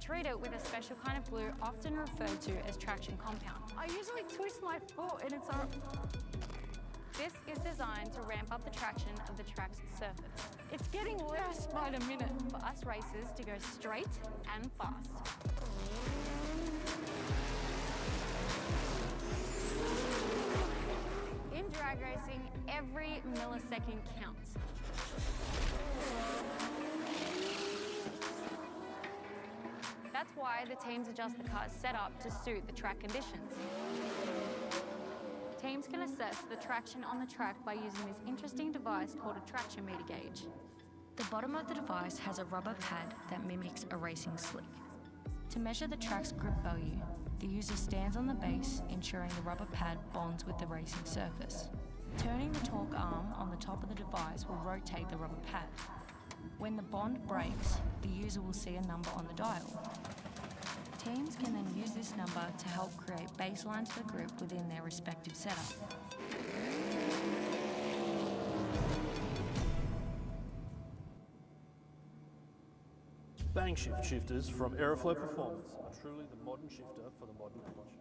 treat it with a special kind of glue often referred to as traction compound. I usually twist my foot and it's This is designed to ramp up the traction of the track's surface. It's getting worse by the minute for us racers to go straight and fast. In drag racing, every millisecond counts. That's why the teams adjust the car's setup to suit the track conditions. Teams can assess the traction on the track by using this interesting device called a traction meter gauge. The bottom of the device has a rubber pad that mimics a racing slick. To measure the track's grip value, the user stands on the base, ensuring the rubber pad bonds with the racing surface. Turning the torque arm on the top of the device will rotate the rubber pad. When the bond breaks, the user will see a number on the dial. Teams can then use this number to help create baselines for grip within their respective setup. Bang shift shifters from Aeroflow Performance are truly the modern shifter for the modern pitch.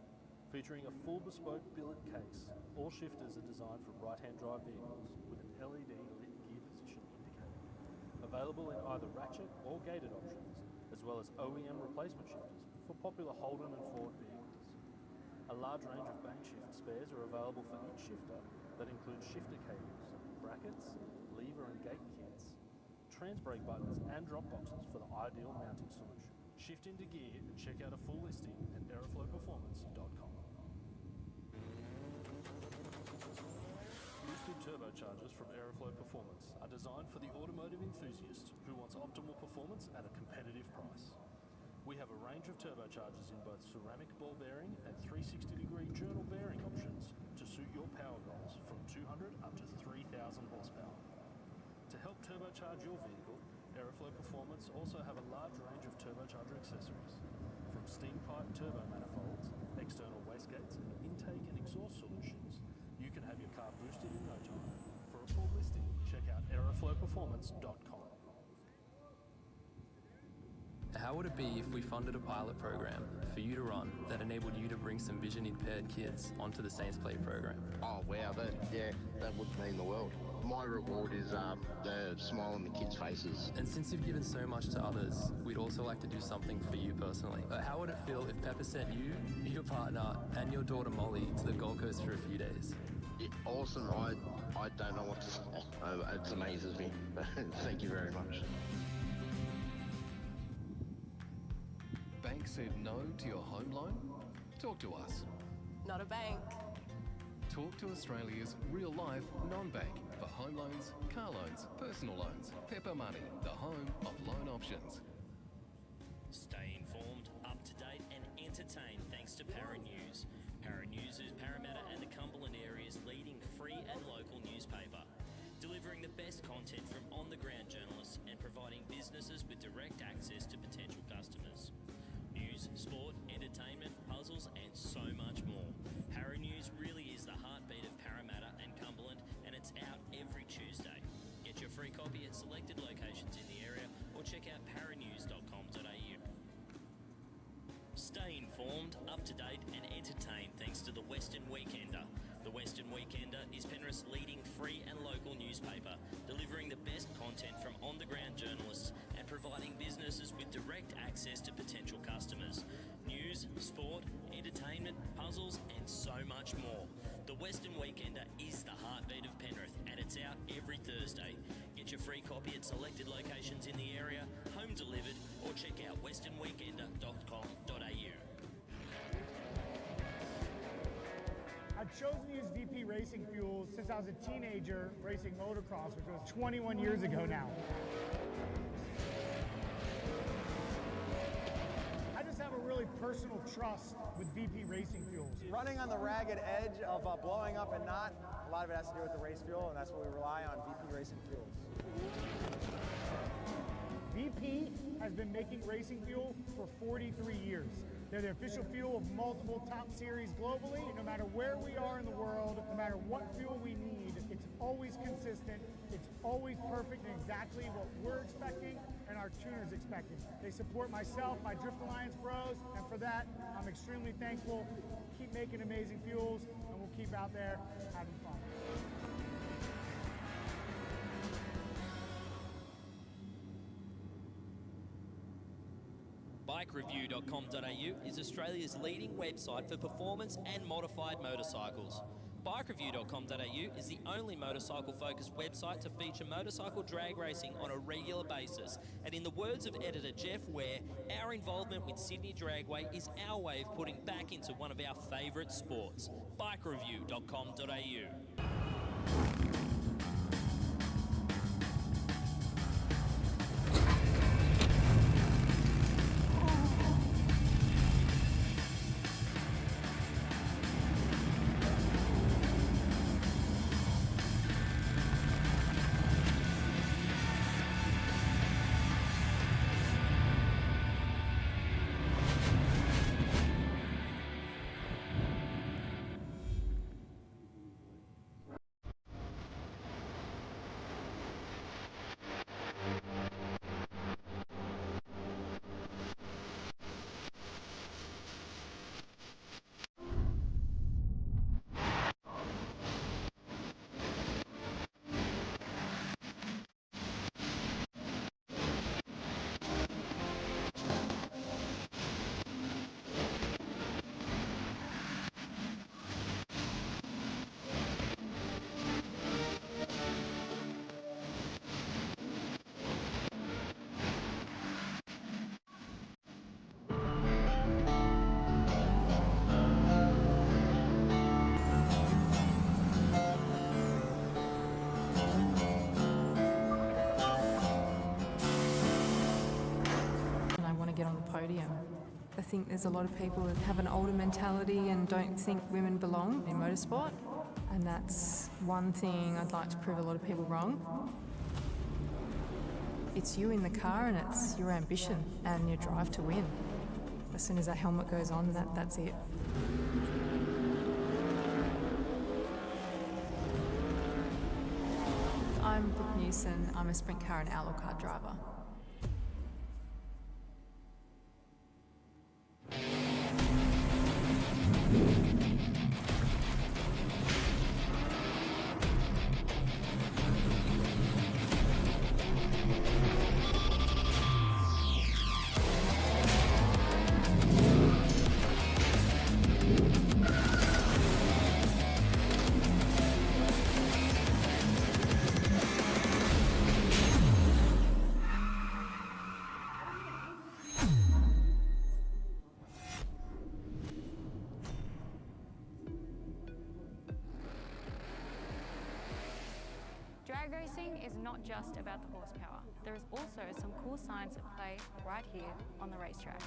Featuring a full bespoke billet case, all shifters are designed for right-hand drive vehicles with an LED lit gear position indicator. Available in either ratchet or gated options, as well as OEM replacement shifters for popular Holden and Ford vehicles. A large range of bang shift spares are available for each shifter that includes shifter cables, brackets, lever and gate kits, trans brake buttons and drop boxes for the ideal mounting solution. Shift into gear and check out a full listing at aeroflowperformance.com. Boosted turbochargers from Aeroflow Performance are designed for the automotive enthusiast who wants optimal performance at a competitive price. We have a range of turbochargers in both ceramic ball bearing and 360-degree journal bearing options to suit your power goals from 200 up to 3,000 horsepower. To help turbocharge your vehicle, Aeroflow Performance also have a large range of turbocharger accessories. From steam pipe turbo manifolds, external wastegates, intake and exhaust solutions, you can have your car boosted in no time. For a full listing, check out aeroflowperformance.com. How would it be if we funded a pilot program for you to run that enabled you to bring some vision impaired kids onto the Saints Play program? Oh wow, that would mean the world. My reward is the smile on the kids' faces. And since you've given so much to others, we'd also like to do something for you personally. How would it feel if Pepper sent you, your partner, and your daughter Molly to the Gold Coast for a few days? Awesome. I don't know what to say. It amazes me. Thank you very much. Bank said no to your home loan? Talk to us. Not a bank. Talk to Australia's real-life non-bank for home loans, car loans, personal loans. Pepper Money, the home of loan options. Stay informed, up to date and entertained thanks to Barra News. Barra News is Parramatta and the Cumberland area's leading free and local newspaper, delivering the best content from on-the-ground journalists and providing businesses with direct access to potential customers. News, sport, entertainment, puzzles and so much more. Barra News really is the heartbeat of Parramatta and Cumberland, and it's out every Tuesday. Get your free copy at selected locations in the area or check out paranews.com.au. Stay informed, up to date and entertained thanks to the Western Weekender. The Western Weekender is Penrith's leading free and local newspaper, delivering the best content from on-the-ground journalists and providing businesses with direct access to potential customers. News, sport, entertainment, puzzles and so much more. The Western Weekender is the heartbeat of Penrith and it's out every Thursday. Get your free copy at selected locations in the area, home delivered, or check out westernweekender.com.au. I've chosen to use VP Racing Fuel since I was a teenager racing motocross, which was 21 years ago now. I just have a really personal trust with VP Racing Fuels. Running on the ragged edge of blowing up and not, a lot of it has to do with the race fuel, and that's what we rely on, VP Racing Fuels. VP has been making racing fuel for 43 years. They're the official fuel of multiple top series globally. No matter where we are in the world, no matter what fuel we need, it's always consistent, it's always perfect and exactly what we're expecting, and our tuners expecting. They support myself, my Drift Alliance bros, and for that, I'm extremely thankful. Keep making amazing fuels, and we'll keep out there having fun. BikeReview.com.au is Australia's leading website for performance and modified motorcycles. BikeReview.com.au is the only motorcycle-focused website to feature motorcycle drag racing on a regular basis. And in the words of editor Jeff Ware, our involvement with Sydney Dragway is our way of putting back into one of our favourite sports. BikeReview.com.au. Get on the podium. I think there's a lot of people that have an older mentality and don't think women belong in motorsport, and that's one thing I'd like to prove a lot of people wrong. It's you in the car and it's your ambition and your drive to win. As soon as that helmet goes on, that's it. I'm Brooke Newson. I'm a sprint car and outlaw car driver. Drag racing is not just about the horsepower. There is also some cool science at play right here on the racetrack.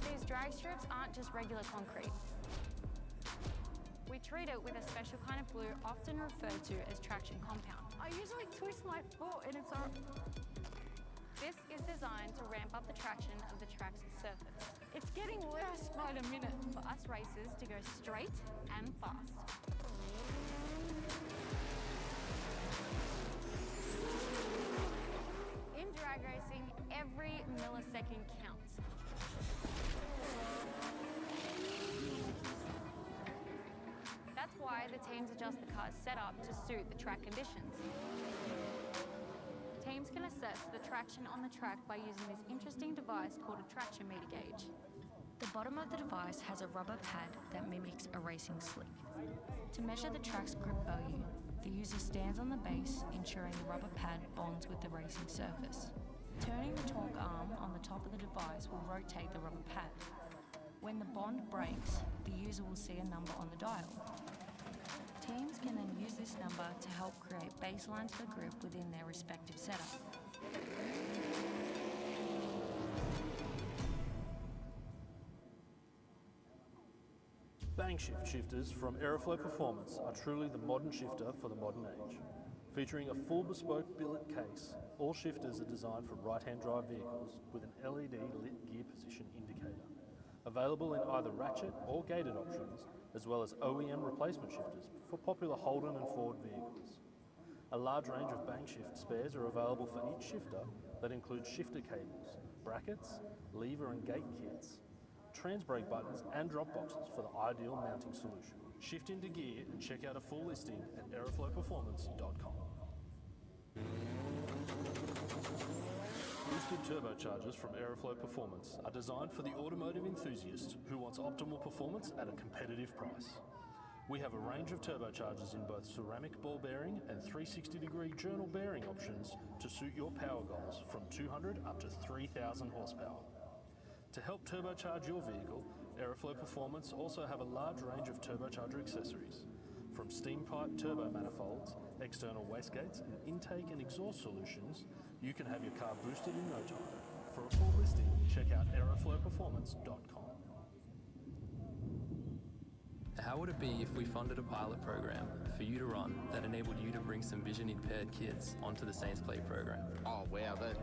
These drag strips aren't just regular concrete. We treat it with a special kind of glue often referred to as traction compound. I usually twist my foot and it's This is designed to ramp up the traction of the track's surface. It's getting worse by the minute for us racers to go straight and fast. In drag racing, every millisecond counts. That's why the teams adjust the car's setup to suit the track conditions. Teams can assess the traction on the track by using this interesting device called a traction meter gauge. The bottom of the device has a rubber pad that mimics a racing slick. To measure the track's grip value, the user stands on the base, ensuring the rubber pad bonds with the racing surface. Turning the torque arm on the top of the device will rotate the rubber pad. When the bond breaks, the user will see a number on the dial. Teams can then use this number to help create baselines for grip within their respective setup. Bang shift shifters from Aeroflow Performance are truly the modern shifter for the modern age. Featuring a full bespoke billet case, all shifters are designed for right-hand drive vehicles with an LED lit gear position indicator. Available in either ratchet or gated options, as well as OEM replacement shifters for popular Holden and Ford vehicles. A large range of bank shift spares are available for each shifter that includes shifter cables, brackets, lever and gate kits, trans brake buttons and drop boxes for the ideal mounting solution. Shift into gear and check out a full listing at aeroflowperformance.com. Boosted turbochargers from Aeroflow Performance are designed for the automotive enthusiast who wants optimal performance at a competitive price. We have a range of turbochargers in both ceramic ball bearing and 360-degree journal bearing options to suit your power goals from 200 up to 3,000 horsepower. To help turbocharge your vehicle, Aeroflow Performance also have a large range of turbocharger accessories. From steam pipe turbo manifolds, external wastegates, and intake and exhaust solutions, you can have your car boosted in no time. For a full listing, check out aeroflowperformance.com. How would it be if we funded a pilot program for you to run that enabled you to bring some vision impaired kids onto the Saints Play program? Oh wow, that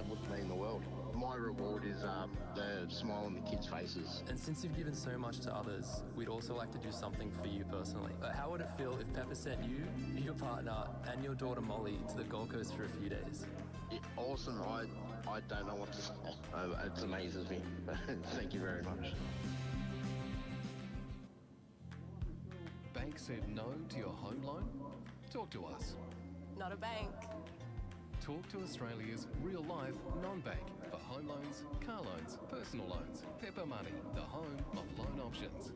would mean the world. My reward is the smile on the kids' faces. And since you've given so much to others, we'd also like to do something for you personally. How would it feel if Pepper sent you, your partner, and your daughter Molly to the Gold Coast for a few days? Awesome. I don't know what to say. It amazes me. Thank you very much. Bank said no to your home loan? Talk to us. Not a bank. Talk to Australia's real-life non-bank for home loans, car loans, personal loans. Pepper Money, the home of loan options.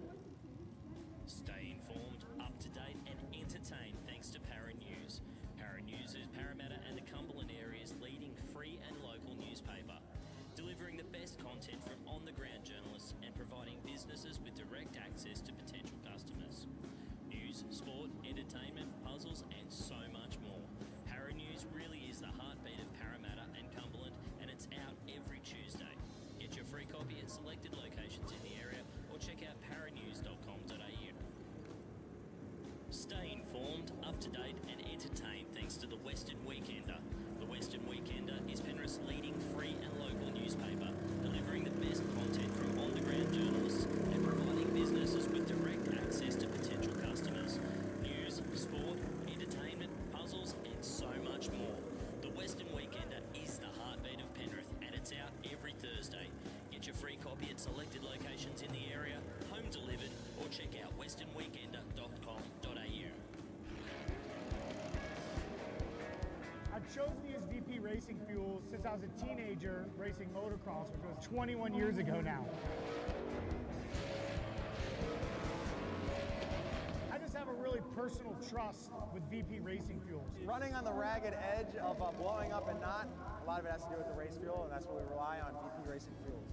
Stay informed, up to date and entertained thanks to Barra News. Barra News is Parramatta and the Cumberland area's leading free and local newspaper, delivering the best content from on-the-ground journalists and providing businesses with direct access to potential customers. News, sport, entertainment, puzzles and so much more. Barra News really is the heartbeat of Parramatta and Cumberland, and it's out every Tuesday. Get your free copy at selected locations in the area or check out paranews.com.au. Stay informed, up to date and entertained thanks to the Western Weekender. The Western Weekender is Penrith's leading free and local newspaper, delivering the best content from on-the-ground journalists and providing businesses with direct access to potential customers. News, sport, entertainment, puzzles and so much more. The Western Weekender is the heartbeat of Penrith and it's out every Thursday. Get your free copy at selected locations in the area, home delivered, or check out westernweekender.com.au. I've chosen to use VP racing fuel since I was a teenager racing motocross, which was 21 years ago now. I just have a really personal trust with VP racing fuels. Running on the ragged edge of blowing up and not, a lot of it has to do with the race fuel, and that's what we rely on, VP racing fuels.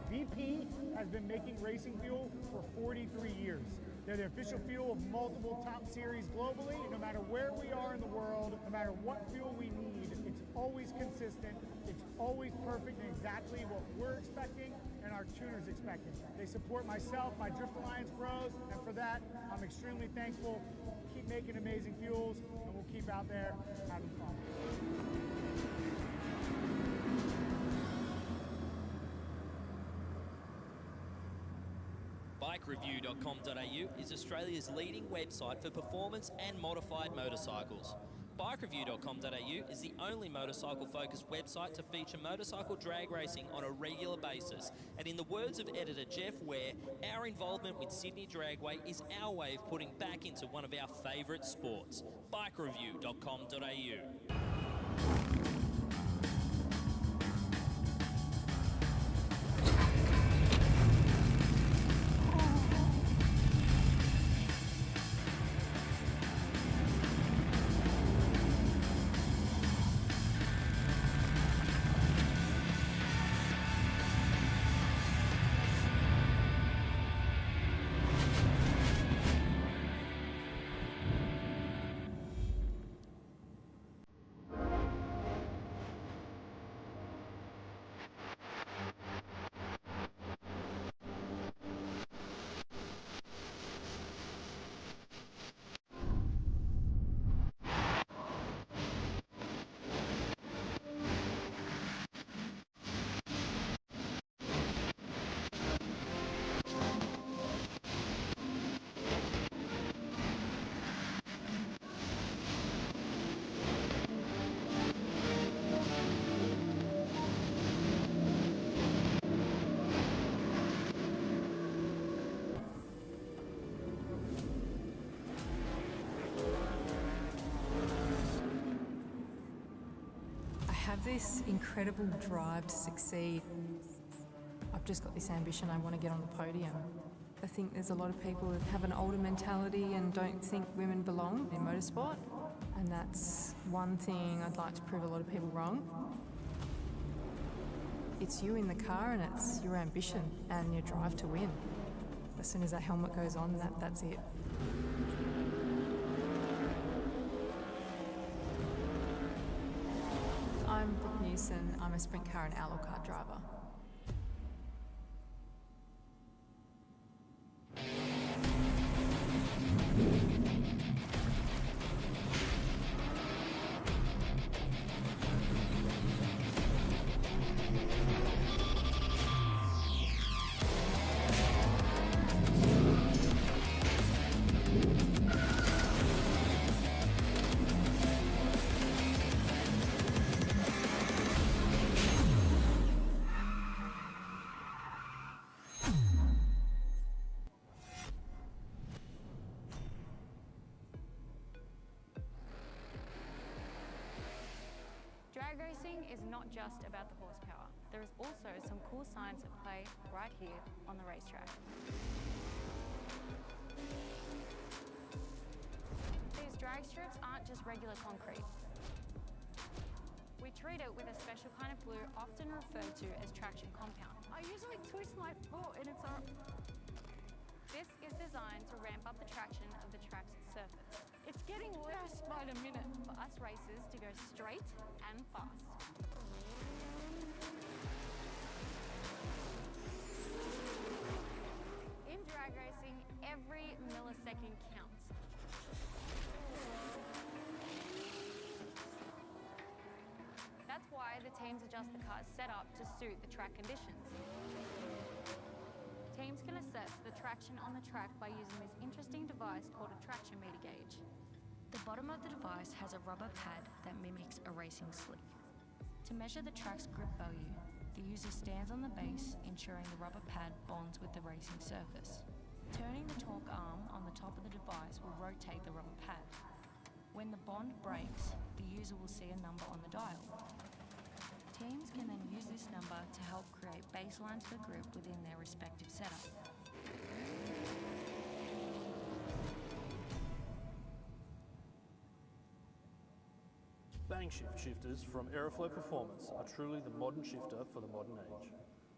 VP has been making racing fuel for 43 years. They're the official fuel of multiple top series globally. No matter where we are in the world, no matter what fuel we need, it's always consistent, it's always perfect and exactly what we're expecting and our tuners expecting. They support myself, my Drift Alliance bros, and for that, I'm extremely thankful. Keep making amazing fuels, and we'll keep out there having fun. BikeReview.com.au is Australia's leading website for performance and modified motorcycles. BikeReview.com.au is the only motorcycle-focused website to feature motorcycle drag racing on a regular basis. And in the words of editor Jeff Ware, our involvement with Sydney Dragway is our way of putting back into one of our favourite sports. BikeReview.com.au. have this incredible drive to succeed. I've just got this ambition, I want to get on the podium. I think there's a lot of people that have an older mentality and don't think women belong in motorsport, and that's one thing I'd like to prove a lot of people wrong. It's you in the car and it's your ambition and your drive to win. As soon as that helmet goes on, that's it. I'm Brooke Newson. I'm a sprint car and outlaw car driver. Drag racing is not just about the horsepower. There is also some cool science at play right here on the racetrack. These drag strips aren't just regular concrete. We treat it with a special kind of glue often referred to as traction compound. I usually twist my foot and it's This is designed to ramp up the traction of the track's surface. It's getting worse by the minute for us racers to go straight and fast. In drag racing, every millisecond counts. That's why the teams adjust the car's setup to suit the track conditions. Teams can assess the traction on the track by using this interesting device called a traction meter gauge. The bottom of the device has a rubber pad that mimics a racing slick. To measure the track's grip value, the user stands on the base, ensuring the rubber pad bonds with the racing surface. Turning the torque arm on the top of the device will rotate the rubber pad. When the bond breaks, the user will see a number on the dial. Teams can then use this number to help create baselines for grip within their respective setup. Bang shift shifters from Aeroflow Performance are truly the modern shifter for the modern age.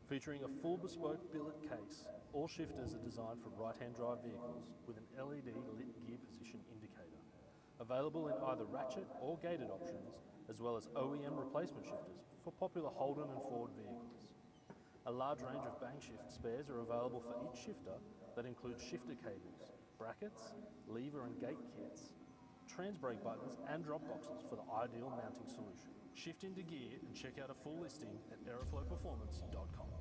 Featuring a full bespoke billet case, all shifters are designed for right-hand drive vehicles with an LED lit gear position indicator. Available in either ratchet or gated options, as well as OEM replacement shifters for popular Holden and Ford vehicles. A large range of bang shift spares are available for each shifter that includes shifter cables, brackets, lever and gate kits, trans brake buttons and drop boxes for the ideal mounting solution. Shift into gear and check out a full listing at aeroflowperformance.com.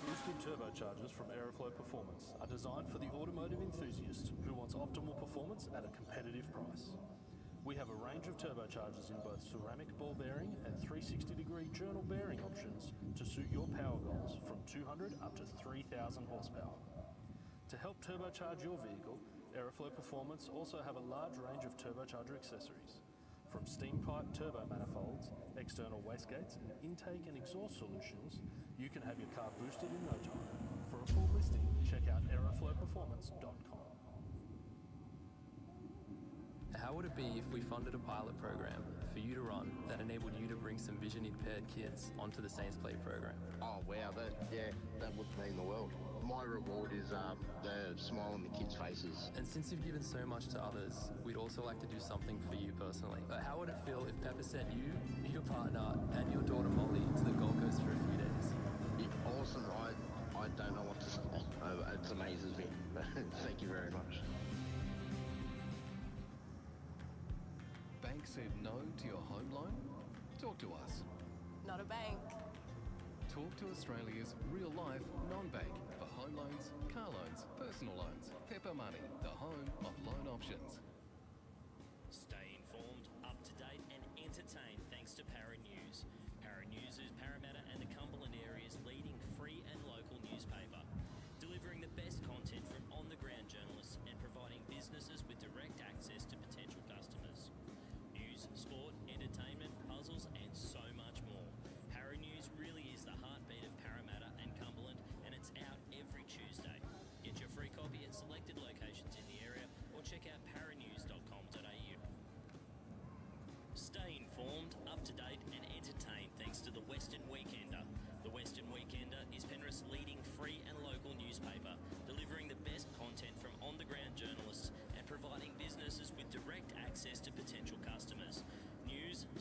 Boosted turbochargers from Aeroflow Performance are designed for the automotive enthusiast who wants optimal performance at a competitive price. We have a range of turbochargers in both ceramic ball bearing and 360-degree journal bearing options to suit your power goals from 200 up to 3,000 horsepower. To help turbocharge your vehicle, Aeroflow Performance also have a large range of turbocharger accessories. From steam pipe turbo manifolds, external wastegates, and intake and exhaust solutions, you can have your car boosted in no time. For a full listing, check out aeroflowperformance.com. How would it be if we funded a pilot program for you to run that enabled you to bring some vision impaired kids onto the Saints Play program? Oh wow, that would mean the world. My reward is the smile on the kids' faces. And since you've given so much to others, we'd also like to do something for you personally. How would it feel if Pepper sent you, your partner, and your daughter Molly to the Gold Coast for a few days? Awesome. I don't know what to say. It amazes me. Thank you very much. Bank said no to your home loan? Talk to us. Not a bank. Talk to Australia's real-life non-bank for home loans, car loans, personal loans. Pepper Money, the home of loan options. Stay informed, up to date, and entertained thanks to Barra News. Barra News is Parramatta and the Cumberland area's leading free and local newspaper, delivering the best content from on-the-ground journalists and providing businesses with direct access to potential customers.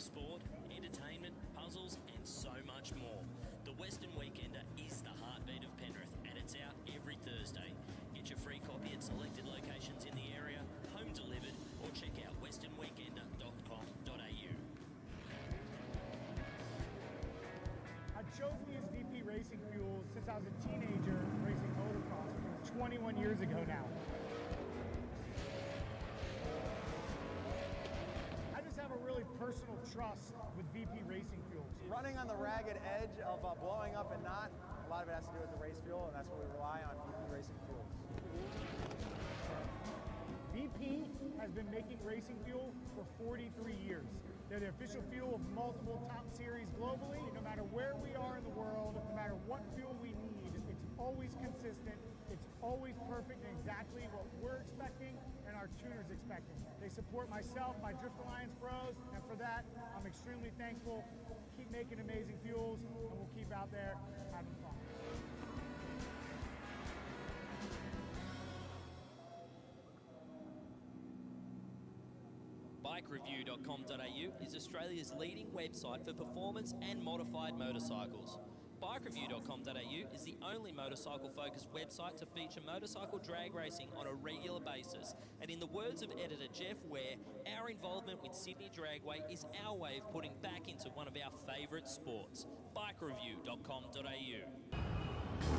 sport, entertainment, puzzles, and so much more. The Western Weekender is the heartbeat of Penrith, and it's out every Thursday. Get your free copy at selected locations in the area, home delivered, or check out westernweekender.com.au. I've chosen to use VP racing fuel since I was a teenager racing motocross, which was 21 years ago now. I just have a really personal trust with VP racing fuels. Running on the ragged edge of blowing up and not, a lot of it has to do with the race fuel, and that's what we rely on, VP racing fuels. VP has been making racing fuel for 43 years. They're the official fuel of multiple top series globally. No matter where we are in the world, no matter what fuel we need, it's always consistent, it's always perfect and exactly what we're expecting and our tuners expecting. They support myself, my Drift Alliance bros, and for that, I'm extremely thankful. Keep making amazing fuels, and we'll keep out there having fun. BikeReview.com.au is Australia's leading website for performance and modified motorcycles. BikeReview.com.au is the only motorcycle-focused website to feature motorcycle drag racing on a regular basis. And in the words of editor Jeff Ware, our involvement with Sydney Dragway is our way of putting back into one of our favourite sports. BikeReview.com.au.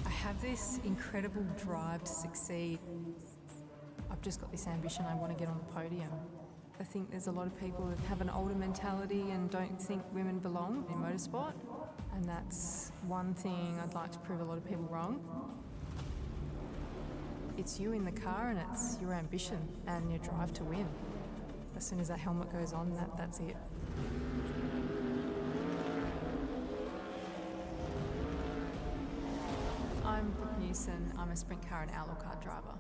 I have this incredible drive to succeed. I've just got this ambition, I want to get on the podium. I think there's a lot of people that have an older mentality and don't think women belong in motorsport, and that's one thing I'd like to prove a lot of people wrong. It's you in the car and it's your ambition and your drive to win. As soon as that helmet goes on, that's it. I'm Brooke Newson. I'm a sprint car and outlaw car driver.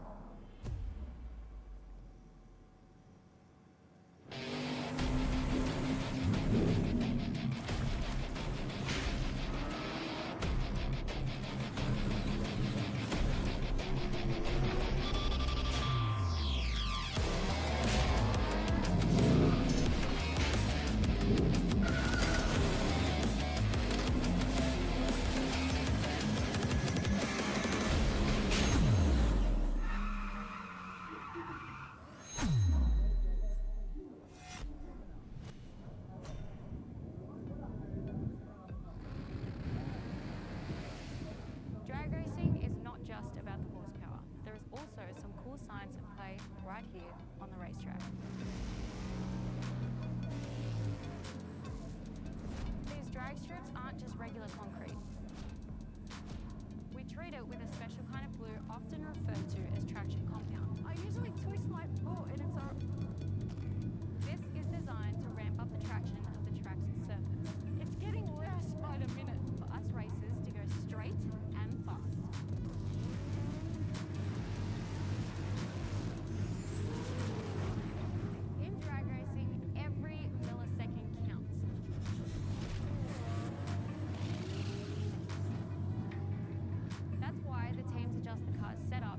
Drag racing is not just about the horsepower. There is also some cool science at play right here on the racetrack. These drag strips aren't just regular concrete. We treat it with a special kind of glue often referred to as traction compound. I usually twist my foot and This is designed to ramp up the traction of the track's surface. It's getting less by the minute for us racers to go straight and fast. In drag racing, every millisecond counts. That's why the teams adjust the car's setup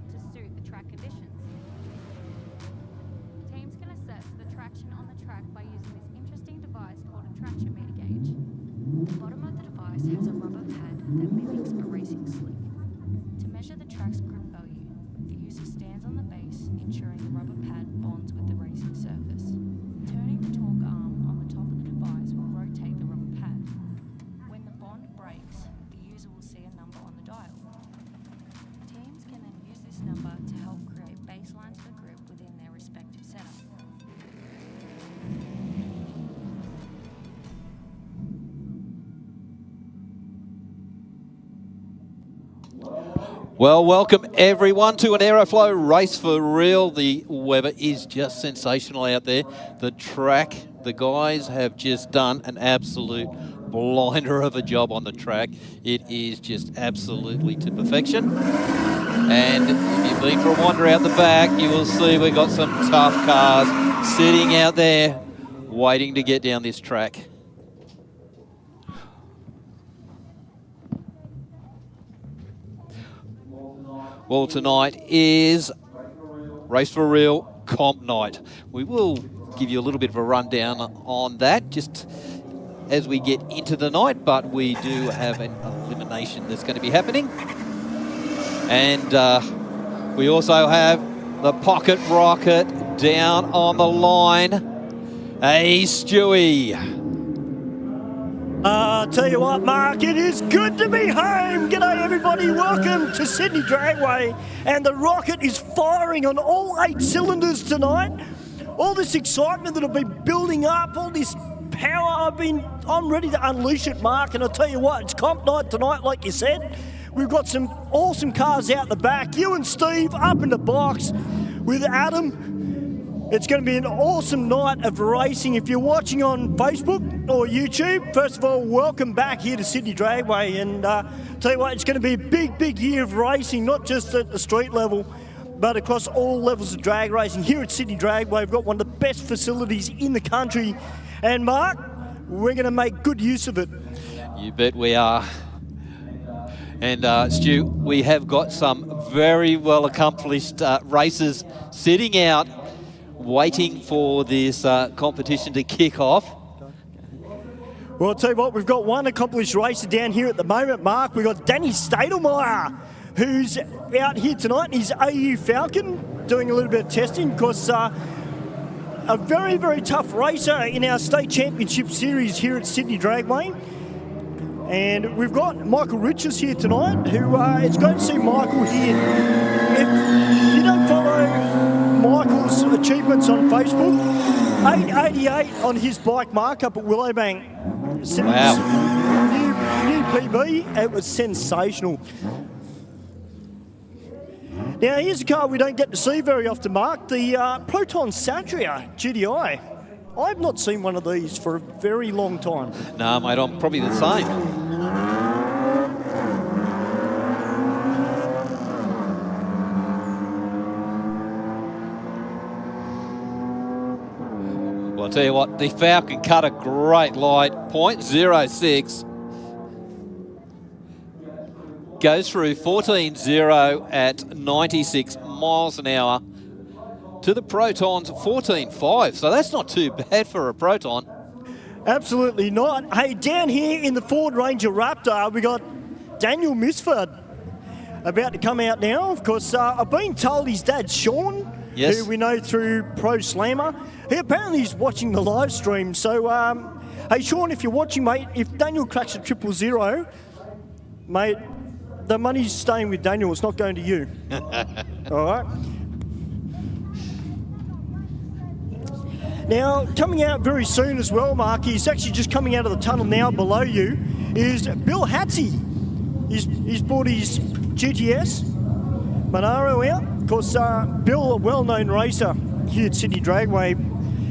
Well, welcome everyone to an Aeroflow race for real. The weather is just sensational out there. The track, the guys have just done an absolute blinder of a job on the track. It is just absolutely to perfection. And if you've been for a wander out the back, you will see we've got some tough cars sitting out there waiting to get down this track. Well, tonight is Race for Real Comp Night. We will give you a little bit of a rundown on that just as we get into the night, but we do have an elimination that's going to be happening. And we also have the Pocket Rocket down on the line. Hey, Stewie. Tell you what, Mark, it is good to be home. G'day, everybody. Welcome to Sydney Dragway. And the rocket is firing on all 8 cylinders tonight. All this excitement that I've been building up, all this power, I'm ready to unleash it, Mark. And I'll tell you what, it's comp night tonight, like you said. We've got some awesome cars out the back. You and Steve up in the box with Adam. It's going to be an awesome night of racing. If you're watching on Facebook or YouTube, first of all, welcome back here to Sydney Dragway. And tell you what, it's going to be a big, big year of racing, not just at the street level, but across all levels of drag racing. Here at Sydney Dragway, we've got one of the best facilities in the country. And Mark, we're going to make good use of it. You bet we are. And Stu, we have got some very well accomplished racers sitting out waiting for this competition to kick off. Well, I'll tell you what, we've got one accomplished racer down here at the moment, Mark. We've got Danny Stadelmeyer, who's out here tonight. He's AU Falcon, doing a little bit of testing, because a very, very tough racer in our state championship series here at Sydney Dragway. And we've got Michael Riches here tonight, who it's great to see Michael here. If you don't follow Michael's achievements on Facebook, 888 on his bike, Mark, up at Willowbank. Wow. New PB, it was sensational. Now, here's a car we don't get to see very often, Mark, the Proton Satria GDI. I've not seen one of these for a very long time. No, mate, I'm probably the same. Well, I'll tell you what, the Falcon cut a great light, 0.06. Goes through 14.0 at 96 miles an hour. To the Proton's 14.5, so that's not too bad for a Proton. Absolutely not. Hey, down here in the Ford Ranger Raptor, we got Daniel Misford about to come out now. Of course, I've been told his dad, Sean, yes, who we know through Pro Slammer, he apparently is watching the live stream. So, hey, Sean, if you're watching, mate, if Daniel cracks a 000, mate, the money's staying with Daniel. It's not going to you. All right? Now, coming out very soon as well, Mark, he's actually just coming out of the tunnel now below you, is Bill Hatsey. He's brought his GTS Monaro out. Of course, Bill, a well-known racer here at Sydney Dragway,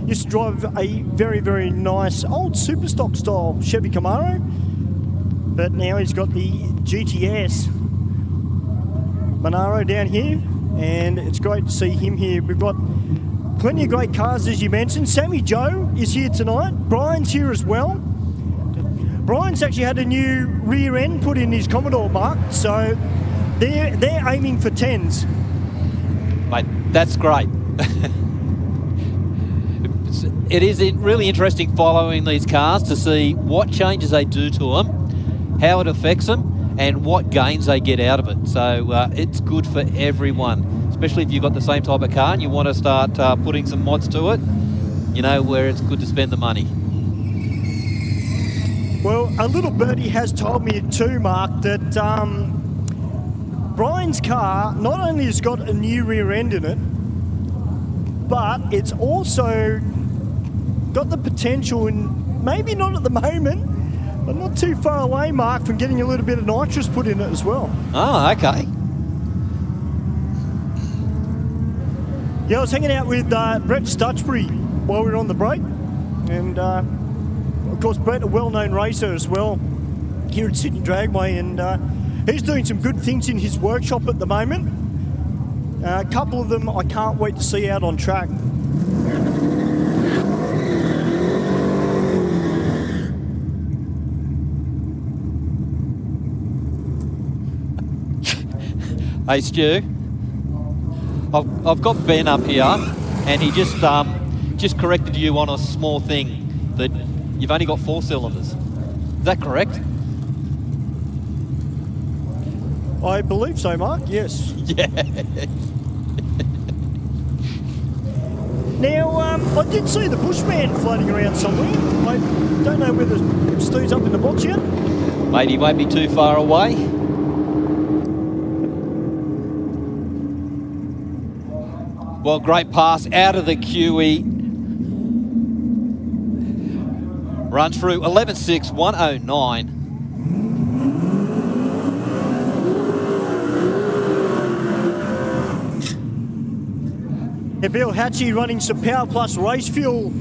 used to drive a very, very nice old Superstock style Chevy Camaro, but now he's got the GTS Monaro down here, and it's great to see him here. We've got plenty of great cars, as you mentioned. Sammy Joe is here tonight. Brian's here as well. Brian's actually had a new rear end put in his Commodore, Mark, so they're aiming for 10s. Mate, that's great. It is really interesting following these cars to see what changes they do to them, how it affects them, and what gains they get out of it. So it's good for everyone, especially if you've got the same type of car and you want to start putting some mods to it, you know where it's good to spend the money. Well, a little birdie has told me too, Mark, that Brian's car not only has got a new rear end in it, but it's also got the potential, and maybe not at the moment, but not too far away, Mark, from getting a little bit of nitrous put in it as well. Oh, okay. Yeah, I was hanging out with Brett Stutchbury while we were on the break. And, of course, Brett, a well-known racer as well here at Sydney Dragway. And he's doing some good things in his workshop at the moment. A couple of them I can't wait to see out on track. Hey Stu, I've got Ben up here, and he just corrected you on a small thing, that you've only got 4 cylinders. Is that correct? I believe so, Mark, yes. Yeah. Now, I did see the Bushman floating around somewhere. I don't know whether Stu's up in the box yet. Mate, he won't be too far away. Well, great pass out of the QE. Runs through 11.6, 109. Yeah, Bill Hatchie running some Power Plus race fuel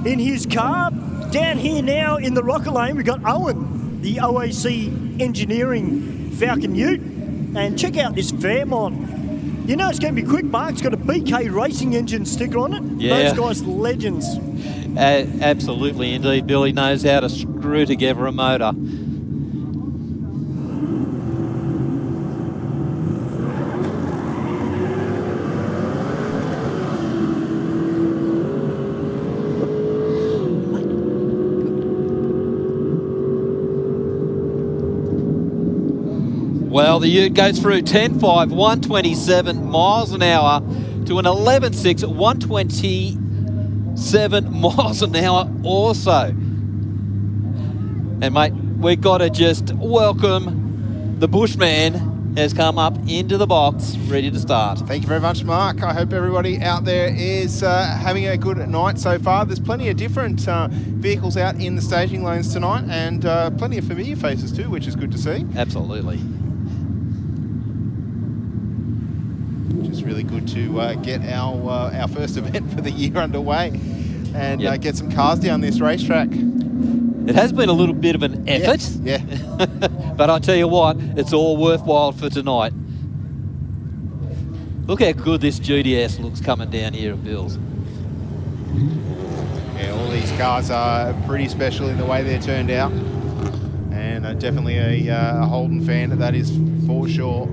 in his car. Down here now in the rocket lane, we've got Owen, the OAC Engineering Falcon Ute. And check out this Fairmont. You know it's going to be quick, Mark. It's got a BK Racing engine sticker on it. Yeah. Those guys, legends. Absolutely, indeed. Billy knows how to screw together a motor. Well, the Ute goes through 10.5, 127 miles an hour to an 11.6, 127 miles an hour also. And mate, we've got to just welcome the Bushman has come up into the box, ready to start. Thank you very much, Mark. I hope everybody out there is having a good night so far. There's plenty of different vehicles out in the staging lanes tonight, and plenty of familiar faces too, which is good to see. Absolutely. It's really good to get our first event for the year underway and get some cars down this racetrack. It has been a little bit of an effort. Yeah. But I tell you what, it's all worthwhile for tonight. Look how good this GDS looks coming down here at Bill's. Yeah, all these cars are pretty special in the way they're turned out. And definitely a Holden fan, that is for sure.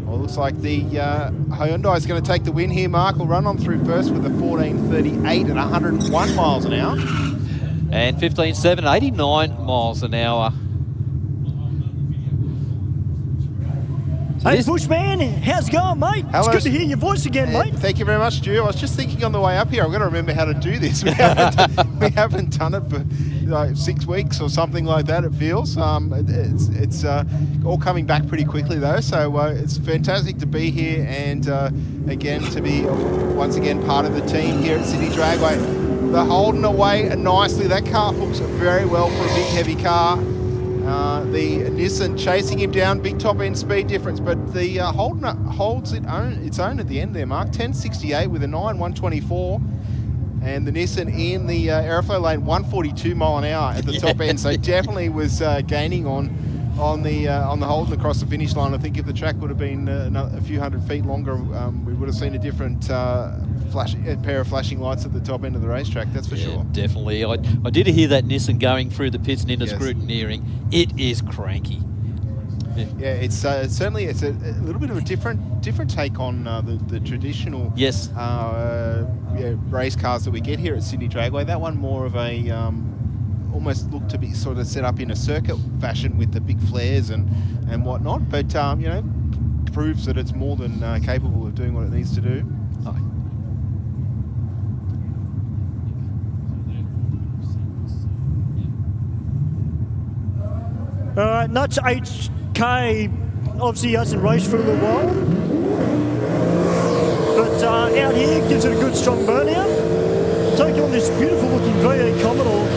Well, looks like the Hyundai is going to take the win here, Mark. Will run on through first with a 14.38 at 101 miles an hour. And 15.7, 89 miles an hour. So hey, Bushman, how's it going, mate? Hello. It's good to hear your voice again, mate. Thank you very much, Stu. I was just thinking on the way up here, I've got to remember how to do this. We haven't done it for like 6 weeks or something like that, it feels. It's all coming back pretty quickly, though, so it's fantastic to be here and, again, to be once again part of the team here at Sydney Dragway. The Holden away nicely. That car hooks very well for a big, heavy car. The Nissan chasing him down, big top end speed difference, but the Holden holds its own at the end there, Mark. 10.68 with a 9.124, and the Nissan in the Aeroflow lane 142 mile an hour at the top end. So definitely was gaining on the Holden across the finish line. I think if the track would have been a few hundred feet longer, we would have seen a different pair of flashing lights at the top end of the racetrack, that's for sure. Definitely. I did hear that Nissan going through the pits and into scrutineering. It is cranky. Yeah, it's certainly a little bit of a different take on the traditional race cars that we get here at Sydney Dragway. That one more of a almost looked to be sort of set up in a circuit fashion with the big flares and whatnot, but you know, proves that it's more than capable of doing what it needs to do. All right, Nuts HK obviously hasn't raced for a little while, but out here gives it a good strong burnout. Take on this beautiful looking V8 Commodore.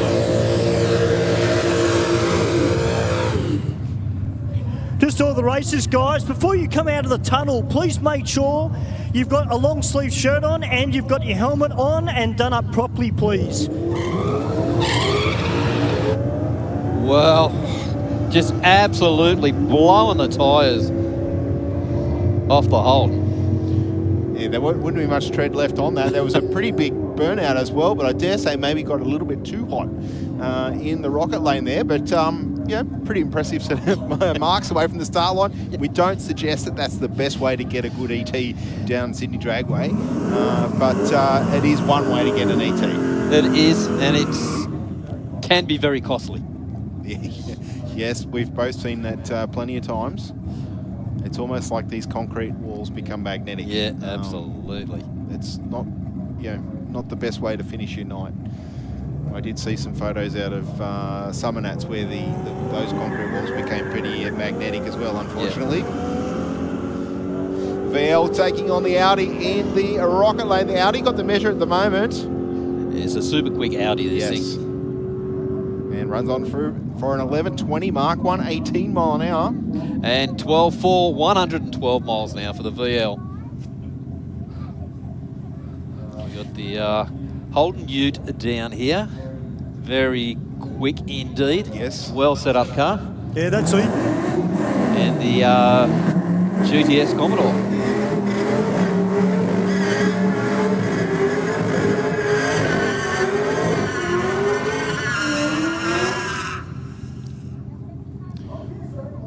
Just all the races, guys. Before you come out of the tunnel, please make sure you've got a long sleeve shirt on and you've got your helmet on and done up properly, please. Well, just absolutely blowing the tyres off the Holden. Yeah, there wouldn't be much tread left on that. There was a pretty big burnout as well, but I dare say maybe got a little bit too hot in the rocket lane there. But yeah, pretty impressive set of marks away from the start line. We don't suggest that that's the best way to get a good ET down Sydney Dragway, but it is one way to get an ET. It is, and it can be very costly. Yes, we've both seen that plenty of times. It's almost like these concrete walls become magnetic. Yeah, absolutely. It's not, not the best way to finish your night. I did see some photos out of summer nats where those concrete walls became pretty magnetic as well, unfortunately. Yeah. VL taking on the Audi in the rocket lane. The Audi got the measure at the moment. It's a super quick Audi, this thing. And runs on through for an 11:20 mark, 118 mile an hour. And 12.4, 112 miles an hour for the VL. We've got the Holden Ute down here. Very quick indeed. Yes. Well set up car. Yeah, that's it. And the GTS Commodore.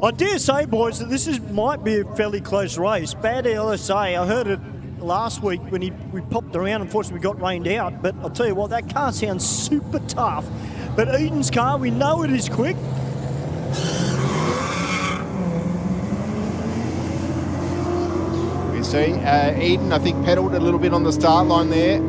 I dare say, boys, that this might be a fairly close race. Bad LSA, I heard it last week when we popped around. Unfortunately, we got rained out. But I'll tell you what, that car sounds super tough. But Eden's car, we know it is quick. You see, Eden, I think, pedalled a little bit on the start line there.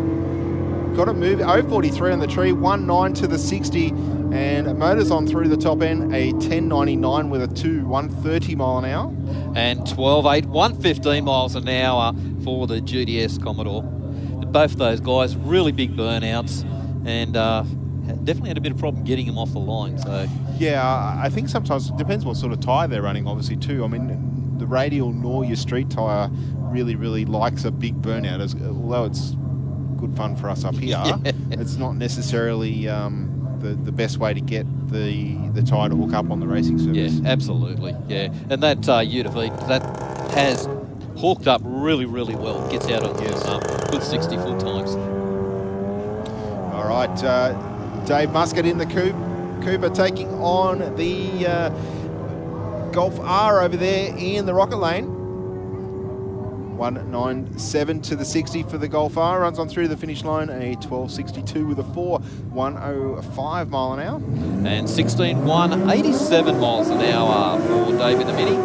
Got to move 0.43 on the tree, 1.9 to the 60. And motors on through the top end, a 10.99 with a 130 mile an hour. And 12.8, 115 miles an hour for the GTS Commodore. Both of those guys, really big burnouts, and definitely had a bit of problem getting them off the line. So yeah, I think sometimes it depends what sort of tyre they're running, obviously, too. I mean, the radial nor your street tyre really likes a big burnout, although it's good fun for us up here. It's not necessarily the best way to get the tyre to hook up on the racing surface. Yeah, absolutely. Yeah, and that UTV that has hooked up really well. Gets out on good 60-foot times. All right, Dave Muscat in the Cooper taking on the Golf R over there in the rocket lane. 1.97 to the 60 for the Golf R. Runs on through the finish line, a 12.62 with a 1.05 mile an hour. And 16.1, 87 miles an hour for Dave in the Mini.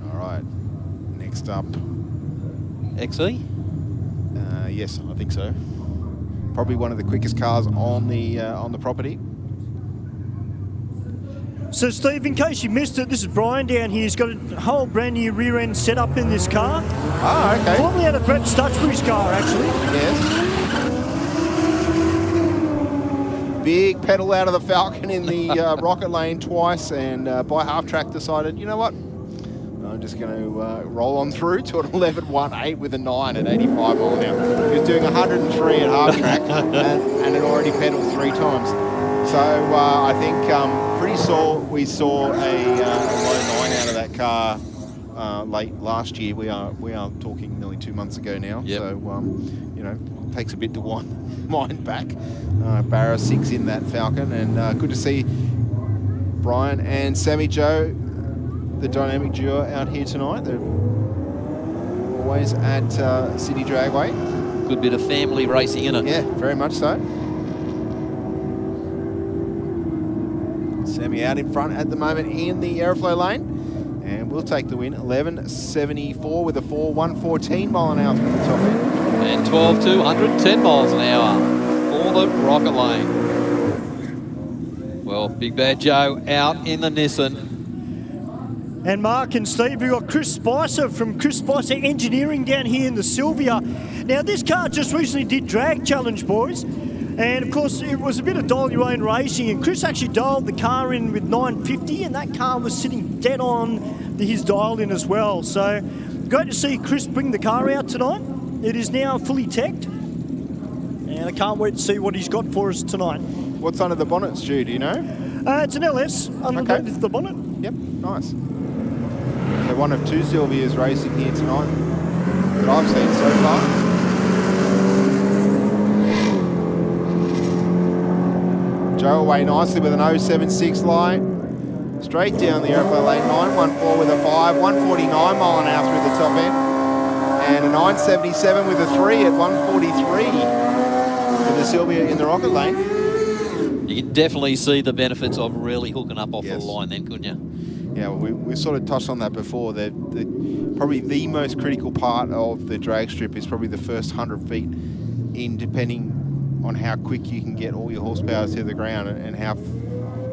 All right, next up. XE? Yes, I think so. Probably one of the quickest cars on the property. So, Steve, in case you missed it, this is Brian down here. He's got a whole brand new rear end set up in this car. Oh, okay. Formerly out of Brett Stutchbury's car, actually. Yes. Big pedal out of the Falcon in the rocket lane twice, and by half track decided, you know what? I'm just going to roll on through to an 11.18 with a 9 at 85 mile an hour. He was doing 103 at half track and had already pedaled 3 times. So I think we saw a low 9 out of that car late last year. We are talking nearly 2 months ago now. Yep. So takes a bit to wind back. Barra 6 in that Falcon, and good to see Brian and Sammy Joe, the dynamic duo, out here tonight. They're always at Sydney Dragway. Good bit of family racing in it. Yeah, very much so. Sammy out in front at the moment in the Aeroflow lane, and we'll take the win. 11.74 with a 114 mile an hour through the top end. And 12.2, 110 miles an hour for the rocket lane. Well, Big Bad Joe out in the Nissan. And Mark and Steve, we've got Chris Spicer from Chris Spicer Engineering down here in the Sylvia. Now, this car just recently did Drag Challenge, boys. And of course, it was a bit of dial your own racing, and Chris actually dialed the car in with 950, and that car was sitting dead on his dial in as well. So great to see Chris bring the car out tonight. It is now fully teched, and I can't wait to see what he's got for us tonight. What's under the bonnet, Stu, do you know? It's an LS underneath the bonnet. Yep, nice. So one of two Sylvias racing here tonight that I've seen so far. Joe away nicely with an 076 light. Straight down the Aeroflow lane, 914 with a 5, 149 mile an hour through the top end. And a 977 with a 3 at 143 for the Sylvia in the rocket lane. You can definitely see the benefits of really hooking up off the line then, couldn't you? Yeah, well, we sort of touched on that before. Probably the most critical part of the drag strip is probably the first 100 feet in, depending on how quick you can get all your horsepower to the ground and how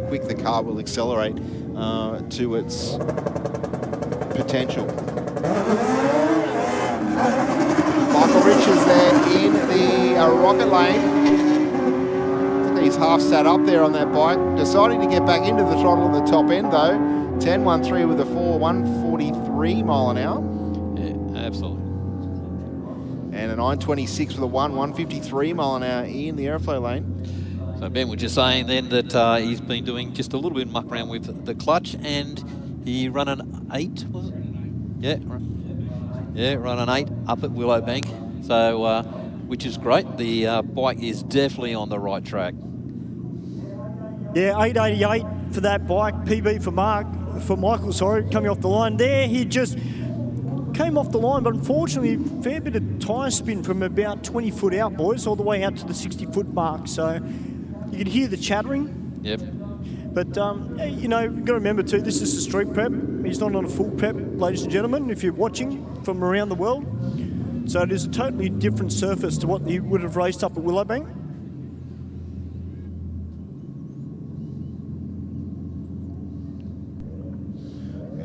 quick the car will accelerate to its potential. Michael Richards there in the rocket lane. I think he's half sat up there on that bike. Deciding to get back into the throttle at the top end though. 10.13 with a 4, 143 mile an hour. Yeah, absolutely. And a 9.26 with a 153 mile an hour in the Aeroflow lane. So Ben was just saying then that he's been doing just a little bit of muck around with the clutch, and he ran an 8, was it? Yeah, ran an 8 up at Willowbank. So, which is great. The bike is definitely on the right track. Yeah, 888 for that bike, PB for Michael, coming off the line there. He just came off the line, but unfortunately, a fair bit of tyre spin from about 20 foot out, boys, all the way out to the 60 foot mark. So you can hear the chattering. Yep. But, you know, you've got to remember too, this is a street prep. He's not on a full prep, ladies and gentlemen, if you're watching from around the world. So it is a totally different surface to what he would have raced up at Willowbank.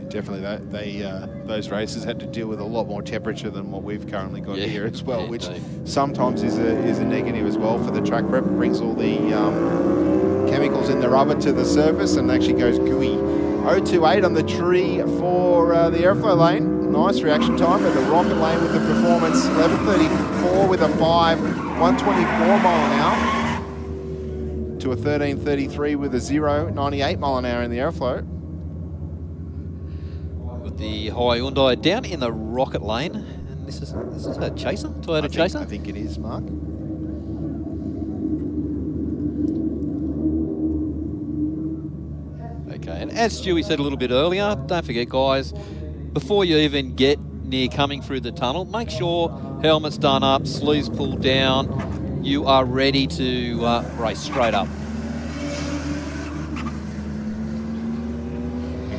Definitely, those races had to deal with a lot more temperature than what we've currently got here as well, which sometimes is a negative as well for the track prep. It brings all the chemicals in the rubber to the surface and actually goes gooey. 028 on the tree for the Aeroflow lane. Nice reaction time, but the rocket lane with the performance. 11.34 with a 5, 124 mile an hour to a 13.33 with a 0, 98 mile an hour in the Aeroflow. The Hyundai down in the rocket lane, and this is a Chaser, Toyota Chaser. I think it is, Mark. Okay, and as Stewie said a little bit earlier, don't forget, guys, before you even get near coming through the tunnel, make sure helmet's done up, sleeves pulled down, you are ready to race straight up.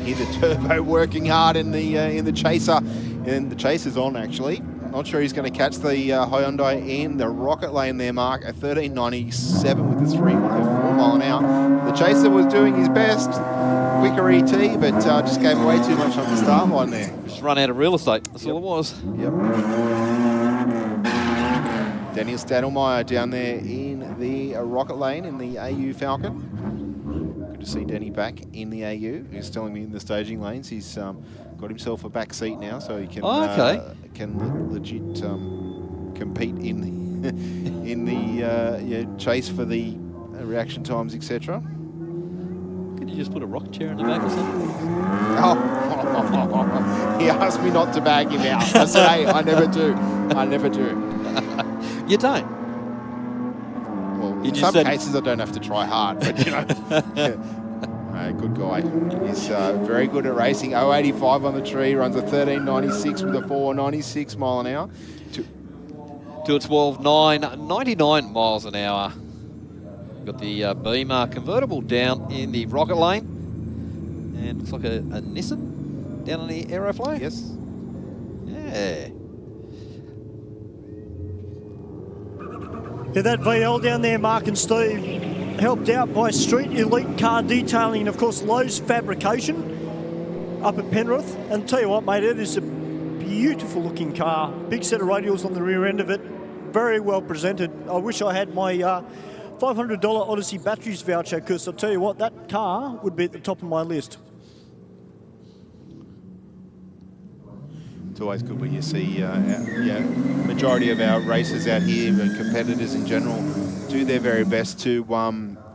Hear the turbo working hard in the Chaser, and the Chaser's on actually. Not sure he's going to catch the Hyundai in the rocket lane there, Mark. A 13.97 with the 3, 104 mile an hour. The Chaser was doing his best, quicker ET, but just gave away too much on the start line there. Just run out of real estate. That's all it was. Yep. Daniel Stadelmeyer down there in the rocket lane in the AU Falcon. To see Denny back in the AU. He's telling me in the staging lanes he's got himself a back seat now, so he can legit compete in the chase for the reaction times, etc. Could you just put a rocket chair in the back or something? Oh, he asked me not to bag him out. I said, hey, I never do. I never do. You don't. Well, in some cases I don't have to try hard, but you know. Good guy. He's very good at racing. 085 on the tree, runs a 13.96 with a 4.96 mile an hour. To a 12.9, 99 miles an hour. Got the Beamer convertible down in the rocket lane. And looks like a Nissan down on the Aeroflow. Yes. Yeah. Yeah, that VL down there, Mark and Steve, helped out by Street Elite Car Detailing and, of course, Lowe's Fabrication up at Penrith. And tell you what, mate, it is a beautiful-looking car. Big set of radials on the rear end of it. Very well presented. I wish I had my $500 Odyssey batteries voucher, because I'll tell you what, that car would be at the top of my list. It's always good when you see majority of our racers out here and competitors in general do their very best to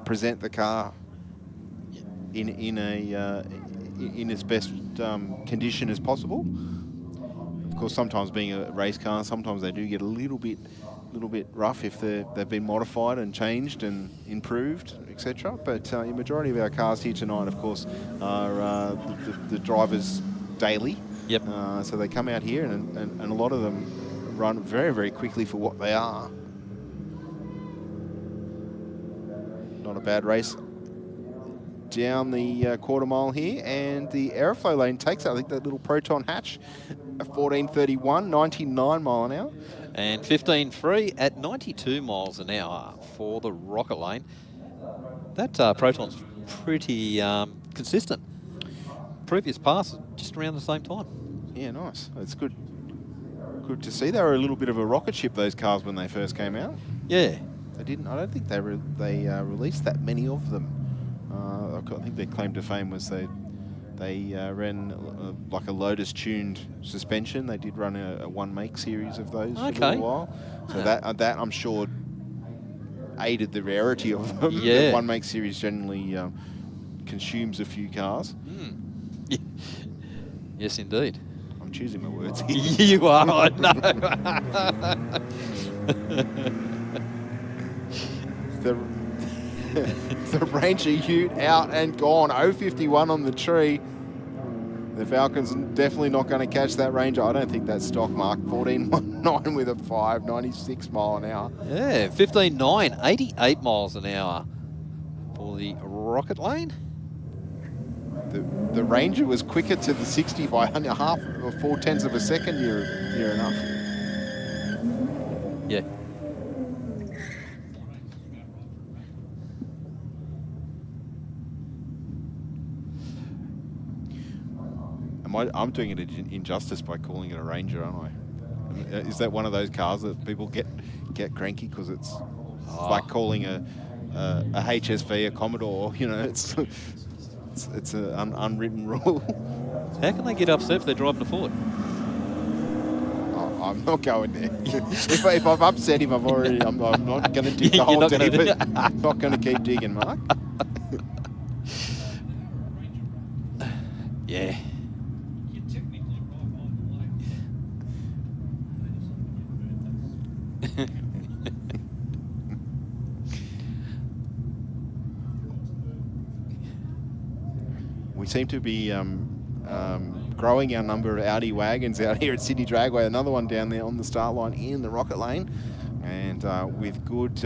present the car in its best condition as possible. Of course, sometimes being a race car, sometimes they do get a little bit rough if they've been modified and changed and improved, etc. But the majority of our cars here tonight, of course, are the drivers daily. Yep. So they come out here and a lot of them run very, very quickly for what they are. Not a bad race down the quarter mile here, and the Aeroflow lane takes, I think, that little Proton hatch at 14:31, 99 mile an hour. And 15.3 at 92 miles an hour for the Rocket lane. That Proton's pretty consistent. Previous pass, just around the same time. Yeah, nice. It's good to see. They were a little bit of a rocket ship, those cars, when they first came out. Yeah. They didn't. I don't think they released that many of them. I think their claim to fame was they ran like a Lotus-tuned suspension. They did run a one-make series of those for a little while. So that I'm sure aided the rarity of them. Yeah. The one-make series generally consumes a few cars. Yeah. Yes, indeed. I'm choosing my words here. You are, I know. The Ranger Ute out and gone. 0.51 on the tree. The Falcon's definitely not going to catch that Ranger. I don't think that's stock, Mark. 14.19 with a 5.96 mile an hour. Yeah, 15.9, 88 miles an hour for the Rocket lane. The Ranger was quicker to the 60 by half or 4/10 of a second near enough. Yeah. I'm doing it injustice by calling it a Ranger, aren't I? Is that one of those cars that people get cranky because it's like calling a HSV a Commodore? You know, it's an unwritten rule. How can they get upset if they're driving a Ford? Oh, I'm not going there. if I've upset him, I'm not going to dig the hole deeper. I'm not going to keep digging, Mark. Yeah. We seem to be growing our number of Audi wagons out here at Sydney Dragway. Another one down there on the start line in the Rocket lane, and with good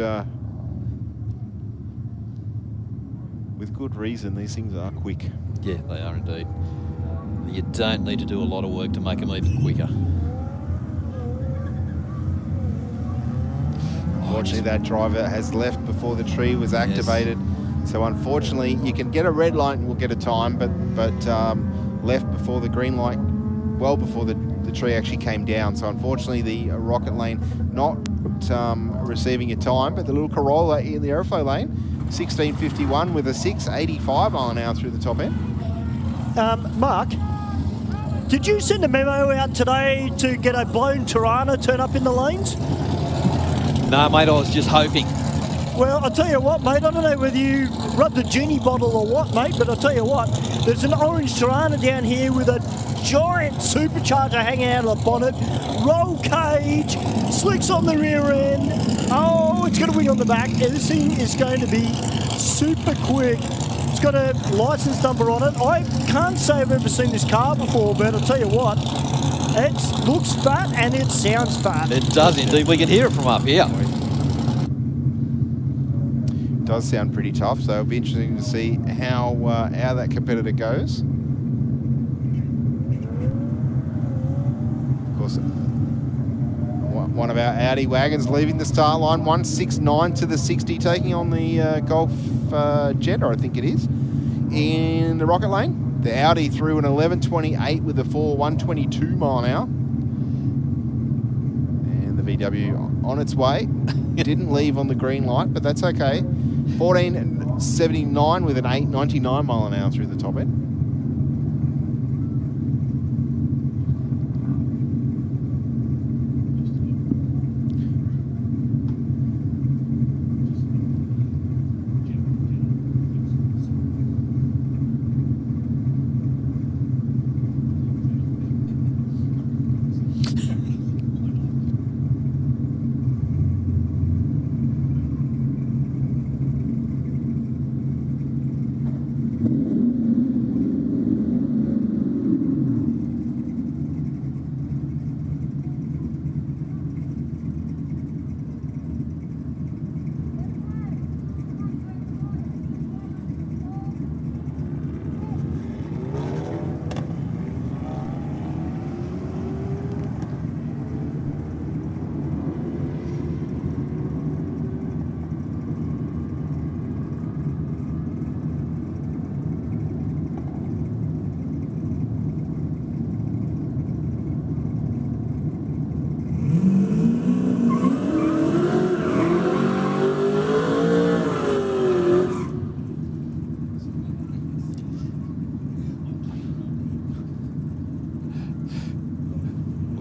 reason. These things are quick. Yeah, they are indeed. You don't need to do a lot of work to make them even quicker. Unfortunately, that driver has left before the tree was activated. Yes. So unfortunately, you can get a red light and we'll get a time, but left before the green light, well before the tree actually came down. So unfortunately, the Rocket lane not receiving a time, but the little Corolla in the Aeroflow lane, 16.51 with a 6.85 mile an hour through the top end. Mark, did you send a memo out today to get a blown Tirana turn up in the lanes? No, mate, I was just hoping. Well, I'll tell you what, mate, I don't know whether you rubbed a genie bottle or what, mate, but I'll tell you what, there's an orange Tirana down here with a giant supercharger hanging out of the bonnet, roll cage, slicks on the rear end. Oh, it's got a wing on the back. This thing is going to be super quick. It's got a license number on it. I can't say I've ever seen this car before, but I'll tell you what, it looks fat and it sounds fat. It does indeed. We can hear it from up here. It does sound pretty tough, so it'll be interesting to see how that competitor goes. Of course, one of our Audi wagons leaving the start line, 169 to the 60, taking on the Golf Jetta, I think it is, in the Rocket lane. The Audi through an 11.28 with a 122 mile an hour. And the VW on its way. Didn't leave on the green light, but that's okay. 14.79 with an 8.99 mile an hour through the top end.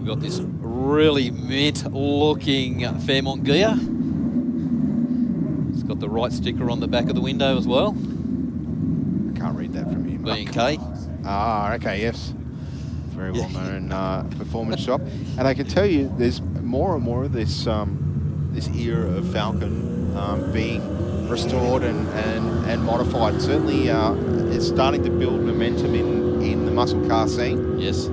Got this really mint-looking Fairmont gear. It's got the right sticker on the back of the window as well. I can't read that from here. B&K. Ah, okay, yes. Very well-known performance shop. And I can tell you, there's more and more of this this era of Falcon being restored and modified. Certainly, it's starting to build momentum in the muscle car scene. Yes.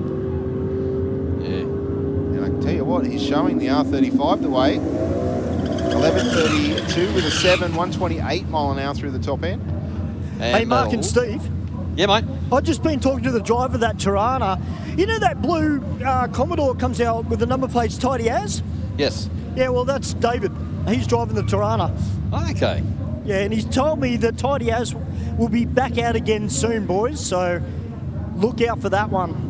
Tell you what, he's showing the R35 the way. 11.32 with a 128 mile an hour through the top end. And hey, Mark and Steve. Yeah, mate. I've just been talking to the driver of that Tirana. You know that blue Commodore comes out with the number plates tidy as? Yes. Yeah, well, that's David. He's driving the Tirana. Okay. Yeah, and he's told me that tidy as will be back out again soon, boys. So look out for that one.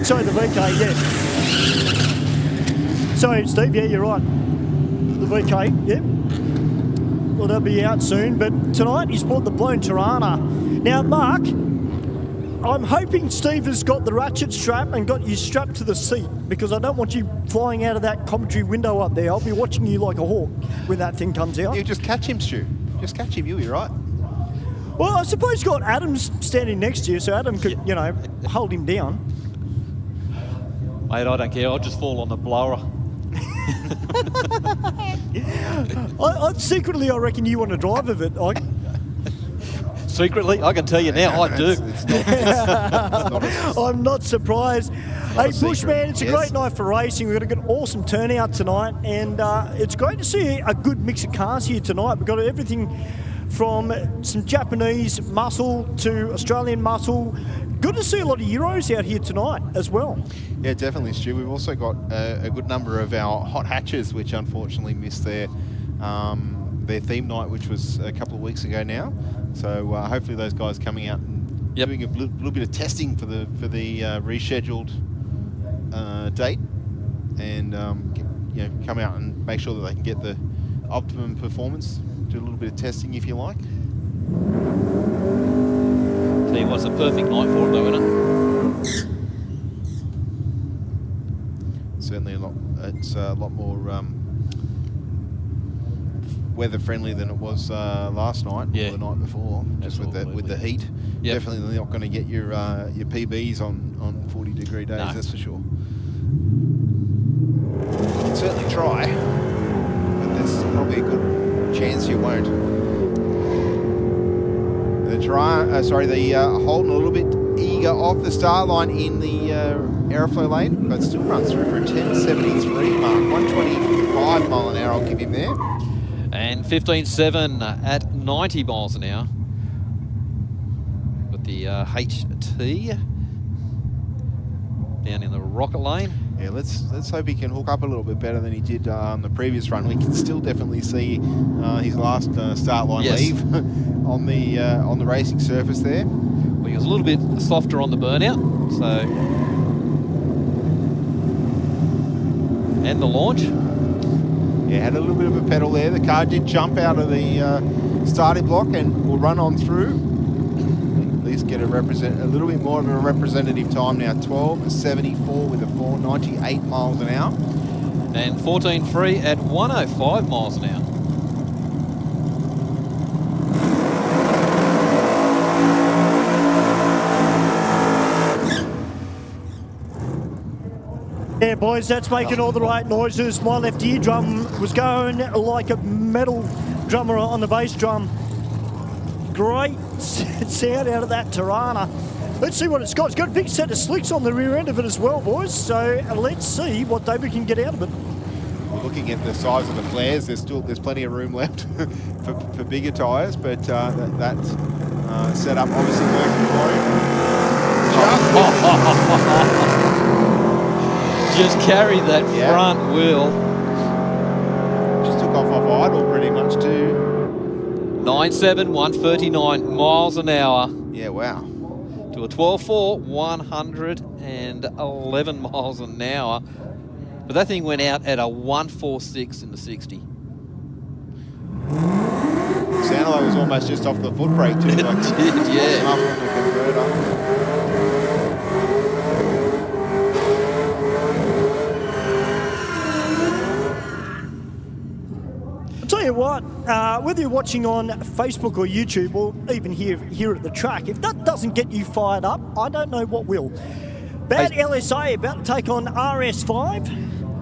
Sorry, the VK, yeah. Sorry, Steve, yeah, you're right. The VK, yeah. Well, they'll be out soon, but tonight he's bought the blown Tirana. Now, Mark, I'm hoping Steve has got the ratchet strap and got you strapped to the seat, because I don't want you flying out of that commentary window up there. I'll be watching you like a hawk when that thing comes out. You just catch him, Stu. Just catch him, you'll be right. Well, I suppose you've got Adam standing next to you, so Adam could, you know, hold him down. Mate, I don't care. I'll just fall on the blower. Secretly, I reckon you want to drive of it. Secretly? I can tell you now, I do. I'm not surprised. Hey, Bushman, it's a great night for racing. We've got an awesome turnout tonight, and it's great to see a good mix of cars here tonight. We've got everything from some Japanese muscle to Australian muscle. Good to see a lot of Euros out here tonight as well. Yeah, definitely, Stu. We've also got a good number of our hot hatches, which unfortunately missed their theme night, which was a couple of weeks ago now. So hopefully those guys coming out and doing a little bit of testing for the rescheduled date, and you know, come out and make sure that they can get the optimum performance. Do a little bit of testing, if you like. Tell you what, it's a perfect night for it, though, isn't it? Certainly it's a lot more weather friendly than it was last night or the night before. Just with the heat. Yep. Definitely not going to get your PBs on 40-degree days. No. That's for sure. You can certainly try, but there's probably a good chance you won't. The Holden a little bit eager off the start line in the Aeroflow lane, but still runs through for a 10.73 mark. 125 mile an hour I'll give him there. And 15.7 at 90 miles an hour. With the HT down in the rocket lane. Yeah, let's hope he can hook up a little bit better than he did on the previous run. We can still definitely see his last start line leave on the racing surface there. Well, he was a little bit softer on the burnout, so And the launch. Yeah, had a little bit of a pedal there. The car did jump out of the starting block and will run on through. At least get a little bit more of a representative time now. 12.74 with a 498 miles an hour. And 14 free at 105 miles an hour. Yeah, boys, that's making all the right noises. My left eardrum was going like a metal drummer on the bass drum. Great sound out of that Tirana. Let's see what it's got. It's got a big set of slicks on the rear end of it as well, boys. So let's see what David can get out of it. Looking at the size of the flares, there's plenty of room left for bigger tyres, but that setup obviously working for him. Just carried that front wheel. Just took off idle pretty much too. 9.7, 139 miles an hour. Yeah, wow. To a 12.4, 111 miles an hour. But that thing went out at a 1.46 in the 60. Sounded like it was almost just off the foot brake too. Like, it did, yeah. I'll tell you what, whether you're watching on Facebook or YouTube or even here at the track, if that doesn't get you fired up, I don't know what will. Bad LSA about to take on RS5.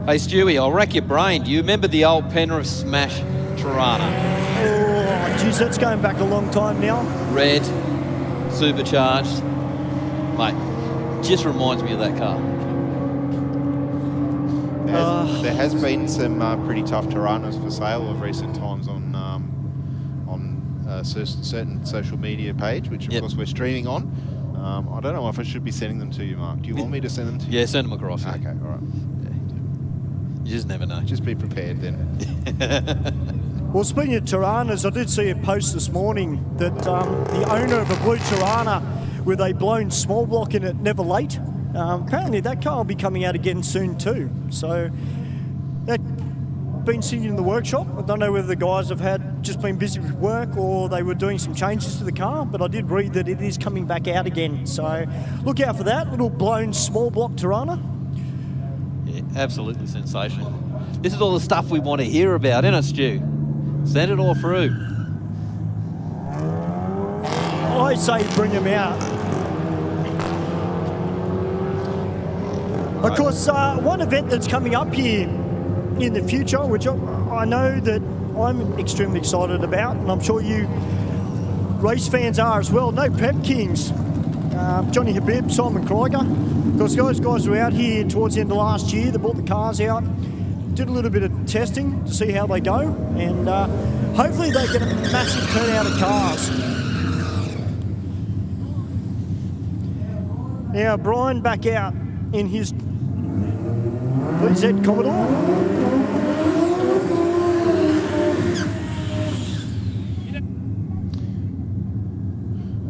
Hey Stewie, I'll rack your brain. Do you remember the old Penrith Smash Tirana? Oh, geez, that's going back a long time now. Red, supercharged. Mate, just reminds me of that car. There has been some pretty tough Tiranas for sale of recent times on certain social media page, which of course we're streaming on. I don't know if I should be sending them to you, Mark. Do you want me to send them to you? Yeah, send them across. Okay, all right. You just never know. Just be prepared then. Well, speaking of Tiranas, I did see a post this morning that the owner of a blue Tirana with a blown small block in it, never late. Apparently that car will be coming out again soon too. So that's been sitting in the workshop. I don't know whether the guys have just been busy with work or they were doing some changes to the car, but I did read that it is coming back out again. So look out for that little blown small block Tirana. Yeah, absolutely sensational. This is all the stuff we want to hear about, isn't it, Stu? Send it all through. I say bring them out. Of course, one event that's coming up here in the future, which I know that I'm extremely excited about, and I'm sure you race fans are as well. No Prep Kings. Johnny Habib, Simon Krieger. Of course, those guys were out here towards the end of last year. They brought the cars out, did a little bit of testing to see how they go, and hopefully they get a massive turnout of cars. Now, Brian back out in his VZ Commodore.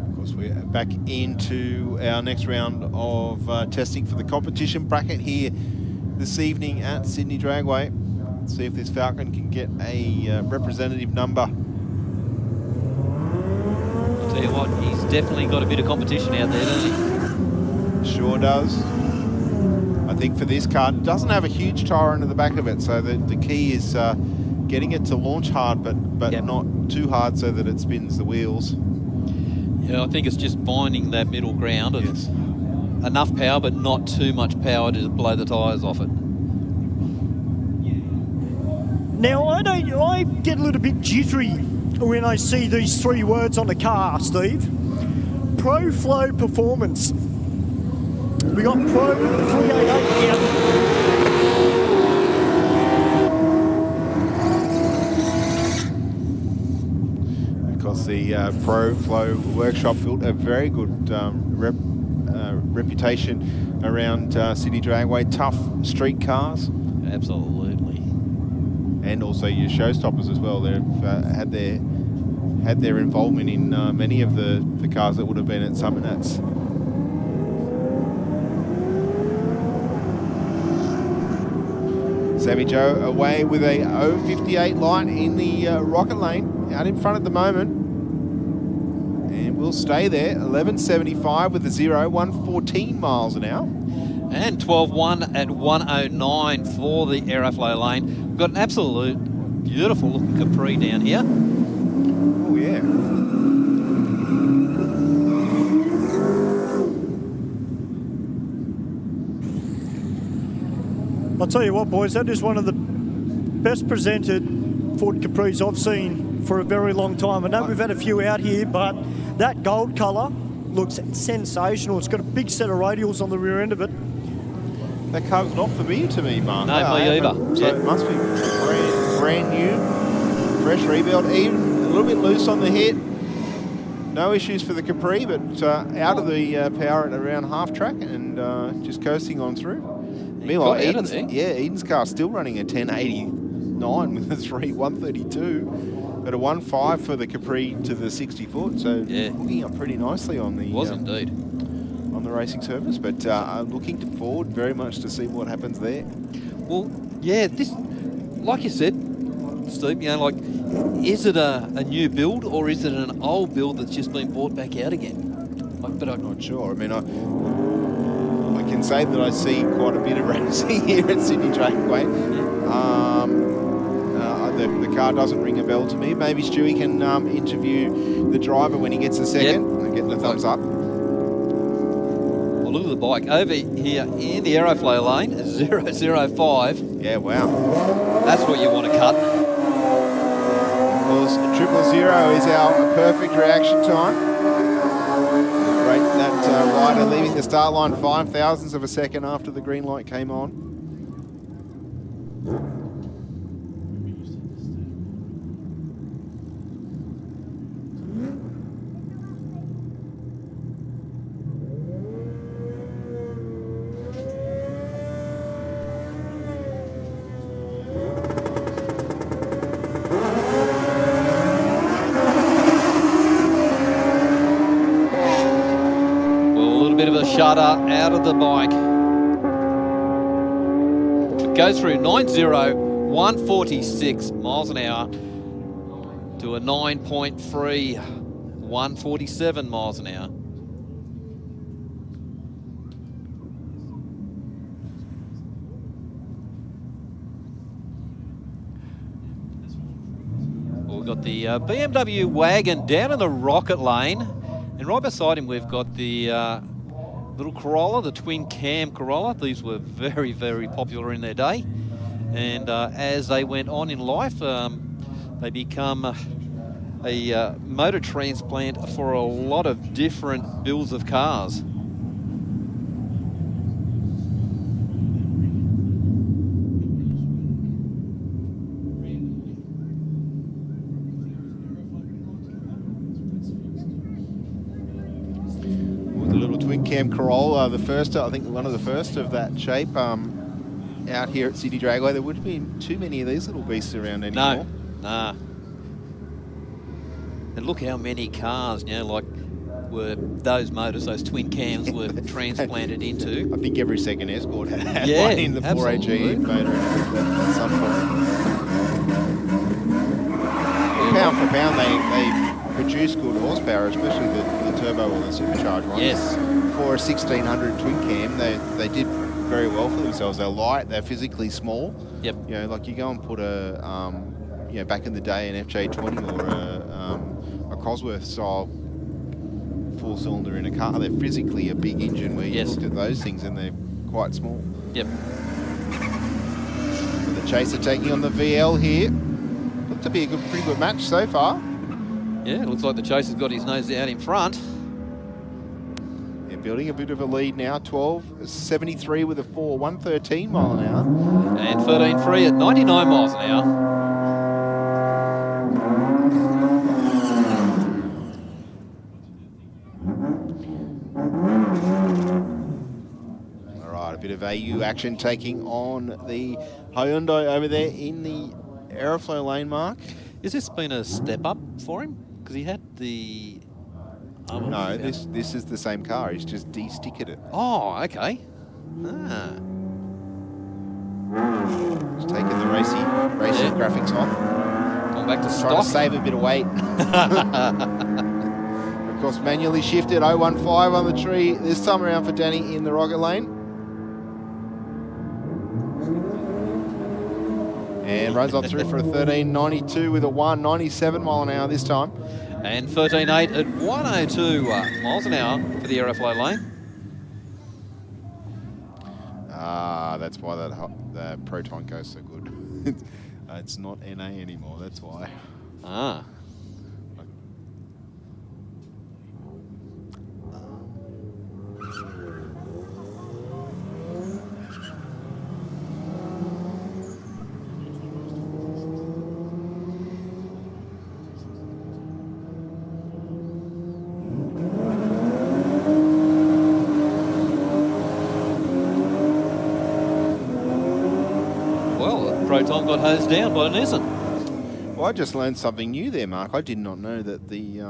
Of course, we're back into our next round of testing for the competition bracket here this evening at Sydney Dragway. Let's see if this Falcon can get a representative number. I'll tell you what, he's definitely got a bit of competition out there, doesn't he? Sure does. I think for this car, it doesn't have a huge tyre under the back of it, so the key is getting it to launch hard, but not too hard so that it spins the wheels. Yeah, I think it's just finding that middle ground of enough power, but not too much power to blow the tyres off it. Now, I get a little bit jittery when I see these three words on the car, Steve. Aeroflow Performance. We got Pro 388 here. Because the Aeroflow workshop built a very good reputation around Sydney Dragway, tough street cars. Absolutely. And also your showstoppers as well. They've had their involvement in many of the cars that would have been at Summer Nats. Sammy Joe away with a 058 light in the rocket lane, out in front at the moment. And we'll stay there, 11.75 with a 0, 114 miles an hour. And 12.1 at 109 for the Aeroflow lane. We've got an absolute beautiful looking Capri down here. Oh yeah. I'll tell you what, boys, that is one of the best presented Ford Capris I've seen for a very long time. I know we've had a few out here, but that gold colour looks sensational. It's got a big set of radials on the rear end of it. That car's not familiar to me, Mark. No, me either. So it must be brand new, fresh rebuild, even a little bit loose on the hit. No issues for the Capri, but out of the power at around half track and just coasting on through. Meanwhile, Eden's car still running a 1089 with a 132, but a 1.5 for the Capri to the 60 foot. So hooking up pretty nicely on the indeed on the racing surface. But I'm looking forward very much to see what happens there. Well, yeah, this, like you said, Steve, you know, like, is it a new build or is it an old build that's just been brought back out again? Like, but I'm not sure. I mean, I can say that I see quite a bit of racing here at Sydney Dragway. The car doesn't ring a bell to me. Maybe Stewie can interview the driver when he gets a second and get the thumbs up. Well, look at the bike over here in the Aeroflow lane, 005. Yeah, wow. That's what you want to cut. Of course, 000 is our perfect reaction time. That rider leaving the start line 0.005 of a second after the green light came on. Shudder out of the bike. It goes through 90, 146 miles an hour to a 9.3, 147 miles an hour. Well, we've got the BMW wagon down in the rocket lane, and right beside him we've got the little Corolla, the twin cam Corolla. These were very, very popular in their day. And as they went on in life, they become a motor transplant for a lot of different builds of cars. Cam Corolla, the first, I think one of the first of that shape out here at Sydney Dragway. There wouldn't be too many of these little beasts around anymore. No, nah. And look how many cars, you know, like were those motors, those twin cams were transplanted into. I think every second Escort had one in the 4AG motor at some point. Pound for pound, they produce good horsepower, especially the turbo or the supercharged ones. Yes. For a 1600 twin cam, they did very well for themselves. They're light, they're physically small. Yep. You know, like you go and put a, you know, back in the day an FJ20 or a Cosworth style four cylinder in a car, they're physically a big engine where you look at those things and they're quite small. Yep. So the Chaser taking on the VL here. Looked to be a pretty good match so far. Yeah, it looks like the Chaser's got his nose out in front. Yeah, building a bit of a lead now. 12.73 with a 4, 113 mile an hour. And 13.3 at 99 miles an hour. All right, a bit of AU action taking on the Hyundai over there in the Aeroflow lane, Mark. Has this been a step up for him? Because he had the... no, this is the same car. He's just de-stickered it. Oh, okay. Ah. Just taking the racing graphics off. Going back to Trying stock. to save a bit of weight. Of course, manually shifted 015 on the tree this time around for Danny in the rocket lane. And runs on through for a 13.92 with a 197 mile an hour this time. And 13.8 at 102 miles an hour for the Aeroflow lane. That's why the Proton goes so good. It's not NA anymore, that's why. Proton got hosed down by Nissan. Well, I just learned something new there, Mark. I did not know that the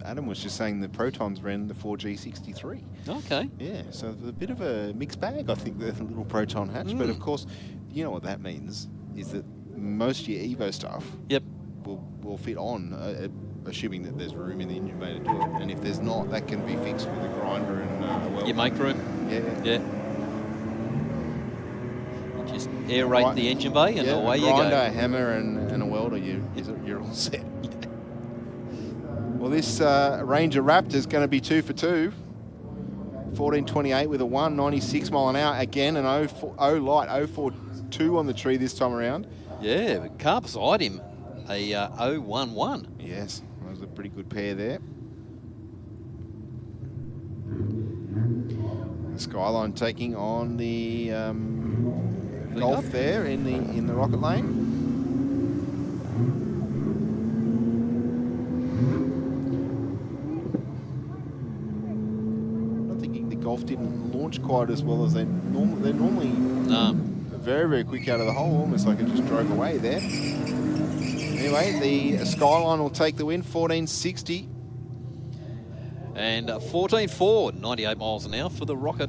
Adam was just saying the Protons ran the 4G63. Okay. Yeah, so a bit of a mixed bag, I think, the little Proton hatch. But of course, you know what that means is that most of your Evo stuff will fit on, assuming that there's room in the engine bay to do it. And if there's not, that can be fixed with a grinder and a weld. You make room. Yeah. Just aerate the engine bay and away you go. Grinder, a hammer, and a welder, you're all set. Well, this Ranger Raptor is going to be 2 for 2. 14.28 with a 196 mile an hour. Again, an 0.42 on the tree this time around. Yeah, but car beside him, a 0.11. Yes, that was a pretty good pair there. Skyline taking on the Golf there in the rocket lane. I'm thinking the Golf didn't launch quite as well as they're normally very, very quick out of the hole, almost like it just drove away there. Anyway, the Skyline will take the win, 14.60. And 14.4, 98 miles an hour for the Rocket.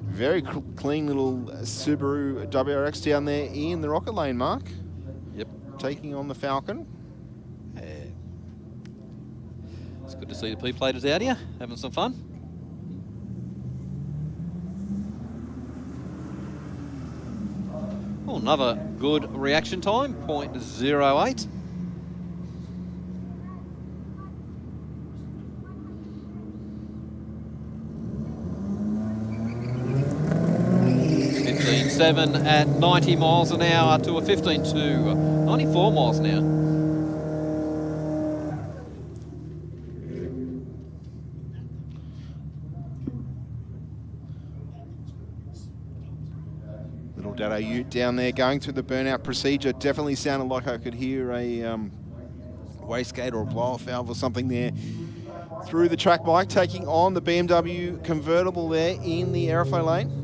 Very clean little Subaru WRX down there in the rocket lane, Mark. Yep. Taking on the Falcon. It's good to see the P-platers out here, having some fun. Oh, another good reaction time, 0.08. 15.7 at 90 miles an hour to a 15.2, 94 miles an hour. Little Dado Ute down there going through the burnout procedure. Definitely sounded like I could hear a wastegate or a blow-off valve or something there through the track bike, taking on the BMW convertible there in the Aeroflow lane.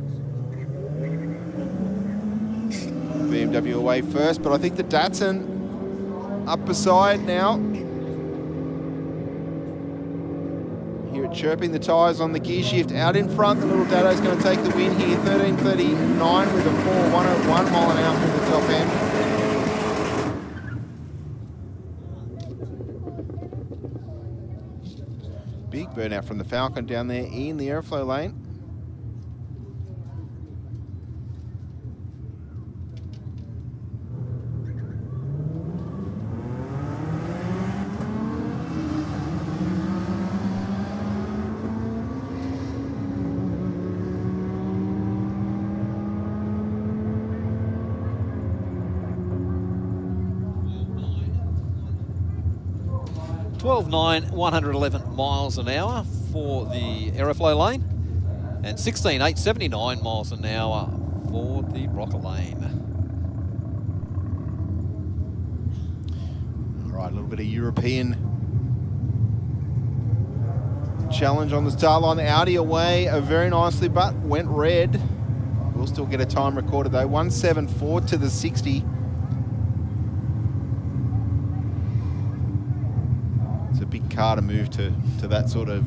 BMW away first, but I think the Datsun up beside now. Hear it chirping the tyres on the gear shift out in front. The little Dado's going to take the win here. 13.39 with a 4.101 mile an hour from the top end. Big burnout from the Falcon down there in the Aeroflow lane. $12.9, 111 miles an hour for the Aeroflow lane, and 16.8, 79 miles an hour for the Rocket lane. All right, a little bit of European challenge on the start line. The Audi away very nicely, but went red. We'll still get a time recorded though. 1.74 to the 60. It's a big car to move to that sort of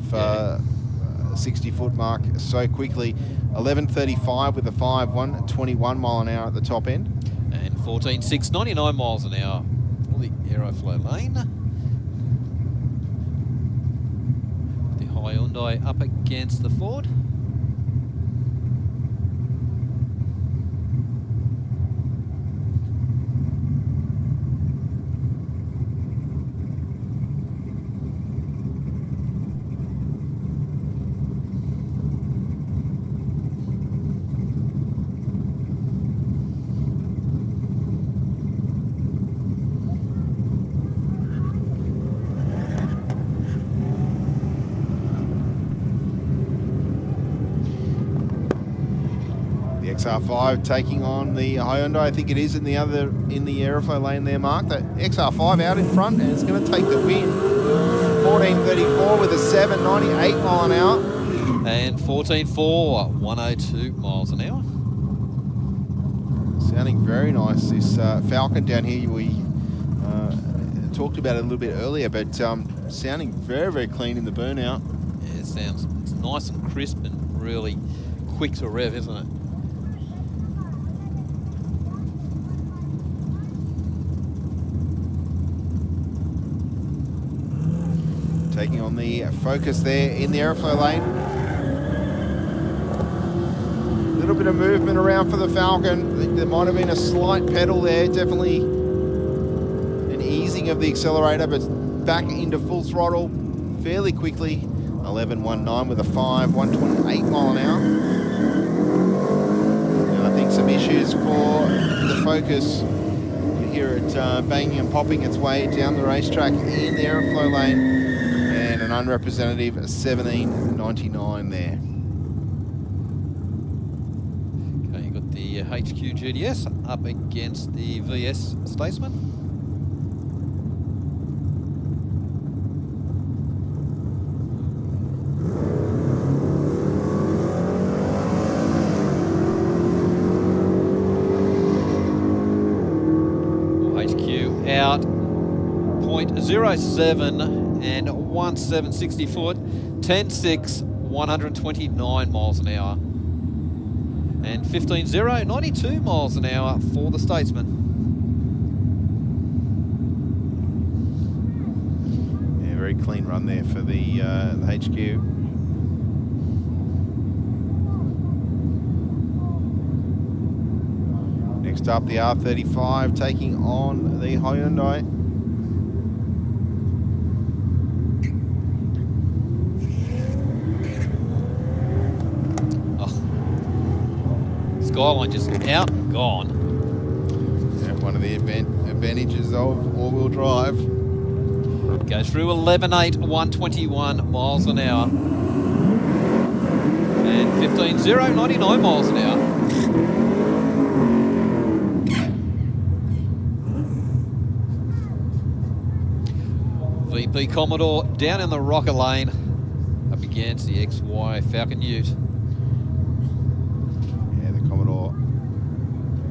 60-foot mark so quickly. 11:35 with a 5, 121 mile an hour at the top end. And 14.6, 99 miles an hour for the Aeroflow lane. The Hyundai up against the Ford. XR5 taking on the Hyundai. I think it is in the Aeroflow lane there, Mark. The XR5 out in front and it's going to take the win. 14.34 with a 7.98 mile an hour. And 14.4, 102 miles an hour. Sounding very nice. This Falcon down here, we talked about it a little bit earlier, but sounding very, very clean in the burnout. Yeah, it's nice and crisp and really quick to rev, isn't it? Taking on the Focus there in the Aeroflow lane. A little bit of movement around for the Falcon. I think there might have been a slight pedal there, definitely an easing of the accelerator, but back into full throttle fairly quickly. 11.19 with a 5, 128 mile an hour. And I think some issues for the Focus. You hear it banging and popping its way down the racetrack in the Aeroflow lane. And an unrepresentative 17.99 there. Okay, you got the HQ GDS up against the VS Statesman. HQ out 0.07 and 1.760 foot, 10.6, 129 miles an hour. And 15.0, 92 miles an hour for the Statesman. Yeah, very clean run there for the HQ. Next up, the R35 taking on the Hyundai. Skyline just out and gone. Yeah, one of the advantages of all-wheel drive. Goes through 11.8, 121 miles an hour. And 15.0, 99 miles an hour. VP Commodore down in the rocker lane up against the XY Falcon Ute.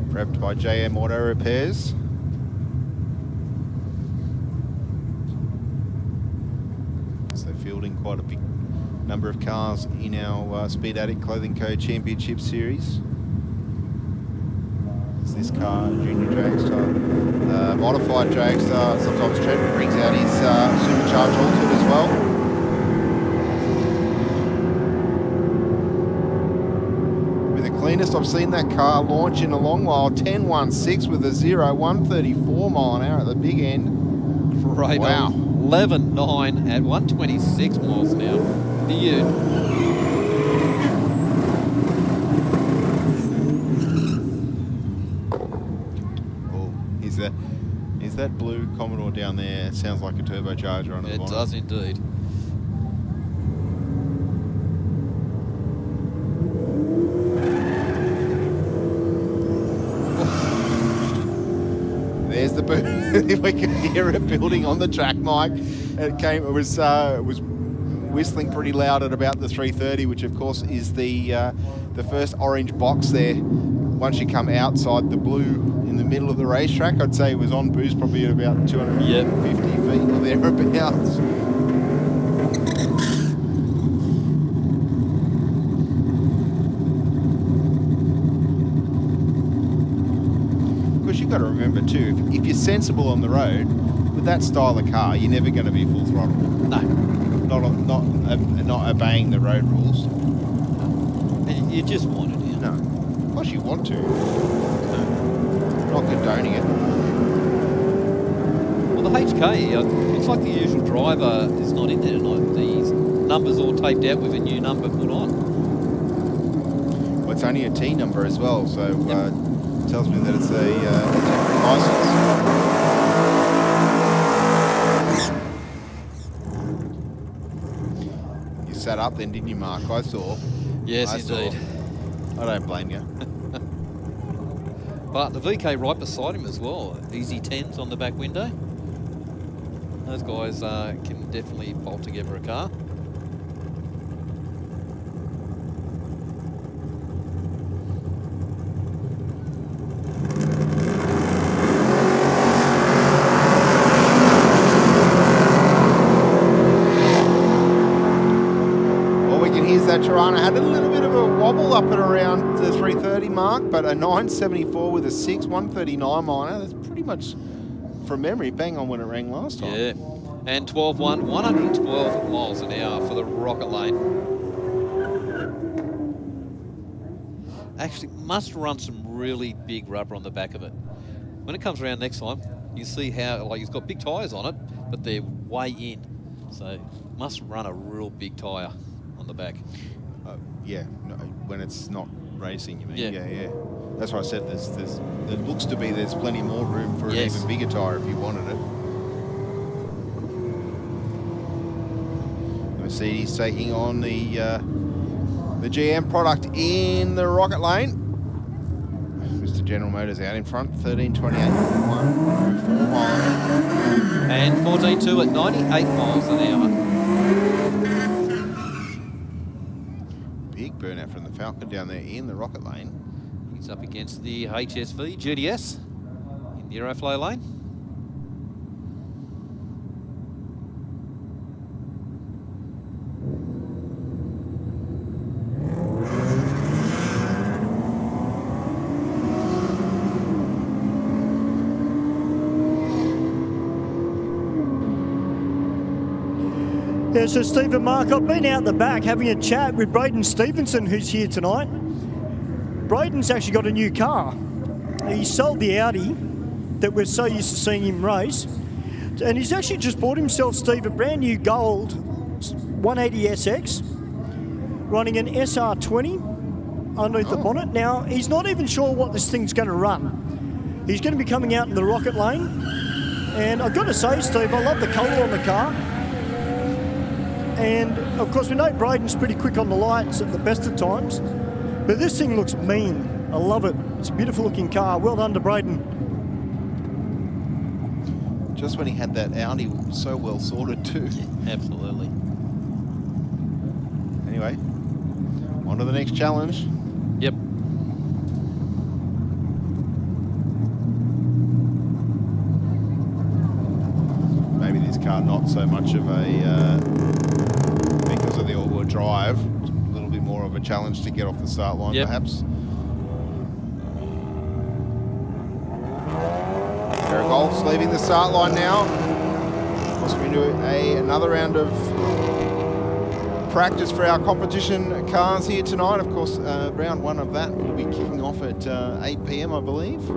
Prepped by JM Auto Repairs. So fielding quite a big number of cars in our Speed Addict Clothing Co Championship Series. It's this car, Junior Dragster, modified Dragster. Sometimes Trent brings out his supercharged altered as well. Cleanest I've seen that car launch in a long while. 10.16 with a 0, 134 mile an hour at the big end. Great. Wow. 11.9 at 126 miles an hour. The Ute. Oh, is that blue Commodore down there? It sounds like a turbocharger on the bottom. It does indeed. There's the boom. We can hear it building on the track, Mike. It was whistling pretty loud at about the 330, which of course is the first orange box there. Once you come outside the blue in the middle of the racetrack, I'd say it was on boost probably at about 250 feet or thereabouts. remember too, if you're sensible on the road, with that style of car, you're never going to be full throttle. No. Not obeying the road rules. And you just want it, No. Of course you want to. No. Not condoning it. Well, the HK, it's like the usual driver is not in there tonight. These numbers all taped out with a new number put on. Well, it's only a T number as well, so tells me that it's a temporary license. You sat up then, didn't you, Mark? I saw. Yes, indeed. I don't blame you. But the VK right beside him as well. Easy 10s on the back window. Those guys can definitely bolt together a car. That Tirana had a little bit of a wobble up at around the 330 mark, but a 974 with a 6, 139 mile. That's pretty much, from memory, bang on when it rang last time. Yeah, and 12-1, 112 miles an hour for the Rocket Lane. Actually, must run some really big rubber on the back of it. When it comes around next time, you see how, like, he's got big tyres on it, but they're way in. So, must run a real big tyre on the back. Yeah, no, when it's not racing, you mean? Yeah. Yeah. That's what I said. There looks to be there's plenty more room for an even bigger tyre if you wanted it. Mercedes taking on the GM product in the Rocket Lane. Mr. General Motors out in front, 13.28, 104 miles. And 14.2 at 98 miles an hour. Burnout from the Falcon down there in the Rocket Lane. He's up against the HSV GDS in the Aeroflow lane. Yeah, so Steve and Mark, I've been out the back having a chat with Braden Stevenson, who's here tonight. Braden's actually got a new car. He sold the Audi that we're so used to seeing him race. And he's actually just bought himself, Steve, a brand new gold 180SX, running an SR20 underneath the bonnet. Now, he's not even sure what this thing's going to run. He's going to be coming out in the Rocket Lane. And I've got to say, Steve, I love the colour on the car. And, of course, we know Braden's pretty quick on the lights at the best of times. But this thing looks mean. I love it. It's a beautiful-looking car. Well done to Braden. Just when he had that Audi so well sorted too. Yeah, absolutely. Anyway, on to the next challenge. Yep. Maybe this car not so much of a, because of the all-wheel drive, a little bit more of a challenge to get off the start line perhaps. Barra Golf's leaving the start line now. Of course, we do another round of practice for our competition cars here tonight. Of course, round one of that will be kicking off at 8 p.m, I believe.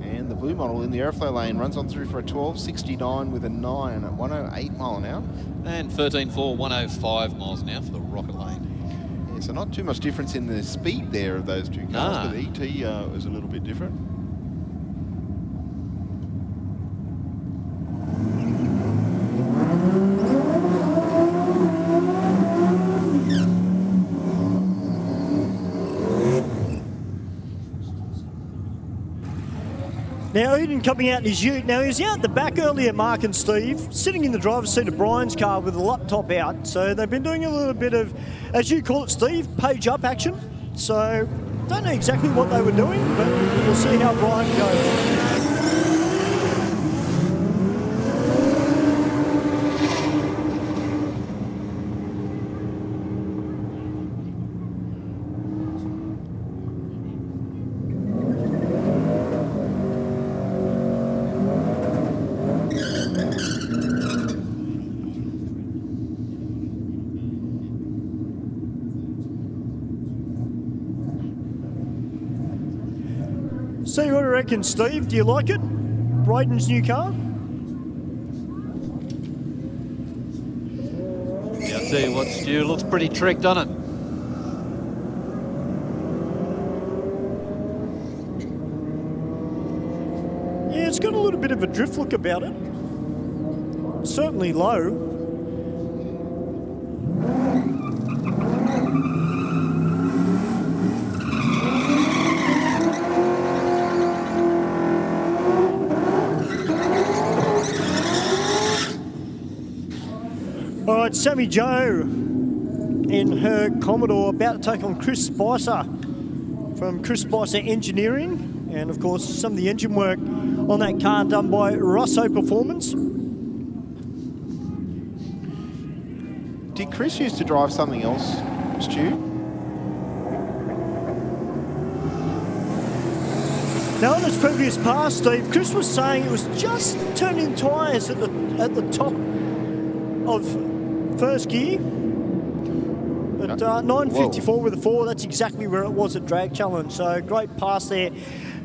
And the blue model in the Aeroflow lane runs on through for a 12.69 with a 9 at 108 mile an hour. And 13.4, 105 miles an hour for the Rocket Lane. Yeah, so not too much difference in the speed there of those two cars, but the ET was a little bit different. Now, Eden coming out in his ute. Now, he was out the back earlier, Mark and Steve, sitting in the driver's seat of Brian's car with the laptop out. So they've been doing a little bit of, as you call it, Steve, page up action. So, don't know exactly what they were doing, but we'll see how Brian goes. So what do you reckon, Steve? Do you like it? Braden's new car? Yeah, I'll tell you what, Stu, looks pretty tricked, doesn't it? Yeah, it's got a little bit of a drift look about it. Certainly low. All right, Sammy Joe in her Commodore about to take on Chris Spicer from Chris Spicer Engineering, and of course some of the engine work on that car done by Aeroflow Performance. Did Chris used to drive something else, Stu? Now on his previous pass, Steve, Chris was saying it was just turning tyres at the top of first gear. At 9.54 with a 4, that's exactly where it was at Drag Challenge. So great pass there.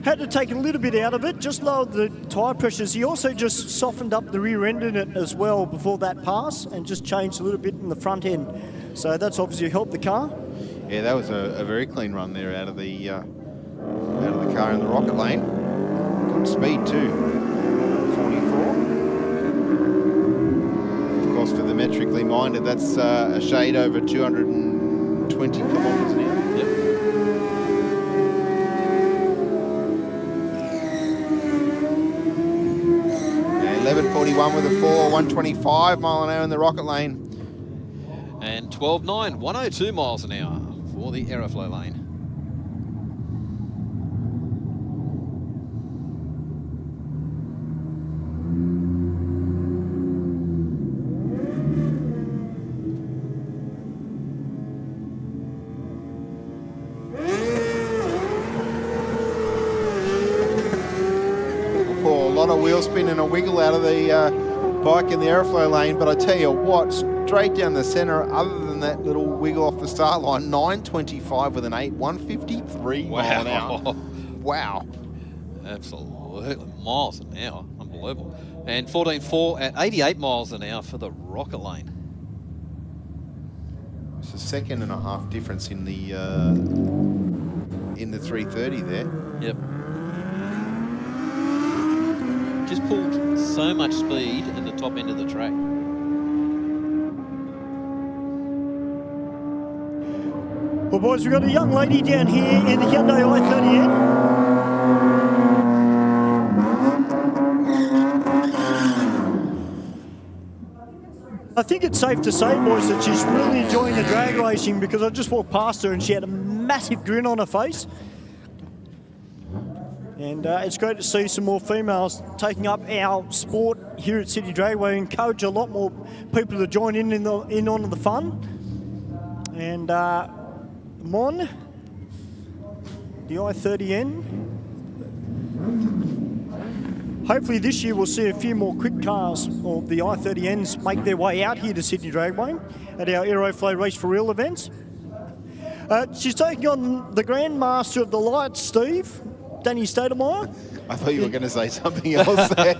Had to take a little bit out of it, just lowered the tyre pressures. He also just softened up the rear end in it as well before that pass and just changed a little bit in the front end. So that's obviously helped the car. Yeah, that was a very clean run there out of the car in the rocket lane. Good speed too. 44. Of course, for the metrically minded, that's a shade over 220 kilometres an hour. Yep. 11.41 with a 4, 125 mile an hour in the rocket lane. And 12.9, 102 miles an hour for the Aeroflow lane. Wheel spin and a wiggle out of the bike in the Aeroflow lane, but I tell you what, straight down the centre, other than that little wiggle off the start line, 9.25 with an 8, 153 mile an hour. Wow. Absolutely, miles an hour, unbelievable. And 14.4 at 88 miles an hour for the rocket lane. It's a second and a half difference in the 330 there. Yep. Just pulled so much speed at the top end of the track. Well, boys, we've got a young lady down here in the Hyundai i30N. I think it's safe to say, boys, that she's really enjoying the drag racing, because I just walked past her and she had a massive grin on her face. And it's great to see some more females taking up our sport here at Sydney Dragway. Encourage a lot more people to join in on the fun. And Mon, the i30N. Hopefully this year we'll see a few more quick cars, or the i30Ns, make their way out here to Sydney Dragway at our Aeroflow Race for Real events. She's taking on the Grandmaster of the Lights, Steve. Danny Stoudemire. I thought you were going to say something else there.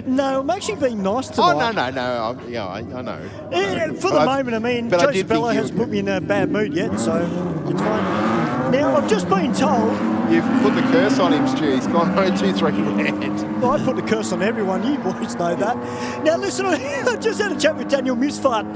No, I'm actually being nice tonight. Oh, no. I know. For the moment, I mean, Joseph Bella hasn't put me in a bad mood yet, so it's fine. Now, I've just been told... You've put the curse on him, Stu. He's gone 0-2-3 red. Well, I put the curse on everyone. You boys know that. Now, listen, I just had a chat with Daniel Misfart.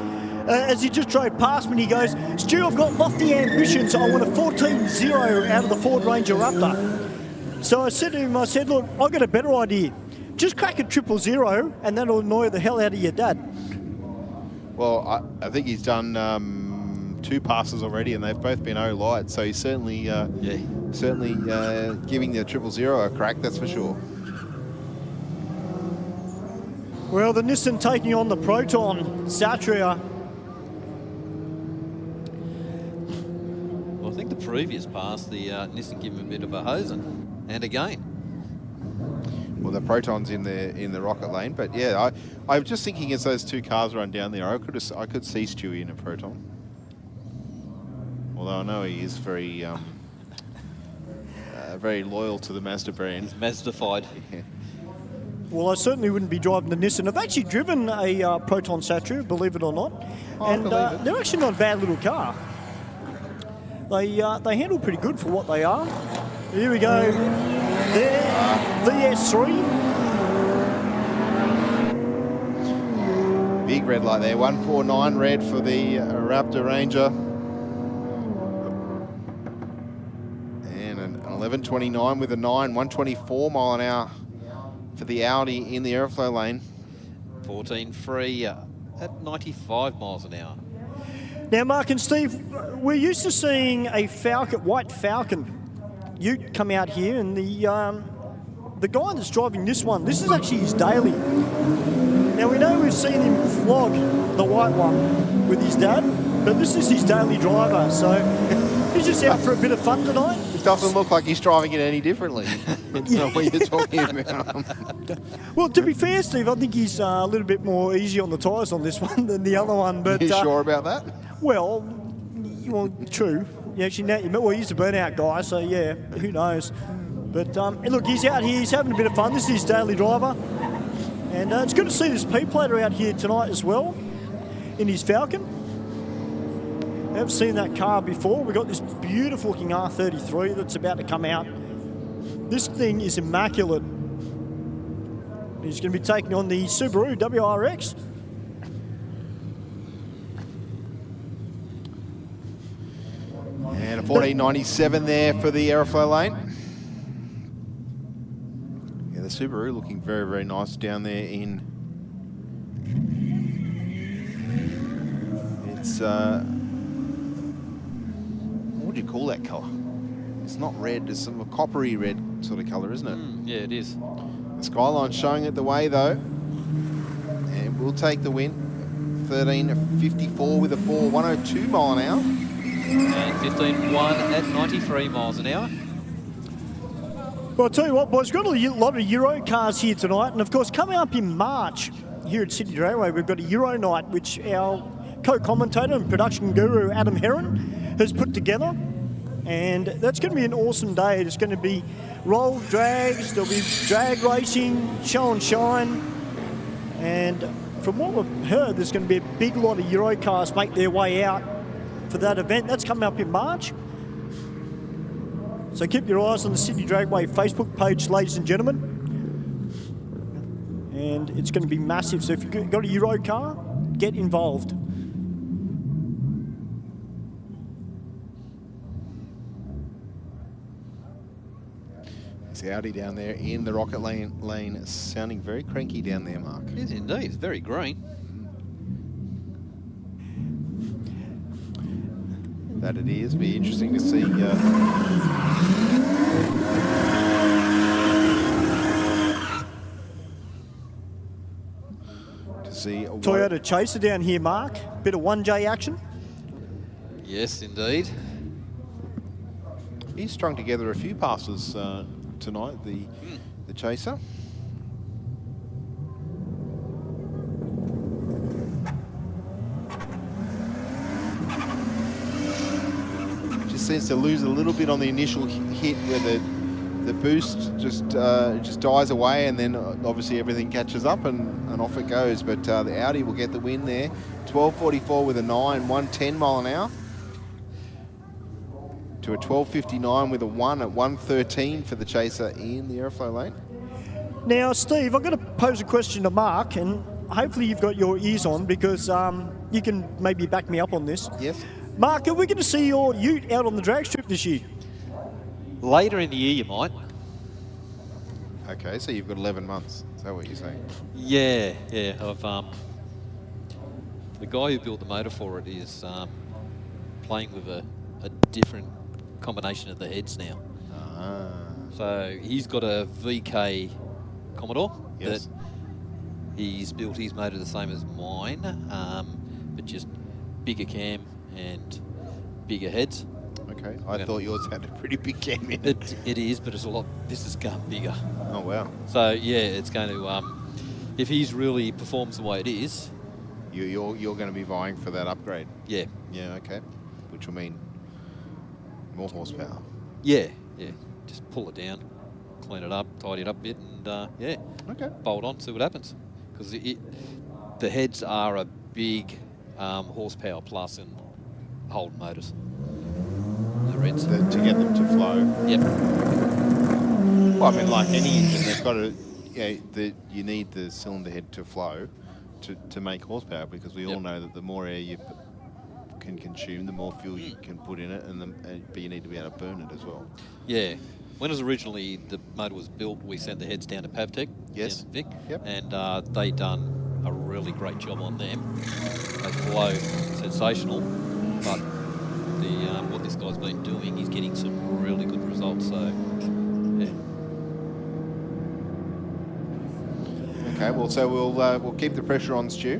As he just drove past me, and he goes, Stu, I've got lofty ambitions. I want a 14.0 out of the Ford Ranger Raptor. So I said to him, look, I've got a better idea. Just crack a 000, and that'll annoy the hell out of your dad. Well, I think he's done 2 passes already, and they've both been light. So he's certainly giving the 000 a crack, that's for sure. Well, the Nissan taking on the Proton, Satria. Well, I think the previous pass, the Nissan gave him a bit of a hosing, and again. Well, the Proton's in the rocket lane, but yeah, I'm just thinking as those 2 cars run down there, I could see Stewie in a Proton. Although I know he is very very loyal to the Mazda brand. He's Mazda-fied. Yeah. Well, I certainly wouldn't be driving the Nissan. I've actually driven a Proton Satya, believe it or not, and they're actually not a bad little car. They handle pretty good for what they are. Here we go. There, the S3. Big red light there, 149 red for the Raptor Ranger. And an 1129 with a 9, 124 mile an hour for the Audi in the Aeroflow lane. 14.3 at 95 miles an hour. Now, Mark and Steve, we're used to seeing a white Falcon Ute come out here, and the guy that's driving this one, this is actually his daily. Now, we know we've seen him flog the white one with his dad, but this is his daily driver, so he's just out for a bit of fun tonight. It doesn't look like he's driving it any differently. That's not what you're talking about. Well, to be fair, Steve, I think he's a little bit more easy on the tyres on this one than the other one. But you sure about that? Well, true. Actually, well, he's a burnout guy, so yeah, who knows. But look, he's out here, he's having a bit of fun. This is his daily driver. And it's good to see this P-plater out here tonight as well, in his Falcon. I haven't seen that car before. We've got this beautiful looking R33 that's about to come out. This thing is immaculate. He's going to be taking on the Subaru WRX. And a 1497 there for the Aeroflow lane. Yeah, the Subaru looking very, very nice down there in... It's, what do you call that colour? It's not red, it's some coppery red sort of colour, isn't it? Yeah, it is. The Skyline's showing it the way though. And we'll take the win. 13.54 with a 4, 102 mile an hour. And 15.1 at 93 miles an hour. Well, I'll tell you what, boys, we've got a lot of Euro cars here tonight. And, of course, coming up in March here at Sydney Dragway, we've got a Euro night, which our co-commentator and production guru, Adam Heron, has put together. And that's going to be an awesome day. It's going to be roll drags, there'll be drag racing, show and shine. And from what we've heard, there's going to be a big lot of Euro cars make their way out for that event. That's coming up in March. So keep your eyes on the Sydney Dragway Facebook page, ladies and gentlemen. And it's going to be massive. So if you've got a Euro car, get involved. It's Audi down there in the rocket lane, sounding very cranky down there, Mark. It is indeed. It's very green. That it is. Be interesting to see. Toyota Chaser down here, Mark. Bit of 1J action. Yes, indeed. He's strung together a few passes tonight, the Chaser. Seems to lose a little bit on the initial hit where the boost just dies away, and then obviously everything catches up and off it goes. But the Audi will get the win there. 12.44 with a 9, 110 mile an hour. To a 12.59 with a 1 at 113 for the Chaser in the Aeroflow lane. Now, Steve, I've got to pose a question to Mark, and hopefully you've got your ears on, because you can maybe back me up on this. Yes. Mark, are we going to see your Ute out on the drag strip this year? Later in the year, you might. Okay, so you've got 11 months. Is that what you're saying? Yeah. I've the guy who built the motor for it is playing with a different combination of the heads now. So he's got a VK Commodore that he's built his motor the same as mine, but just bigger cam and bigger heads. Okay, I thought yours had a pretty big cam in it. It is, but it's a lot. This has gone bigger. Oh wow! So yeah, it's going to. If he's really performs the way it is, you're going to be vying for that upgrade. Yeah. Yeah. Okay. Which will mean more horsepower. Yeah. just pull it down, clean it up, tidy it up a bit, and yeah, Okay. bolt on, see what happens. Because the heads are a big horsepower plus in Holden motors. The reds. To get them to flow. Yep. Well, I mean, like any engine, they've got to, you need the cylinder head to flow to make horsepower, because we all know that the more air you can consume, the more fuel you can put in it, but you need to be able to burn it as well. Yeah. When it was originally, the motor was built, we sent the heads down to Pavtech. Yes. Vic. Yep. And they done a really great job on them. They flow sensational, but what this guy's been doing, he's getting some really good results. So, yeah. Okay, well, so we'll keep the pressure on, Stu.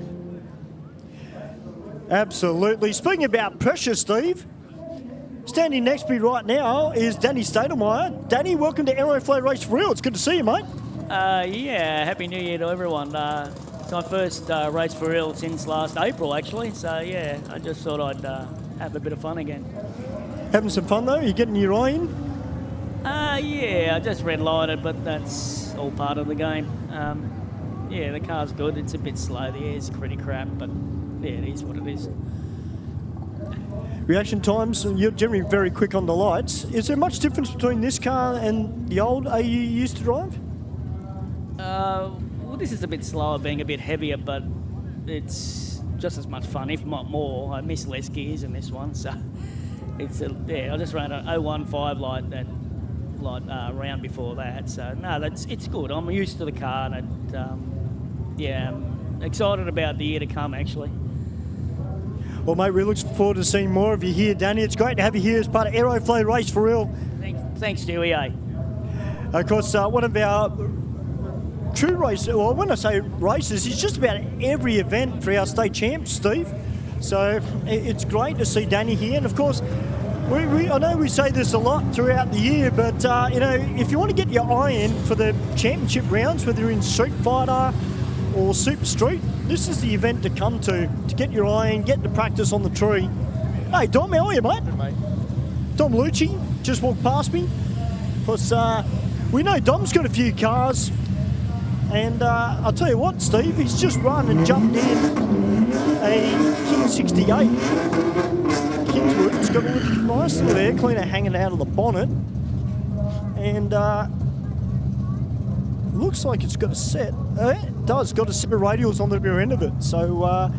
Absolutely. Speaking about pressure, Steve, standing next to me right now is Danny Stadelmeyer. Danny, welcome to Aeroflow Race for Real. It's good to see you, mate. Yeah, Happy New Year to everyone. It's my first race for real since last April, actually. So, yeah, I just thought I'd have a bit of fun again. Having some fun, though? You getting your eye in? Yeah, I just red-lighted, but that's all part of the game. Yeah, the car's good. It's a bit slow. The air's pretty crap, but yeah, it is what it is. Reaction times, you're generally very quick on the lights. Is there much difference between this car and the old AU you used to drive? Well, this is a bit slower, being a bit heavier, but it's just as much fun, if not more. I miss less gears in this one, so it's I just ran an 015 like that round before that. So no, it's good. I'm used to the car, and I'm excited about the year to come, actually. Well, mate, we look forward to seeing more of you here, Danny. It's great to have you here as part of Aeroflow Race for Real. Thanks, Stewie. Of course, one of our true races, well, when I say races, it's just about every event for our state champs, Steve. So it's great to see Danny here. And of course, I know we say this a lot throughout the year, but if you want to get your eye in for the championship rounds, whether you're in Street Fighter or Super Street, this is the event to come to get your eye in, get the practice on the tree. Hey, Dom, how are you, mate? Good, mate. Dom Lucci just walked past me. Because we know Dom's got a few cars. And I'll tell you what, Steve, he's just run and jumped in a King 68. Kingswood. It's got a little nice little air cleaner hanging out of the bonnet. And looks like it's got a set. It does, got a set of radials on the rear end of it. So I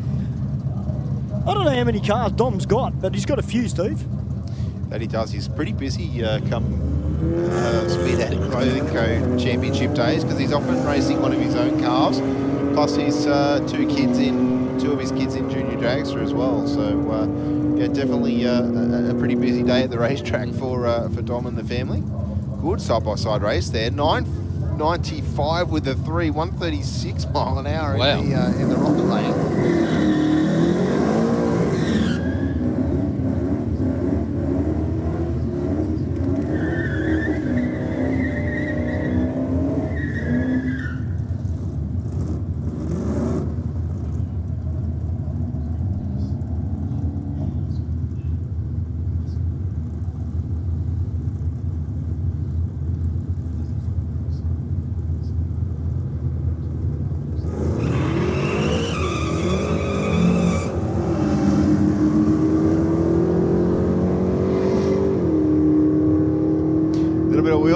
don't know how many cars Dom's got, but he's got a few, Steve. That he does. He's pretty busy come Speed Clothing Co. Championship days, because he's often racing one of his own cars. Plus he's two of his kids in junior dragster as well. So definitely a pretty busy day at the racetrack for Dom and the family. Good side-by-side race there. 995 with the 136 mile an hour in the rocket lane.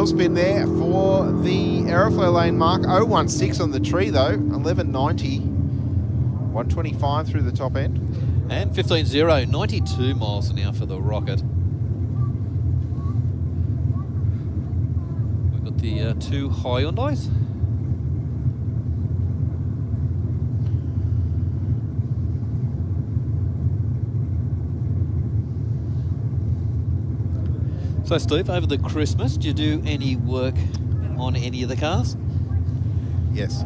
Spin there for the Aeroflow lane mark. 016 on the tree though. 1190. 125 through the top end. And 15.0, 92 miles an hour for the Rocket. We've got the two Hyundais. So, Steve, over the Christmas, did you do any work on any of the cars? Yes.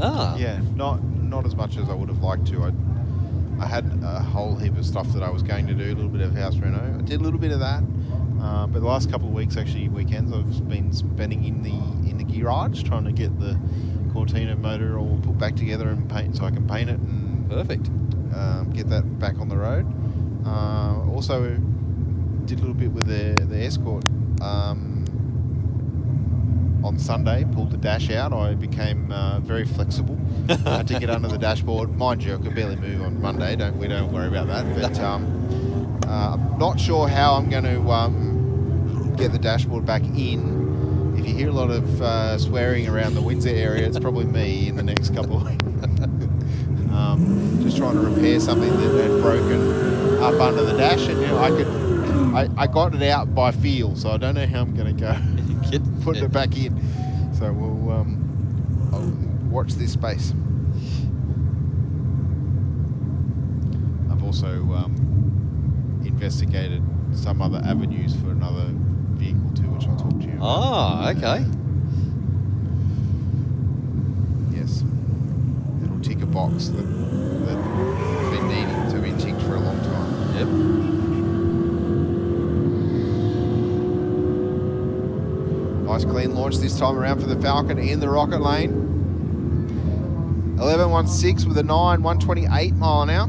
Ah. Yeah, not as much as I would have liked to. I had a whole heap of stuff that I was going to do, a little bit of house reno. I did a little bit of that, but the last couple of weeks, actually weekends, I've been spending in the garage trying to get the Cortina motor all put back together and paint, so I can paint it and perfect. Get that back on the road. Also did a little bit with the Escort on Sunday, pulled the dash out. I became very flexible. Had to get under the dashboard. Mind you, I could barely move on Monday. We don't worry about that. But I'm not sure how I'm going to get the dashboard back in. If you hear a lot of swearing around the Windsor area, it's probably me in the next couple of weeks. Just trying to repair something that had broken up under the dash, and I got it out by feel, so I don't know how I'm going to go putting it back in. So I'll watch this space. I've also investigated some other avenues for another vehicle too, which I'll talk to you about. Oh, okay. Yes. It'll tick a box that I've been needing to be ticked for a long time. Yep. Nice clean launch this time around for the Falcon in the rocket lane. 11.16 with a 9, 128 mile an hour.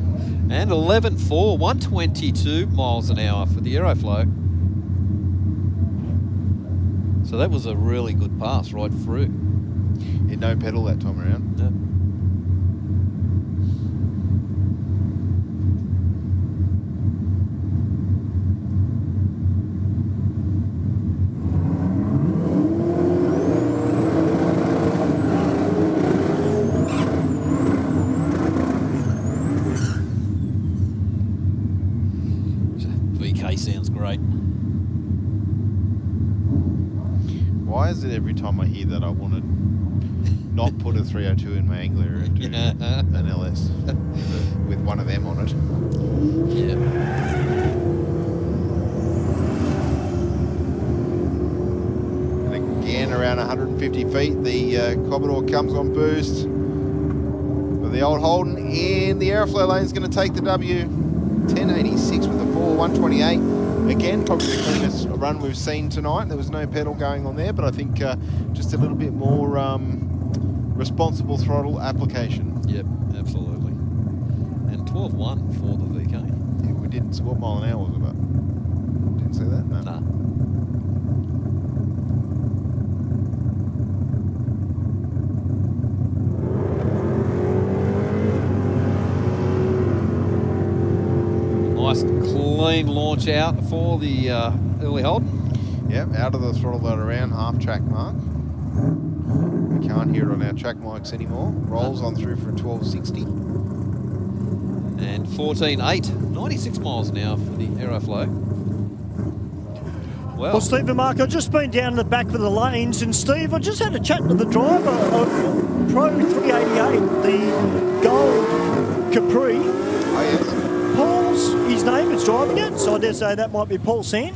And 11.4, 122 miles an hour for the Aeroflow. So that was a really good pass right through. Yeah, no pedal that time around. Yep. VK sounds great. Why is it every time I hear that I want to not put a 302 in my Angler and do an LS with one of them on it? Yeah. And again, around 150 feet, the Commodore comes on boost. But the old Holden in the Aeroflow lane is going to take the W. 1086 with a 4, 128. Again, probably the cleanest run we've seen tonight. There was no pedal going on there, but I think just a little bit more responsible throttle application. Yep, absolutely. And 12.1 for the VK. Yeah, we didn't. So what mile an hour was it about? Didn't say that? No. Nah. Nice clean launch out for the early Holden. Yep, out of the throttle at around half track mark. We can't hear it on our track mics anymore. Rolls on through for a 1260. And 14.8, 96 miles an hour for the Aeroflow. Well, Steve and Mark, I've just been down the back of the lanes, and Steve, I just had a chat with the driver of Pro 388, the Gold Capri. Oh, yes. Paul's his name is driving it, so I dare say that might be Paul Sant.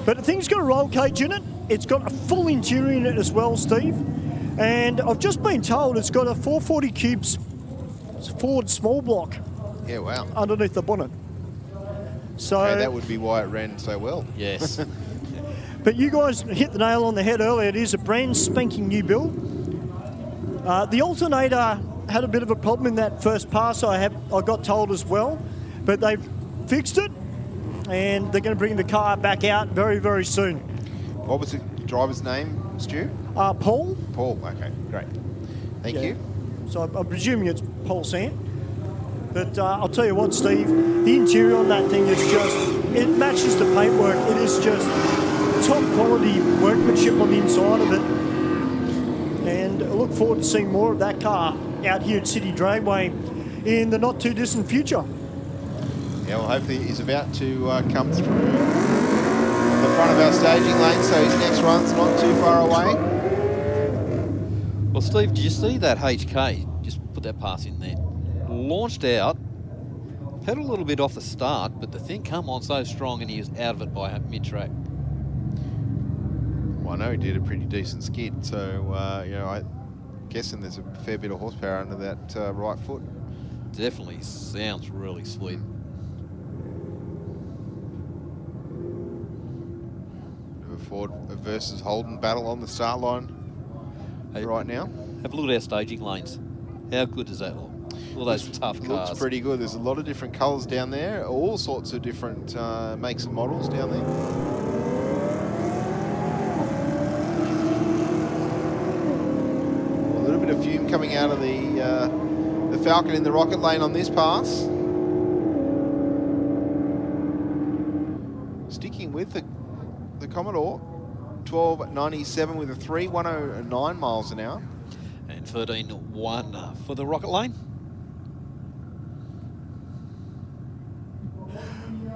But the thing's got a roll cage in it. It's got a full interior in it as well, Steve. And I've just been told it's got a 440 cubes Ford small block. Yeah, wow. Underneath the bonnet. So okay, that would be why it ran so well. Yes. But you guys hit the nail on the head earlier. It is a brand spanking new build. The alternator had a bit of a problem in that first pass I got told as well, but they've fixed it and they're going to bring the car back out very, very soon. What was the driver's name, Stu? Paul. Paul, okay, great. Thank you. So I'm presuming it's Paul Sant. But I'll tell you what, Steve, the interior on that thing is just, it matches the paintwork. It is just top quality workmanship on the inside of it. And I look forward to seeing more of that car out here at Sydney Dragway in the not too distant future. Yeah, well, hopefully he's about to come through the front of our staging lane, so his next run's not too far away. Well, Steve, did you see that HK? Just put that pass in there. Launched out, pedaled a little bit off the start, but the thing come on so strong and he was out of it by mid-track. Well, I know he did a pretty decent skid, so, you know, I'm guessing there's a fair bit of horsepower under that right foot. Definitely sounds really sweet. A Ford versus Holden battle on the start line right now. Have a look at our staging lanes. How good does that look? All those tough cars. Looks pretty good. There's a lot of different colours down there, all sorts of different makes and models down there. of fume coming out of the Falcon in the rocket lane on this pass. Sticking with the Commodore, 12.97 with a 3, 109 miles an hour. And 13.1 for the rocket lane.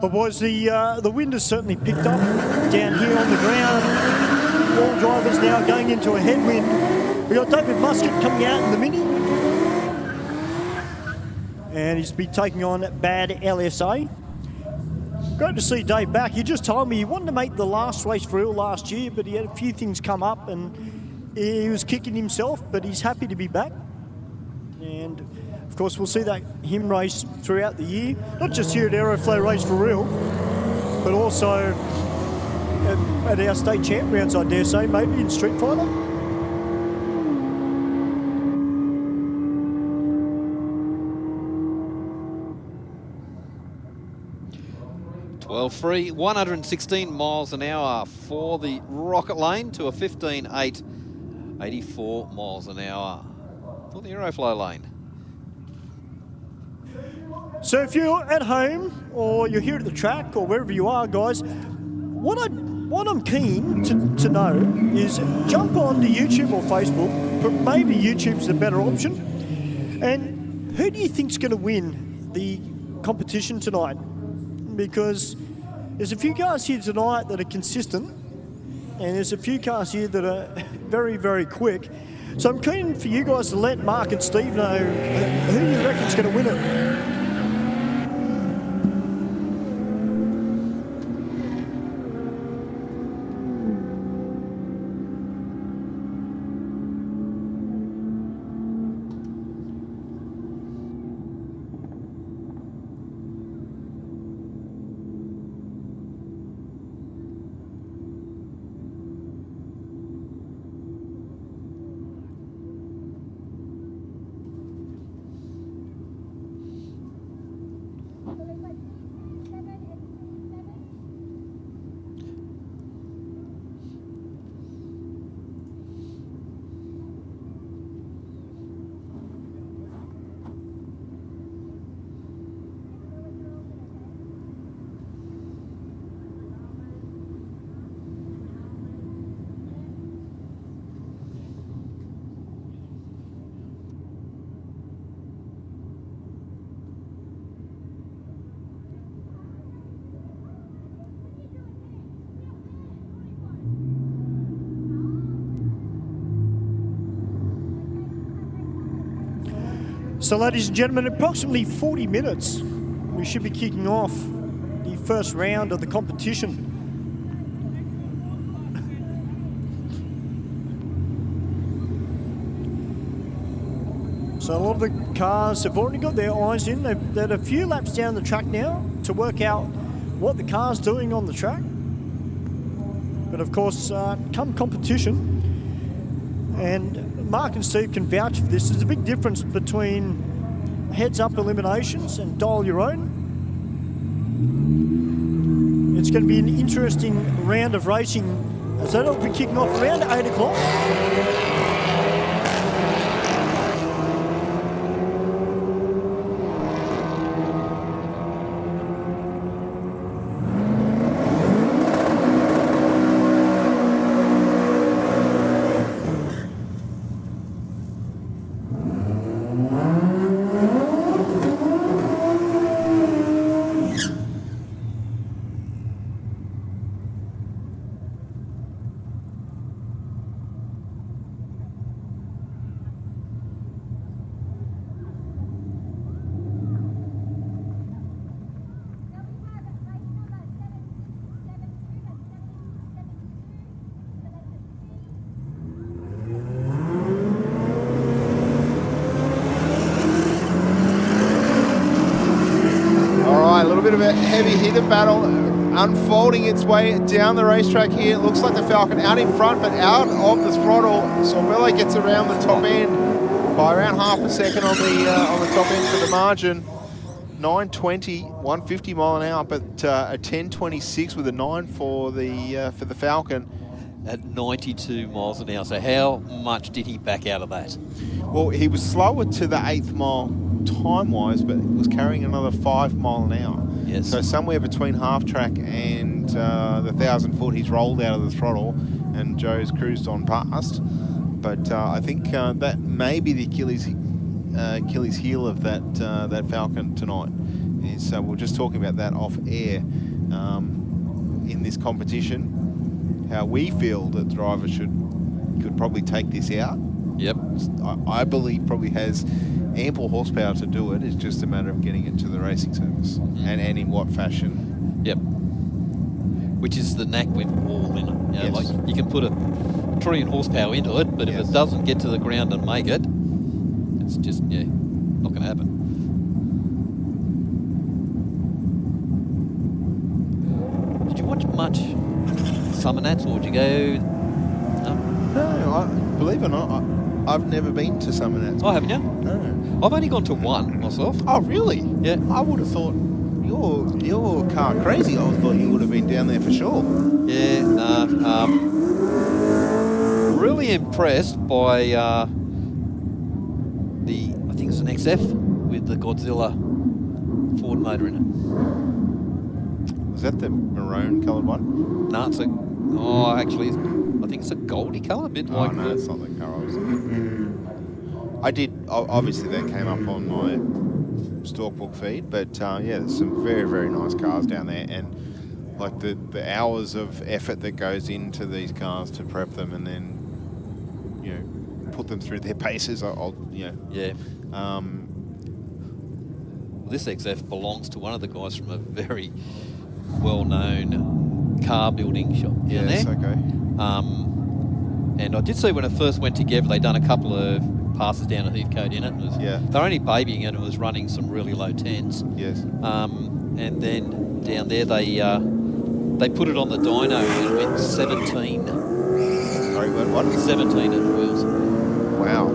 Well, boys, the wind has certainly picked up down here on the ground. All drivers now going into a headwind. We've got David Muscat coming out in the Mini. And he's been taking on Bad LSA. Great to see Dave back. He just told me he wanted to make the last race for real last year, but he had a few things come up and he was kicking himself, but he's happy to be back. And of course, we'll see him race throughout the year, not just here at Aeroflow Race for Real, but also at our state champ rounds, I dare say, maybe in Street Fighter. Free, 116 miles an hour for the rocket lane to a 15.8, 84 miles an hour for the Aeroflow lane. So if you're at home or you're here at the track or wherever you are, guys, what I'm keen to know is jump on to YouTube or Facebook, but maybe YouTube's the better option. And who do you think's going to win the competition tonight? Because there's a few cars here tonight that are consistent, and there's a few cars here that are very, very quick. So I'm keen for you guys to let Mark and Steve know who you reckon's going to win it. So ladies and gentlemen, approximately 40 minutes, we should be kicking off the first round of the competition. So a lot of the cars have already got their eyes in. They've had a few laps down the track now to work out what the car's doing on the track. But of course, come competition, and Mark and Steve can vouch for this, there's a big difference between heads-up eliminations and dial your own. It's going to be an interesting round of racing. So that'll be kicking off around 8 o'clock. Heavy hitter battle unfolding its way down the racetrack here. It looks like the Falcon out in front, but out of the throttle. Sorbello gets around the top end by around half a second on the top end for the margin. 920, 150 mile an hour, but a 1026 with a 9 for the Falcon. at 92 miles an hour. So how much did he back out of that? Well, he was slower to the 8th mile time-wise, but was carrying another 5 mile an hour. Yes. So somewhere between half track and the 1,000 foot, he's rolled out of the throttle, and Joe's cruised on past. But I think that may be the Achilles heel of that Falcon tonight. Is we're just talking about that off air in this competition. How we feel that the driver could probably take this out. Yep. I believe probably has ample horsepower to do it. It's just a matter of getting it to the racing service and in what fashion. Yep. Which is the knack with all in it. You know, like you can put a trillion horsepower into it, but if it doesn't get to the ground and make it, it's just, not going to happen. Did you watch much Summer Nats, or did you go? No, believe it or not, I've never been to Summer Nats. Oh, haven't you? No. I've only gone to one myself. Oh, really? Yeah. I would have thought you're car crazy. I would have thought you would have been down there for sure. Yeah, really impressed by I think it's an XF with the Godzilla Ford motor in it. Was that the maroon coloured one? No, actually, I think it's a goldy colour, a bit like. No, it's not the colour I was looking. I did, obviously that came up on my Stalkbook feed, but there's some very, very nice cars down there, and like the hours of effort that goes into these cars to prep them and then, put them through their paces, This XF belongs to one of the guys from a very well-known car building shop down there. Okay. And I did see when it first went together, they'd done a couple of passes down at Heathcote in it. They're only babying it, and it was running some really low tens. Yes. And then down there, they put it on the dyno and went 17. Sorry, what? 17 at the wheels. Wow.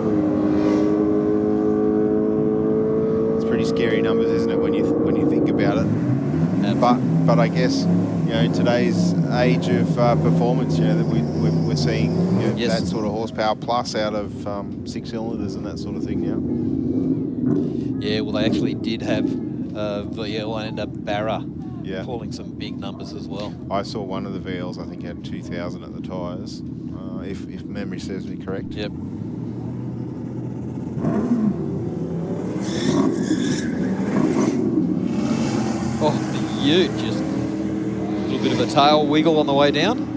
It's pretty scary numbers, isn't it, when you think about it? But I guess in today's age of performance, that we're seeing that sort of horsepower plus out of 6 cylinders and that sort of thing now. Yeah, well, they actually did have VL and a Barra pulling some big numbers as well. I saw one of the VLs, I think, had 2,000 at the tyres, if memory serves me correct. Yep. Oh, the Ute, just a little bit of a tail wiggle on the way down.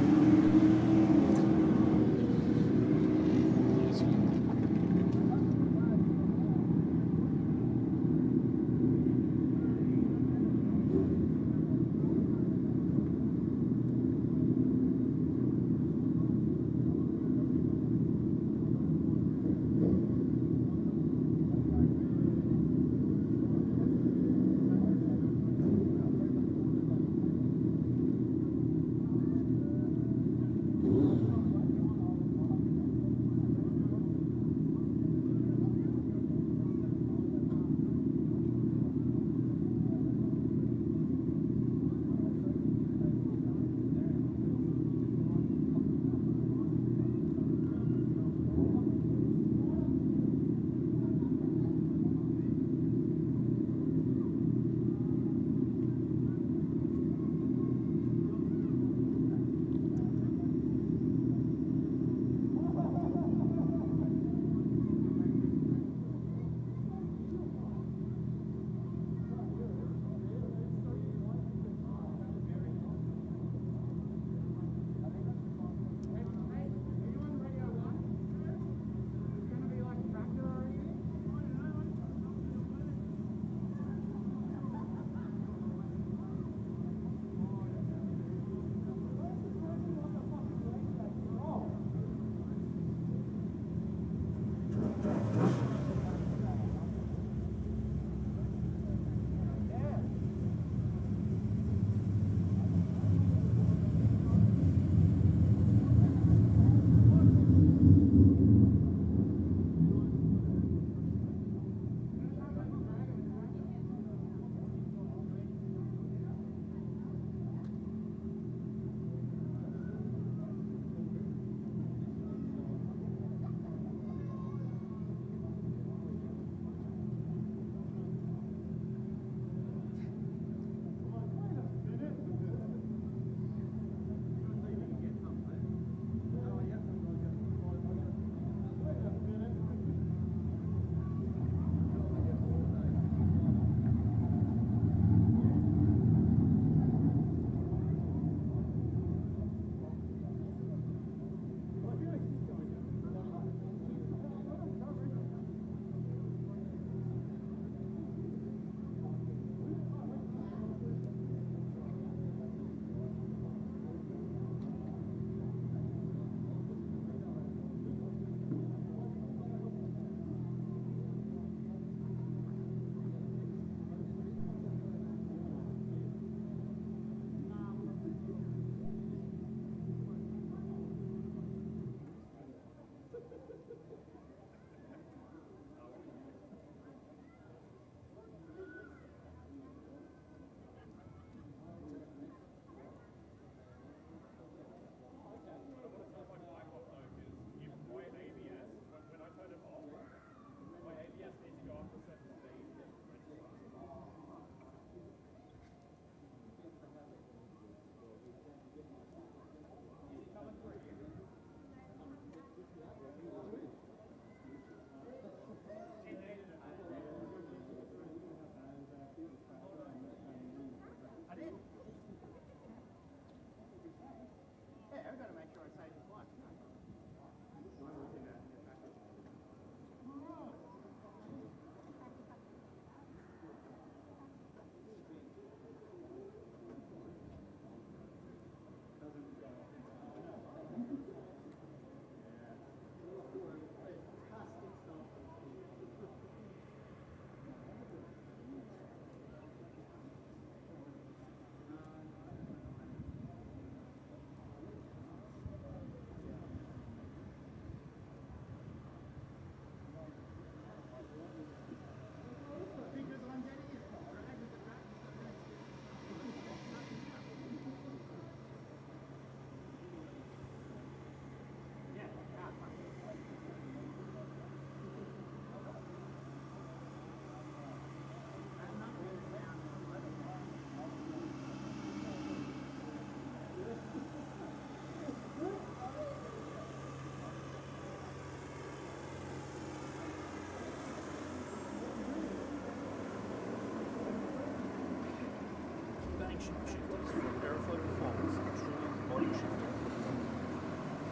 shift shifters from Aeroflow Performance, a truly modern shifter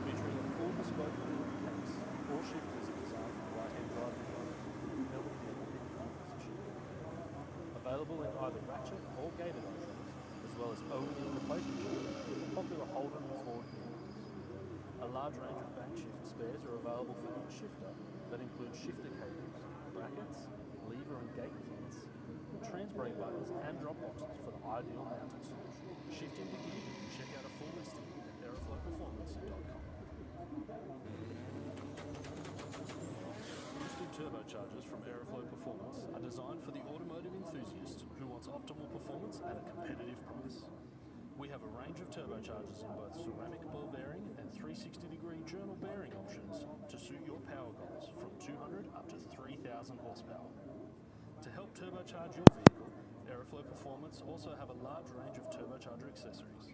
featuring a full bespoke billet case. All shifters are designed for right-hand drive vehicles, helping people in any position. Available in either ratchet or gated options, as well as OEM replacement shifters for popular Holden and Ford vehicles. A large range of bank shift spares are available for each shifter that include shifter cables, brackets, lever and gate kits, transbrake buttons and drop boxes for the ideal mounting solution. Shifting to gear, check out a full listing at aeroflowperformance.com. Boosted turbochargers from Aeroflow Performance are designed for the automotive enthusiast who wants optimal performance at a competitive price. We have a range of turbochargers in both ceramic ball bearing and 360-degree journal bearing options to suit your power goals from 200 up to 3,000 horsepower. To help turbocharge your vehicle, Aeroflow Performance also have a large range of turbocharger accessories.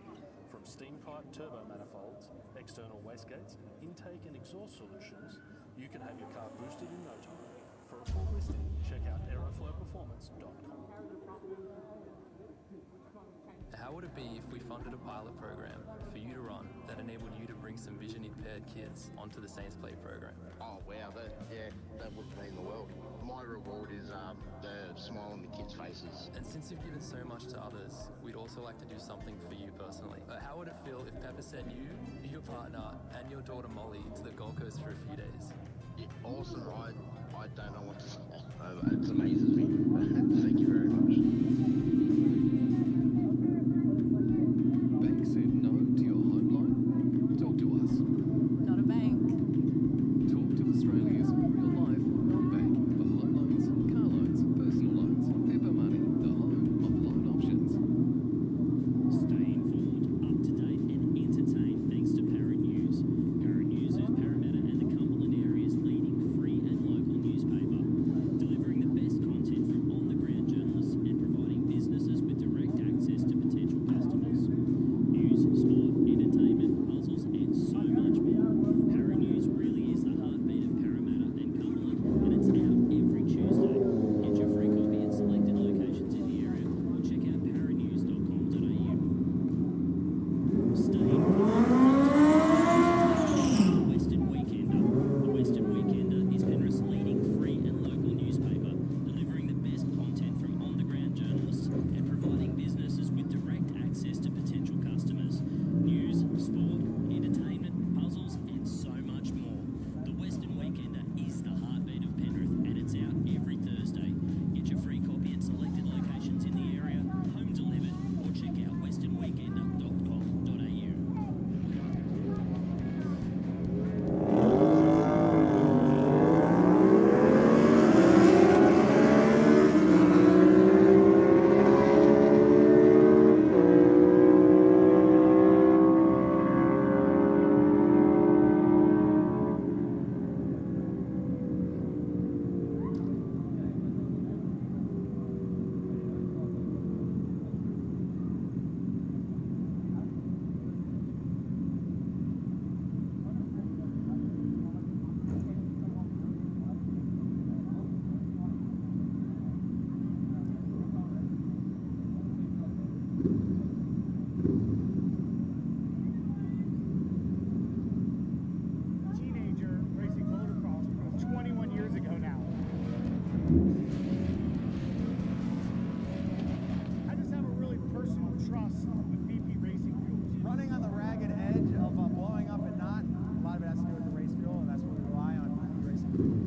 From steam pipe turbo manifolds, external wastegates, intake and exhaust solutions, you can have your car boosted in no time. For a full listing, check out aeroflowperformance.com. How would it be if we funded a pilot program for you to run that enabled you to bring some vision-impaired kids onto the Saints Play program? Oh wow, that would mean the world. My reward is the smile on the kids' faces. And since you've given so much to others, we'd also like to do something for you personally. How would it feel if Pepper sent you, your partner, and your daughter Molly to the Gold Coast for a few days? Yeah, awesome. I don't know what to say. It amazes me. Thank you very much. Bank said no to your home loan? Talk to us. Not a bank. Talk to Australia's real-life non-bank for home loans, car loans, personal loans, Pepper Money, the home of loan options. Stay informed, up to date, and entertained thanks to Barra News. Barra News is Parramatta and the Cumberland area's leading free and local newspaper, delivering the best content from on-the-ground journalists and providing businesses with direct access to potential customers. News, sport, entertainment, puzzles, and so much more. Barra News really is the heartbeat of Parramatta and Cumberland, and it's out every Tuesday. Get your free copy at selected locations in the area or check out paranews.com.au. Stay informed. The Western Weekender. The Western Weekender is Penrith's leading free and local newspaper, delivering the best content from on-the-ground journalists and providing businesses with direct access to potential customers. News, sport, entertainment, puzzles, and so much more. The Western Weekender is the heartbeat of Penrith, and it's out every Thursday. Get your free copy at selected locations in the area, home delivered, or check out westernweekender.com.au. Teenager racing motocross 21 years ago now. I just have a really personal trust with VP Racing Fuels. Running on the ragged edge of blowing up and not, a lot of it has to do with the race fuel, and that's what we rely on, VP Racing Fuels.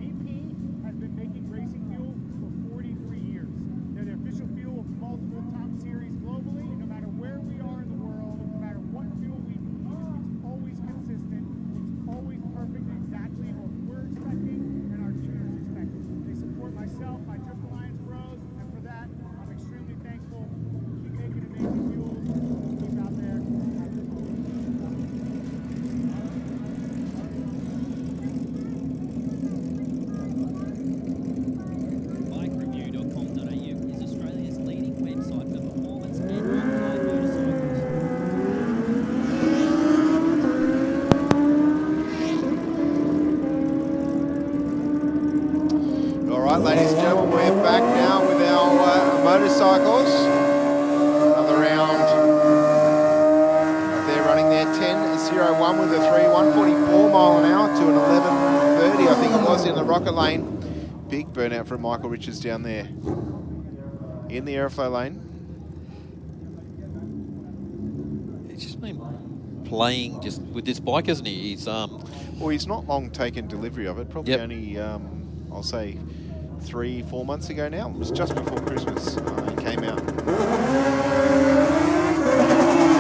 VP has been making racing fuel for 43 years. They're the official fuel of multiple top series globally, and no matter where we are in the world, no matter what fuel we need, it's always consistent, it's always perfect, exactly what we're expecting and our tuners expect. They support myself, my Triple Alliance bros, and for that, I'm extremely thankful. Keep making amazing fuels, keep out there. BikeReview.com.au is Australia's leading website for performance and on-road motorcycles. All right, ladies and gentlemen, we're back now with our motorcycles. Another round. They're running there 10.01 with a 3, 144 mile an hour to an 11.30, I think it was, in the rocket lane. Big burnout from Michael Richards down there in the Aeroflow lane. He's just been playing just with this bike, hasn't he? He's well, he's not long taken delivery of it. Probably only, I'll say, 3-4 months ago now. It was just before Christmas he came out.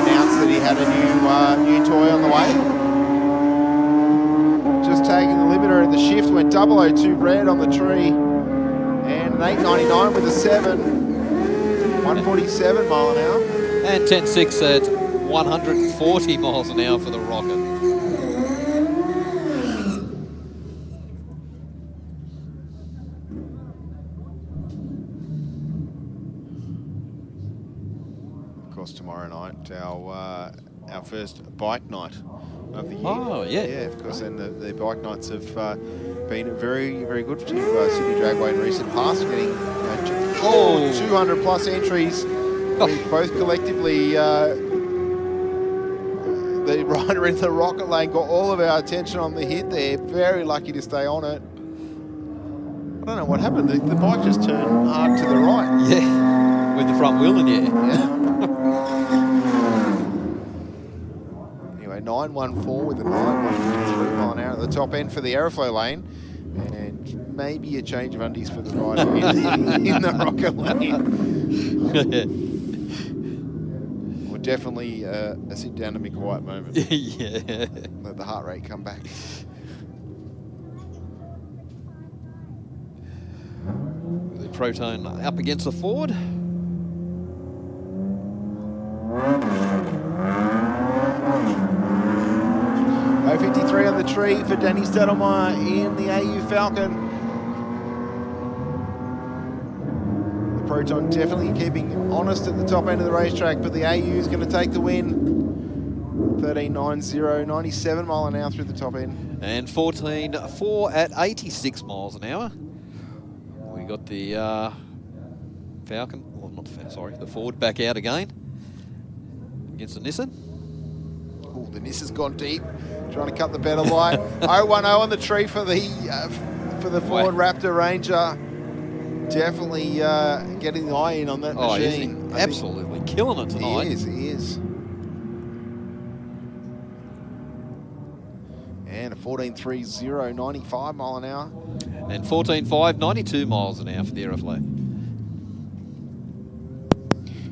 Announced that he had a new toy on the way. Just tagging the limiter at the shift, went 002 red on the tree, and an 8.99 with a 7, 147 mile an hour. And 10.6 at 140 miles an hour for the rocket. Of course, tomorrow night, our first bike night of the year. Oh, yeah. Yeah, of course, and the bike nights have been very, very good to Sydney Dragway in recent past, getting 200 plus entries. We both collectively, the rider in the rocket lane got all of our attention on the hit there. Very lucky to stay on it. I don't know what happened. The bike just turned hard to the right. Yeah, with the front wheel in the air. Yeah. Anyway, 9.14 with a 9.153 mile an hour at the top end for the Aeroflow lane. And maybe a change of undies for the rider in the rocket lane. Or definitely a sit down and be quiet moment. Yeah. Let the heart rate come back. The Proton up against the Ford. .053 on the tree for Danny Stadelmeyer in the AU Falcon. The Proton definitely keeping honest at the top end of the racetrack, but the AU is going to take the win. 13.90, 97 mile an hour through the top end. And 14.4 at 86 miles an hour. We got the Falcon, well, not the Falcon, sorry, the Ford back out again against the Nissan. Oh, the Nissan's gone deep, trying to cut the better light. 010 on the tree for the Ford Raptor Ranger. Definitely getting the eye in on that machine. He's absolutely killing it tonight. He is. And a 14.30, 95 mile an hour. And 14.5, 92 miles an hour for the Aeroflow.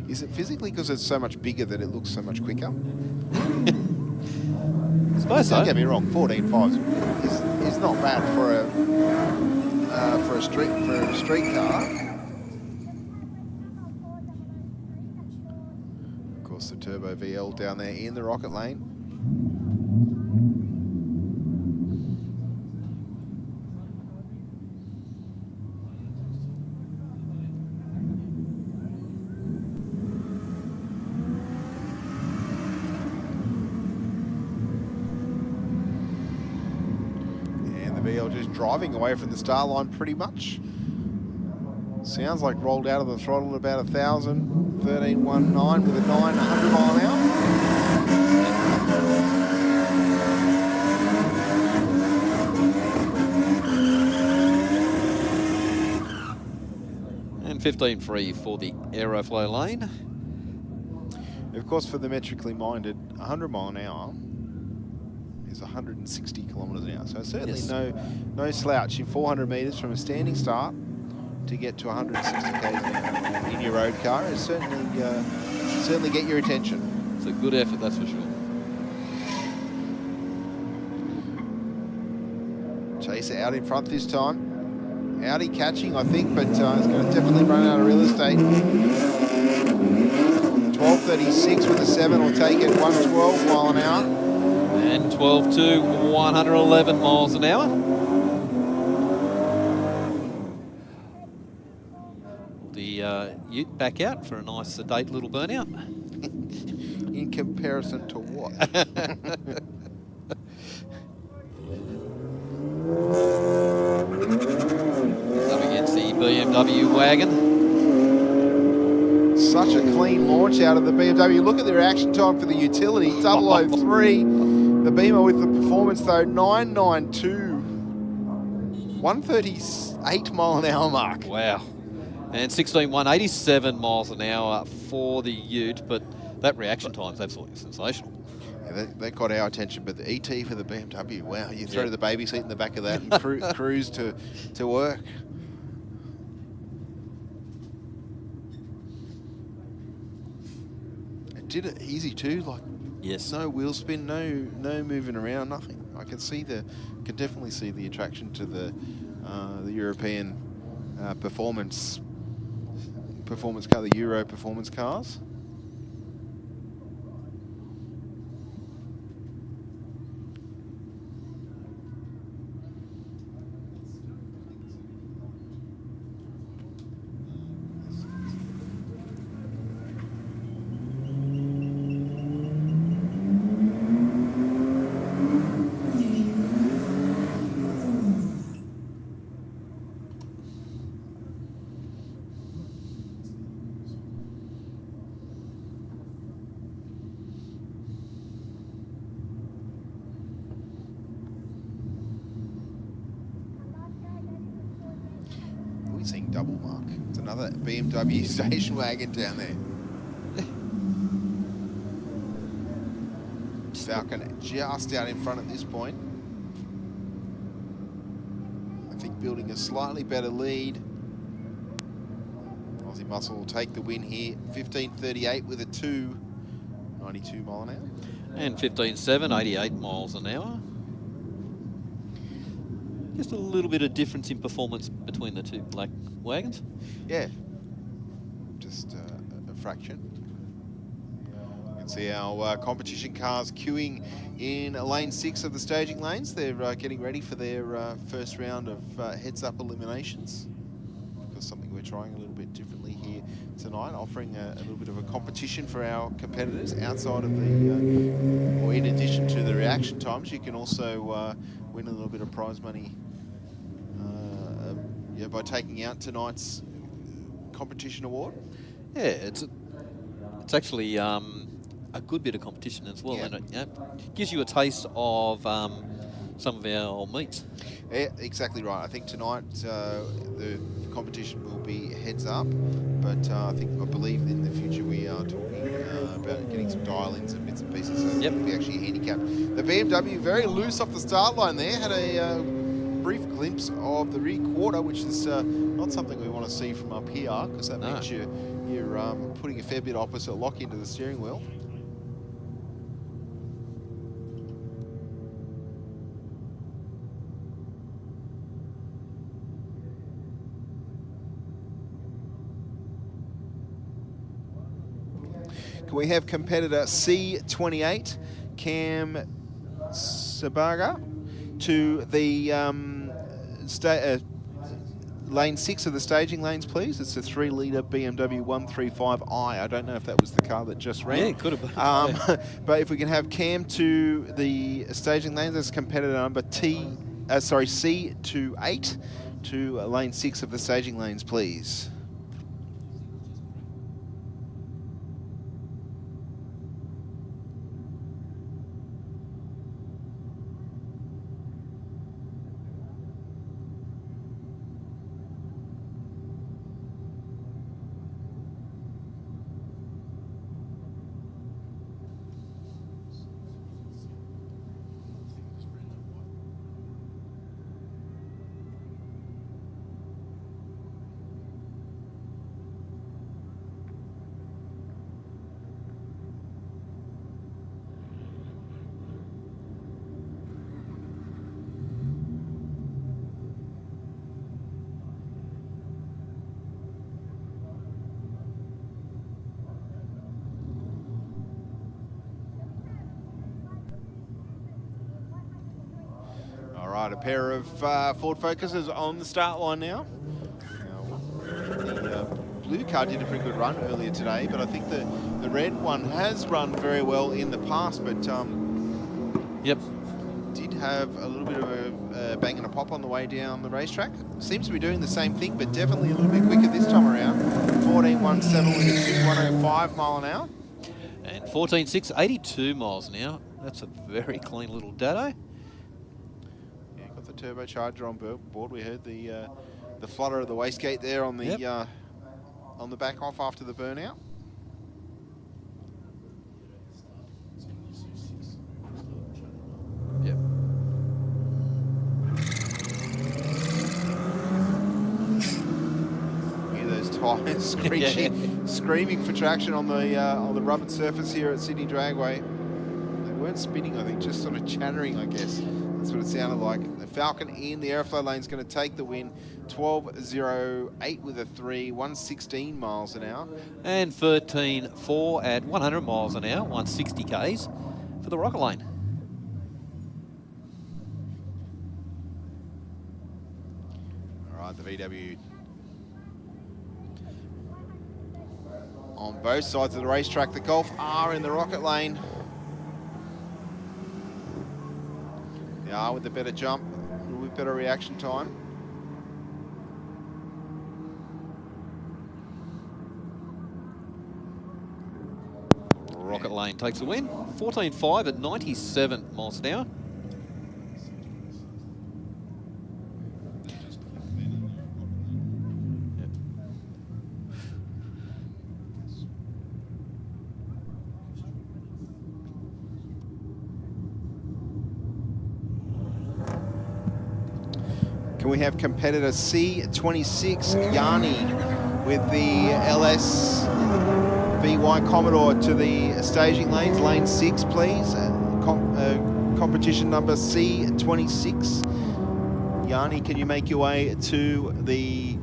Is it physically because it's so much bigger that it looks so much quicker? I suppose so. Don't get me wrong, 14.5 is not bad for a street car. Of course, the Turbo VL down there in the rocket lane. Just driving away from the star line pretty much. Sounds like rolled out of the throttle at about 1,000, 13.19 with a 900 mile an hour. And 15.3 for the Aeroflow lane. Of course, for the metrically minded, 100 mile an hour is 160 kilometres an hour. So certainly no slouch in 400 metres from a standing start to get to 160 km in your road car is certainly get your attention. It's a good effort, that's for sure. Chaser out in front this time. Audi catching, I think, but it's going to definitely run out of real estate. 12.36 with a 7 will take it, 112 mile an hour. And 12.2, 111 miles an hour. The Ute back out for a nice sedate little burnout. In comparison to what? Up against the BMW wagon. Such a clean launch out of the BMW. Look at the reaction time for the utility, 003. The Beamer with the performance though, 992. 138 mile an hour mark. Wow. And 187 miles an hour for the Ute, but that reaction time is absolutely sensational. Yeah, that got our attention, but the ET for the BMW, wow, you throw the baby seat in the back of that and cruise to work. It did it easy too, like no wheel spin, no moving around, nothing. I can definitely see the attraction to the European performance car, the Euro performance cars. Seeing double mark. It's another BMW station wagon down there. Falcon just out in front at this point. I think building a slightly better lead. Aussie Muscle will take the win here. 15:38 with a 92 mile an hour. And 15.7, 88 miles an hour. Just a little bit of difference in performance between the two black wagons. Yeah, just a fraction. You can see our competition cars queuing in lane 6 of the staging lanes. They're getting ready for their first round of heads-up eliminations. Because something we're trying a little bit differently here tonight, offering a little bit of a competition for our competitors outside of the, or in addition to the reaction times. You can also win a little bit of prize money by taking out tonight's competition award. Yeah, it's actually a good bit of competition as well, and it gives you a taste of some of our meets. Yeah, exactly right. I think tonight the competition will be heads up, but I believe in the future we are talking about getting some dial-ins and bits and pieces, so it'll be actually handicapped. The BMW very loose off the start line there, had a brief glimpse of the rear quarter, which is not something we want to see from up here, because that means you're putting a fair bit opposite lock into the steering wheel. Can we have competitor C28, Cam Sabaga, to the lane 6 of the staging lanes, please? It's a 3-litre BMW 135i. I don't know if that was the car that just ran. Yeah, it could have been. But if we can have Cam to the staging lanes, that's competitor number C28 to lane 6 of the staging lanes, please. A pair of Ford Focuses on the start line now. The blue car did a pretty good run earlier today, but I think the red one has run very well in the past, but did have a little bit of a bang and a pop on the way down the racetrack. Seems to be doing the same thing, but definitely a little bit quicker this time around. 14.17 with a 2.105 mile an hour. And 14.6, 82 miles an hour. That's a very clean little dado. Yeah, got the turbocharger on board. We heard the flutter of the wastegate there on the back off after the burnout. Yep. Hear those tyres screeching, screaming for traction on the rubbered surface here at Sydney Dragway. They weren't spinning, I think, just sort of chattering, I guess. That's what it sounded like. The Falcon in the Aeroflow lane is going to take the win. 12.08 with a 3, 116 miles an hour. And 13.4 at 100 miles an hour, 160 Ks for the Rocket Lane. All right, the VW on both sides of the racetrack. The Golf R in the Rocket Lane. The R with the better jump, a little bit better reaction time. Rocket Lane takes the win. 14.5 at 97 miles an hour. Can we have competitor C26 Yanni with the LS VY Commodore to the staging lanes, lane 6 please. Competition number C26. Yanni, can you make your way to the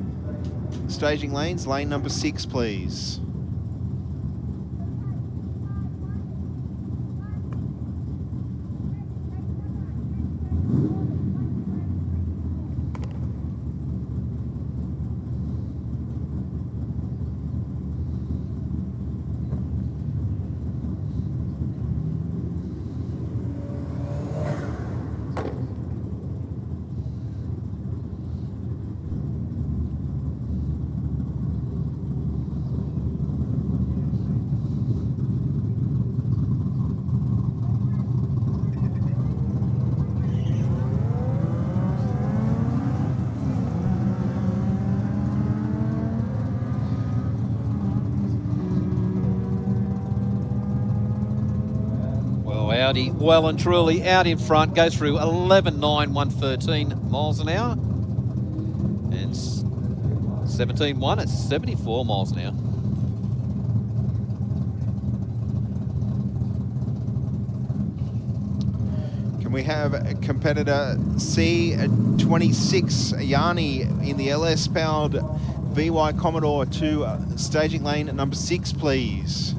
staging lanes, lane number 6 please. Audi well and truly out in front, goes through 11.9, 113 miles an hour. And 17.1 at 74 miles an hour. Can we have a competitor C26 Yanni in the LS powered VY Commodore to staging lane at number 6 please.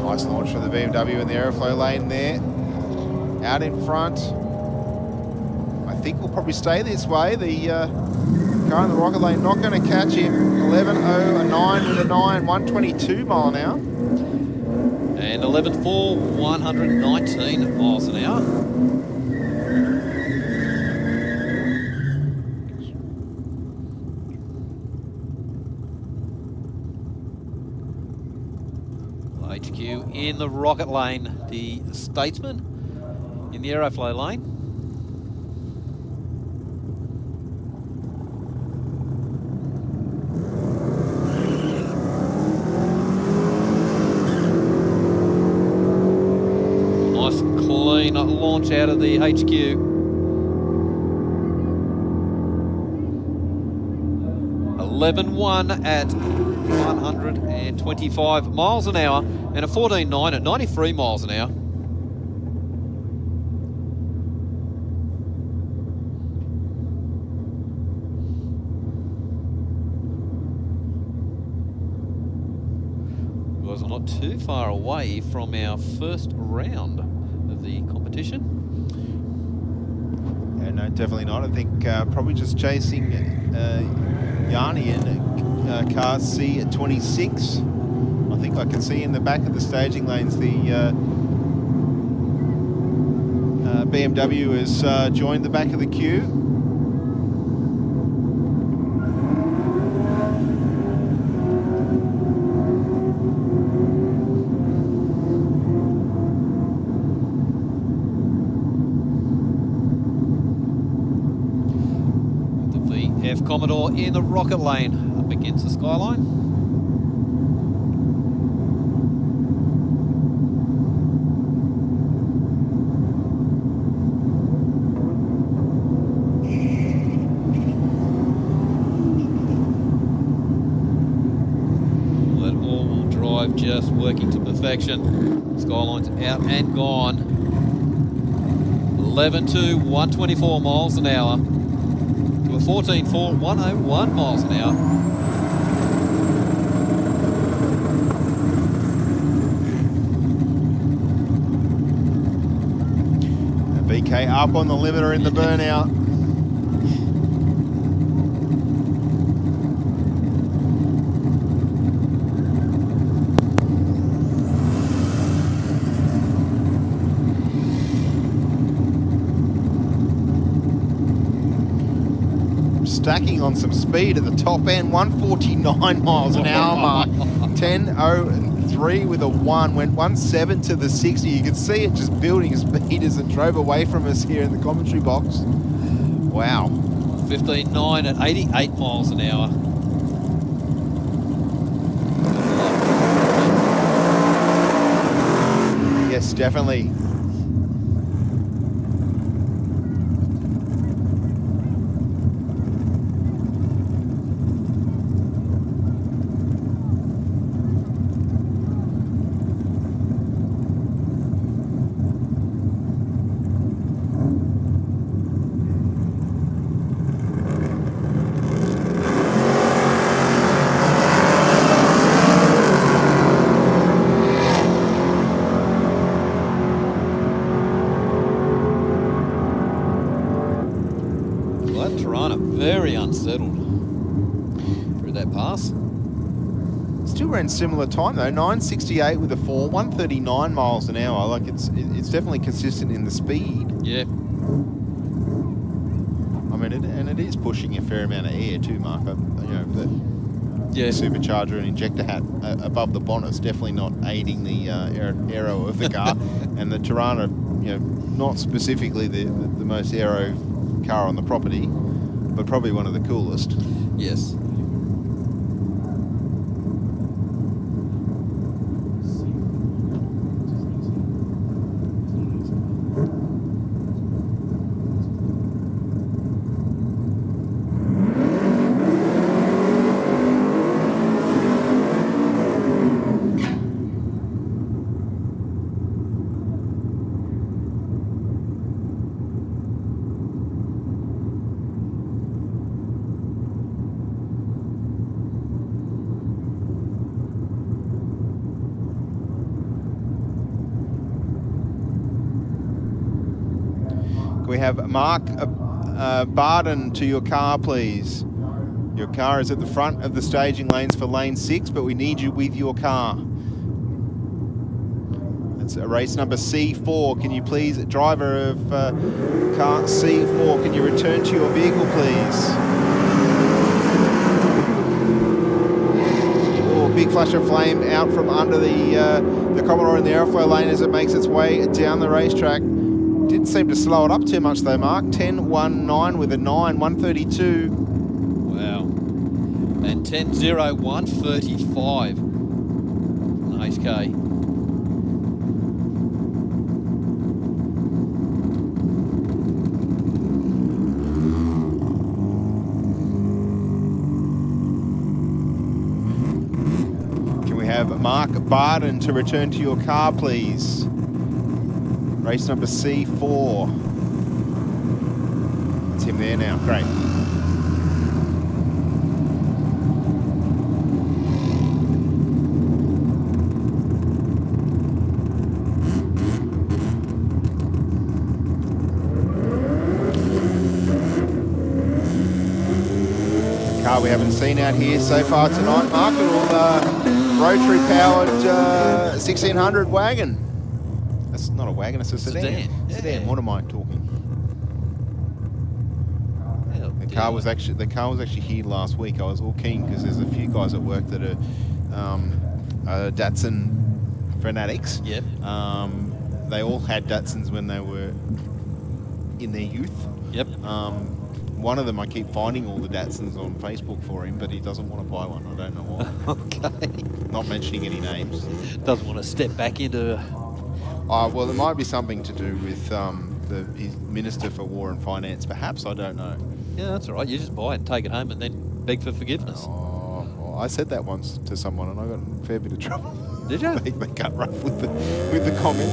Nice launch for the BMW in the Aeroflow lane there. Out in front. I think we'll probably stay this way. The car in the Rocket Lane not going to catch him. 11.09 with a 9, 122 mile an hour. And 11.4, 119 miles an hour. HQ in the Rocket Lane, the Statesman in the Aeroflow lane. Nice clean launch out of the HQ. 11.1 at 125 miles an hour and a 14.9 at 93 miles an hour. Guys on not too far away from our first round of the competition. Yeah, no, definitely not. I think probably just chasing Yanni in car C at 26. I think I can see in the back of the staging lanes the BMW has joined the back of the queue. Commodore in the rocket lane up against the skyline. That all-wheel drive just working to perfection. Skyline's out and gone. 11.2, 124 miles an hour. 14.4, 101 miles an hour. VK up on the limiter in the burnout. Stacking on some speed at the top end, 149 miles an hour mark. 10.03 with a 1, went 1.7 to the 60. You can see it just building speed as it drove away from us here in the commentary box. Wow. 15.9 at 88 miles an hour. Yes, definitely. Very unsettled through that pass. Still ran similar time though, 9.68 with a 4, 139 miles an hour. Like it's definitely consistent in the speed. Yeah. I mean, it is pushing a fair amount of air too, Mark. You know, the supercharger and injector hat above the bonnet's definitely not aiding the aero of the car, and the Tirana, you know, not specifically the most aero car on the property, but probably one of the coolest. Yes. We have Mark Barden to your car, please. Your car is at the front of the staging lanes for lane 6, but we need you with your car. That's race number C4. Can you please, driver of car C4, can you return to your vehicle, please? Oh, big flash of flame out from under the Commodore in the Aeroflow lane as it makes its way down the racetrack. Didn't seem to slow it up too much though, Mark. 10.19 with a 9, 132. Wow. And 10.01, 35. Nice K. Can we have Mark Barden to return to your car, please? Race number C4. It's him there now, great. car we haven't seen out here so far tonight, Mark, a little rotary-powered 1600 wagon. That's not a wagon, it's a sedan. Sedan. What am I talking? The car was actually here last week. I was all keen because there's a few guys at work that are Datsun fanatics. Yep. They all had Datsuns when they were in their youth. Yep. One of them, I keep finding all the Datsuns on Facebook for him, but he doesn't want to buy one. I don't know why. Okay. Not mentioning any names. Doesn't want to step back into... Well, it might be something to do with his Minister for War and Finance, perhaps. I don't know. Yeah, that's all right. You just buy it and take it home and then beg for forgiveness. Oh, well, I said that once to someone and I got in a fair bit of trouble. Did you? They got rough with the comment.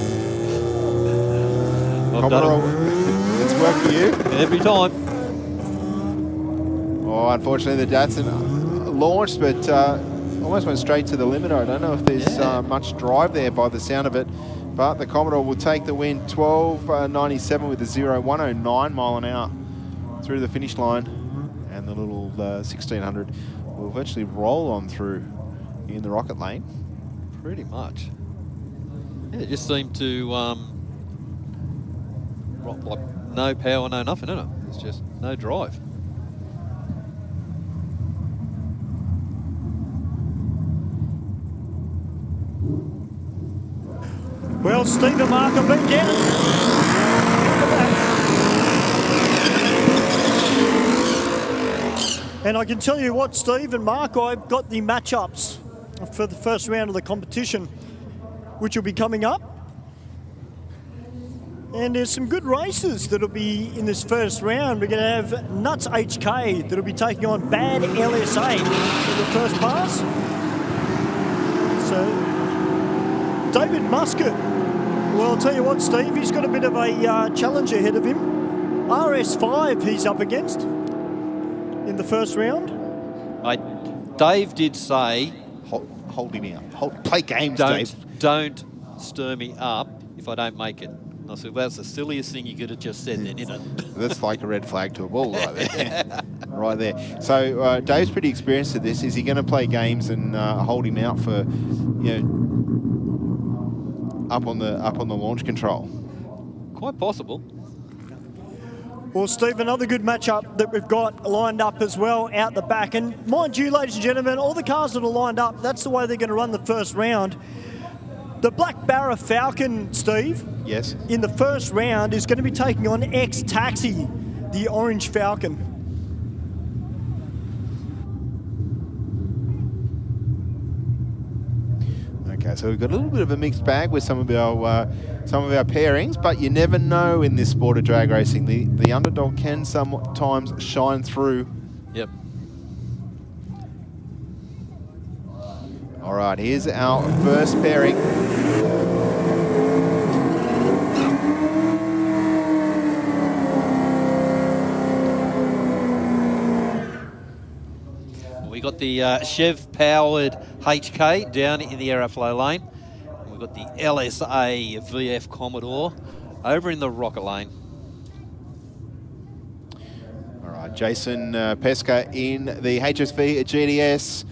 Commodore, it's worked for you? Every time. Oh, unfortunately the Datsun launched, but almost went straight to the limiter. I don't know if there's much drive there by the sound of it, but the Commodore will take the win, 12.97 with a 0.109 mile an hour through the finish line, and the little 1600 will virtually roll on through in the rocket lane. Pretty much. Yeah, it just seemed to like no power, no nothing, isn't it? It's just no drive. Well, Steve and Mark have been down. And I can tell you what, Steve and Mark, I've got the matchups for the first round of the competition, which will be coming up. And there's some good races that'll be in this first round. We're going to have Nuts HK that'll be taking on Bad LSA in the first pass. So, David Muscat. Well, I'll tell you what, Steve, he's got a bit of a challenge ahead of him. RS5 he's up against in the first round. Dave did say... Hold him out. Play games, Dave. Don't stir me up if I don't make it. I said, well, that's the silliest thing you could have just said then, isn't it? That's like a red flag to a bull right there. Right there. So Dave's pretty experienced at this. Is he going to play games and hold him out for, up on the launch control? Quite possible. Well, Steve, another good matchup that we've got lined up as well out the back. And mind you, ladies and gentlemen, all the cars that are lined up, that's the way they're going to run the first round. The black Barra Falcon, Steve, yes, in the first round is going to be taking on X-Taxi, the orange Falcon. Okay, so we've got a little bit of a mixed bag with some of our pairings, but you never know in this sport of drag racing. The underdog can sometimes shine through. Yep. All right, here's our first pairing. We got the Chev-powered HK down in the Aeroflow lane. We've got the LSA VF Commodore over in the rocket lane. All right, Jason Pesca in the HSV GDS.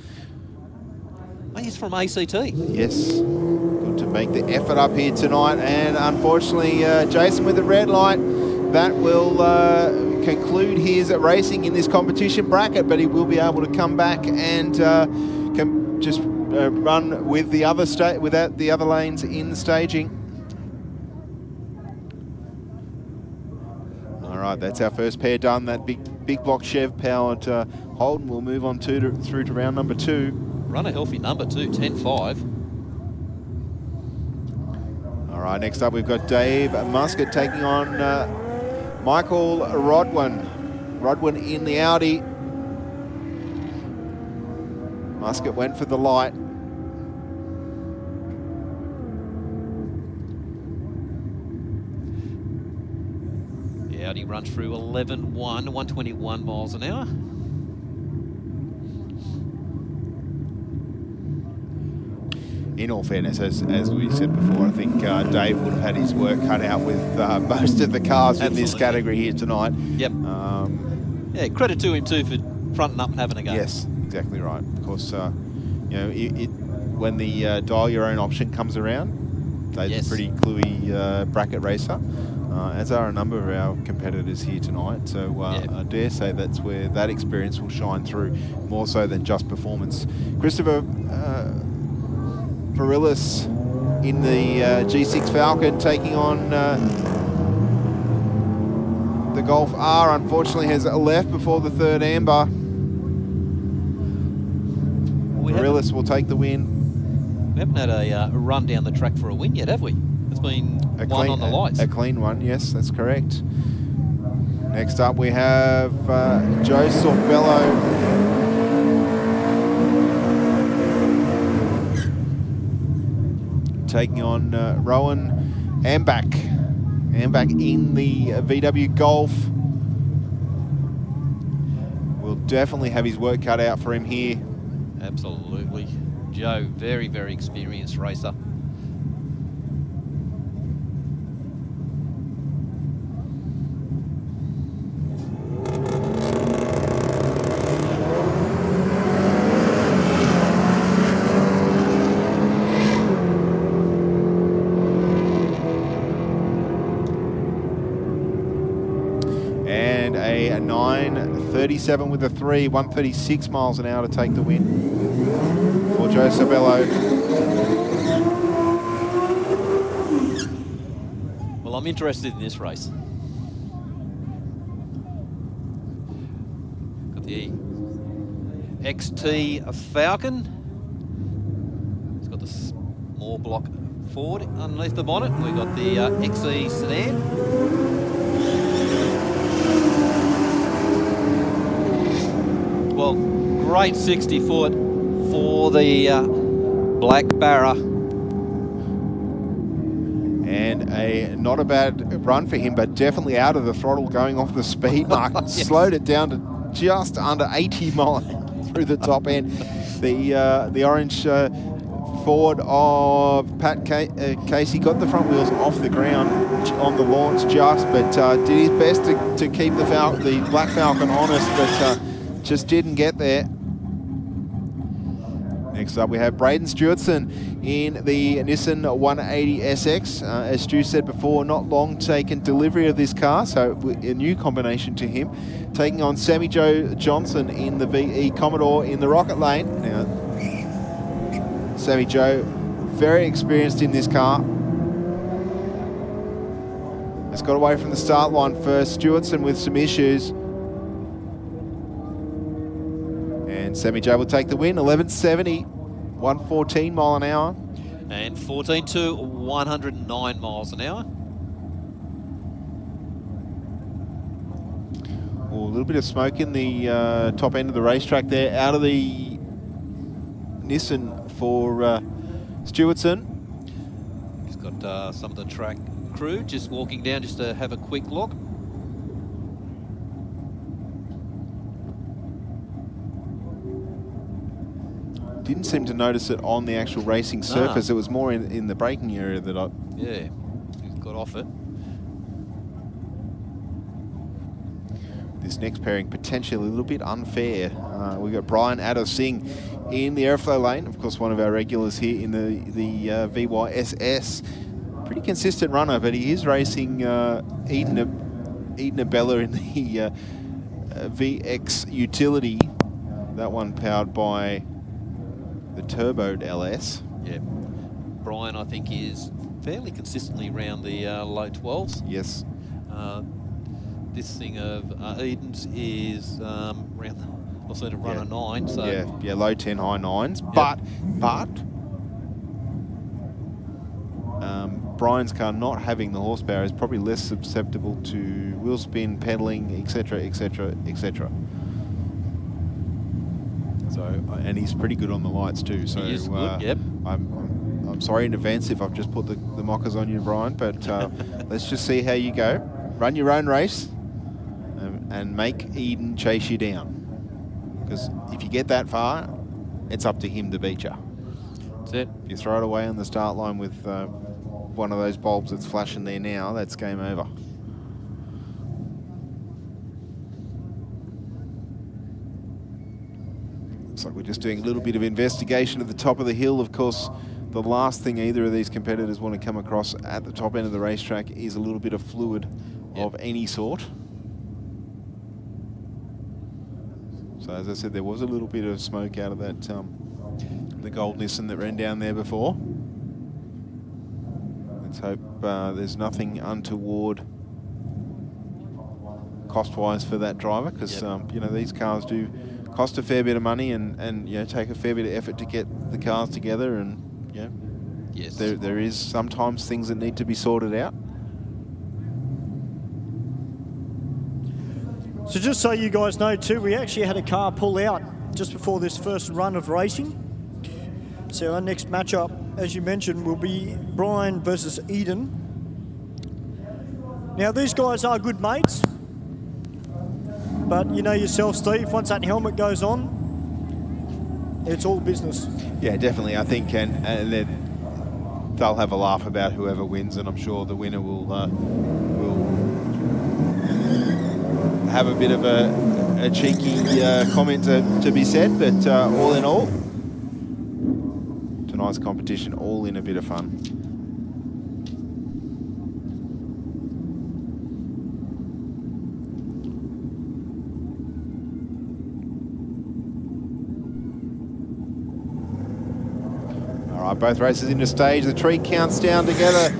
He's from ACT. Yes, good to make the effort up here tonight. And unfortunately, Jason with the red light, that will conclude his racing in this competition bracket, but he will be able to come back and can just run with the other without the other lanes in the staging. All right, that's our first pair done. That big block Chev powered Holden will move on through to round number 2. Run a healthy number too, 10.5. All right, next up we've got Dave Muscat taking on Michael Rodwin. Rodwin in the Audi. Muscat went for the light. The Audi runs through 11.1, 121 miles an hour. In all fairness, as we said before, I think Dave would have had his work cut out with most of the cars in this category here tonight. Yep. Yeah, credit to him too fronting up and having a go. Yes, exactly right. Of course, you know, when the dial your own option comes around, Dave's a pretty cluey bracket racer, as are a number of our competitors here tonight. So I dare say that's where that experience will shine through more so than just performance. Christopher Varillis in the G6 Falcon taking on the Golf R. Unfortunately has left before the third amber. Varillis will take the win. We haven't had a run down the track for a win yet, have we? It's been one on the lights. A clean one, yes, that's correct. Next up we have Joe Sorbello. Taking on Rowan Ambach. Ambach in the VW Golf. Will definitely have his work cut out for him here. Absolutely. Joe, very, very experienced racer. And a 9:37 with a 3, 136 miles an hour to take the win for Joe Sabello. Well, I'm interested in this race. Got the XT Falcon. It's got the small block Ford underneath the bonnet. We've got the XE sedan. Well, great 60 foot for the black Barra. And not a bad run for him, but definitely out of the throttle going off the speed mark. Yes. Slowed it down to just under 80 miles through the top end. The orange Ford of Pat Casey got the front wheels off the ground on the launch just, but did his best to keep the black Falcon honest, but just didn't get there. Next up, we have Braden Stewartson in the Nissan 180SX. As Stu said before, not long taken delivery of this car, so a new combination to him. Taking on Sammy Joe Johnson in the VE Commodore in the Rocket Lane. Now, Sammy Joe, very experienced in this car. Has got away from the start line first. Stewartson with some issues. And Sammy J will take the win, 1170, 114 mile an hour. And 14 to 109 miles an hour. Oh, a little bit of smoke in the top end of the racetrack there, out of the Nissan for Stewartson. He's got some of the track crew just walking down just to have a quick look. Didn't seem to notice it on the actual racing surface. It was more in the braking area that I... Yeah, he's got off it. This next pairing potentially a little bit unfair. We've got Brian Addo-Singh in the Aeroflow lane. Of course, one of our regulars here in the VYSS. Pretty consistent runner, but he is racing Eden Abella in the VX Utility. That one powered by the turboed LS. Yeah. Brian, I think, is fairly consistently around the low 12s. Yes. This thing of Eden's is around also to run a 9. So yeah, low 10, high 9s. Yep. But Brian's car not having the horsepower is probably less susceptible to wheel spin, pedaling, etc., etc., etc. So, and he's pretty good on the lights too. So he is good, yep. I'm sorry in advance if I've just put the mockers on you, Brian, but let's just see how you go. Run your own race and make Eden chase you down. Because if you get that far, it's up to him to beat you. That's it. If you throw it away on the start line with one of those bulbs that's flashing there now, that's game over. Looks like we're just doing a little bit of investigation at the top of the hill. Of course, the last thing either of these competitors want to come across at the top end of the racetrack is a little bit of fluid of any sort. So as I said, there was a little bit of smoke out of that, the gold Nissan that ran down there before. Let's hope there's nothing untoward cost-wise for that driver, because you know, these cars do cost a fair bit of money, and you know, take a fair bit of effort to get the cars together, and you know, there is sometimes things that need to be sorted out. So just so you guys know too, we actually had a car pull out just before this first run of racing. So our next matchup, as you mentioned, will be Brian versus Eden. Now these guys are good mates, but you know yourself, Steve, once that helmet goes on, it's all business. Yeah, definitely. I think, and they'll have a laugh about whoever wins, and I'm sure the winner will have a bit of a cheeky comment to be said, but all in all, tonight's competition all in a bit of fun. All right, both races into stage. The tree counts down together.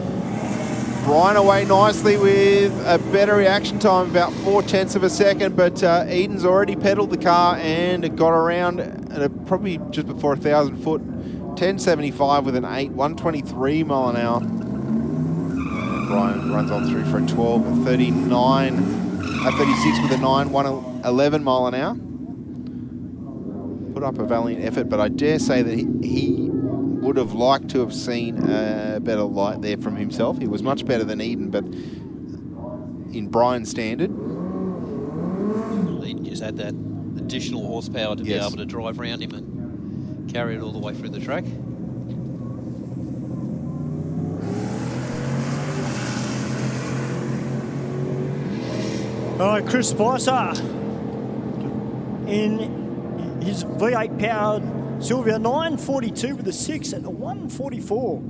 Brian away nicely with a better reaction time, about 0.4 of a second, but Eden's already pedalled the car and it got around at probably just before 1,000 foot. 10.75 with an 8, 123 mile an hour. And Brian runs on through for a 12, a 39, a 36 with a 9, 111 mile an hour. Put up a valiant effort, but I dare say that he would have liked to have seen a better light there from himself. He was much better than Eden, but in Brian's standard, Eden just had that additional horsepower to be able to drive around him and carry it all the way through the track. All right, Chris Spicer in his V8 powered Sylvia, 942 with a 6 and a 144.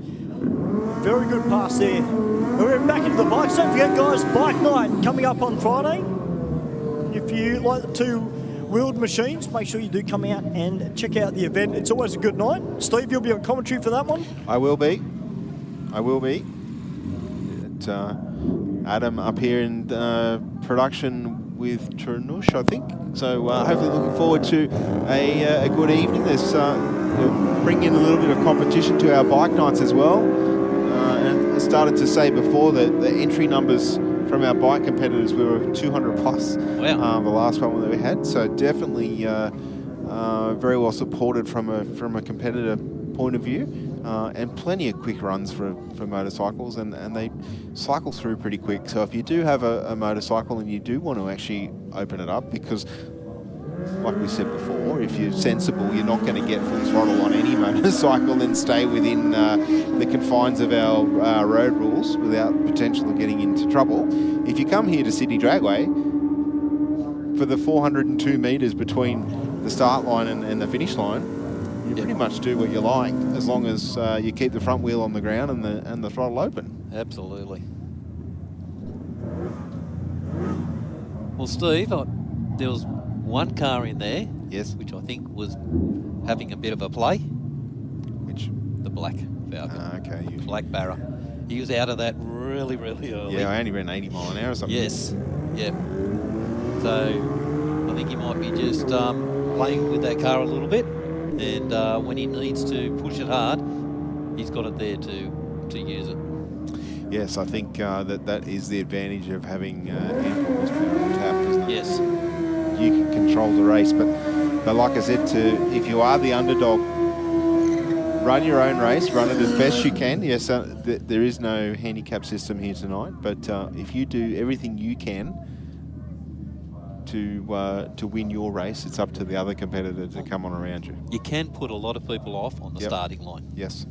Very good pass there. And we're back into the bikes. Don't forget, guys, bike night coming up on Friday. If you like the two-wheeled machines, make sure you do come out and check out the event. It's always a good night. Steve, you'll be on commentary for that one? I will be. I will be. Adam up here in production with Chernush, I think. So hopefully looking forward to a good evening. There's we'll bring in a little bit of competition to our bike nights as well. And I started to say before that the entry numbers from our bike competitors, we were 200 plus. Wow. The last one that we had. So definitely very well supported from a competitor point of view. And plenty of quick runs for motorcycles, and they cycle through pretty quick. So if you do have a motorcycle and you do want to actually open it up, because like we said before, if you're sensible, you're not going to get full throttle on any motorcycle and stay within the confines of our road rules without potential of getting into trouble. If you come here to Sydney Dragway, for the 402 metres between the start line and the finish line, you pretty much do what you like, as long as you keep the front wheel on the ground and the throttle open. Absolutely. Well, Steve, there was one car in there, which I think was having a bit of a play. Which? The black Falcon. Okay. Black Barra. He was out of that really, really early. Yeah, I only ran 80 mile an hour or something. Yes. Yep. So I think he might be just playing with that car a little bit. And when he needs to push it hard, he's got it there to use it. Yes, I think that is the advantage of having ample horsepower on tap, isn't it? Yes. You can control the race, but like I said, if you are the underdog, run your own race, run it as best you can. Yes, there is no handicap system here tonight, but if you do everything you can to win your race, it's up to the other competitor to come on around you. You can put a lot of people off on the starting line. Yes.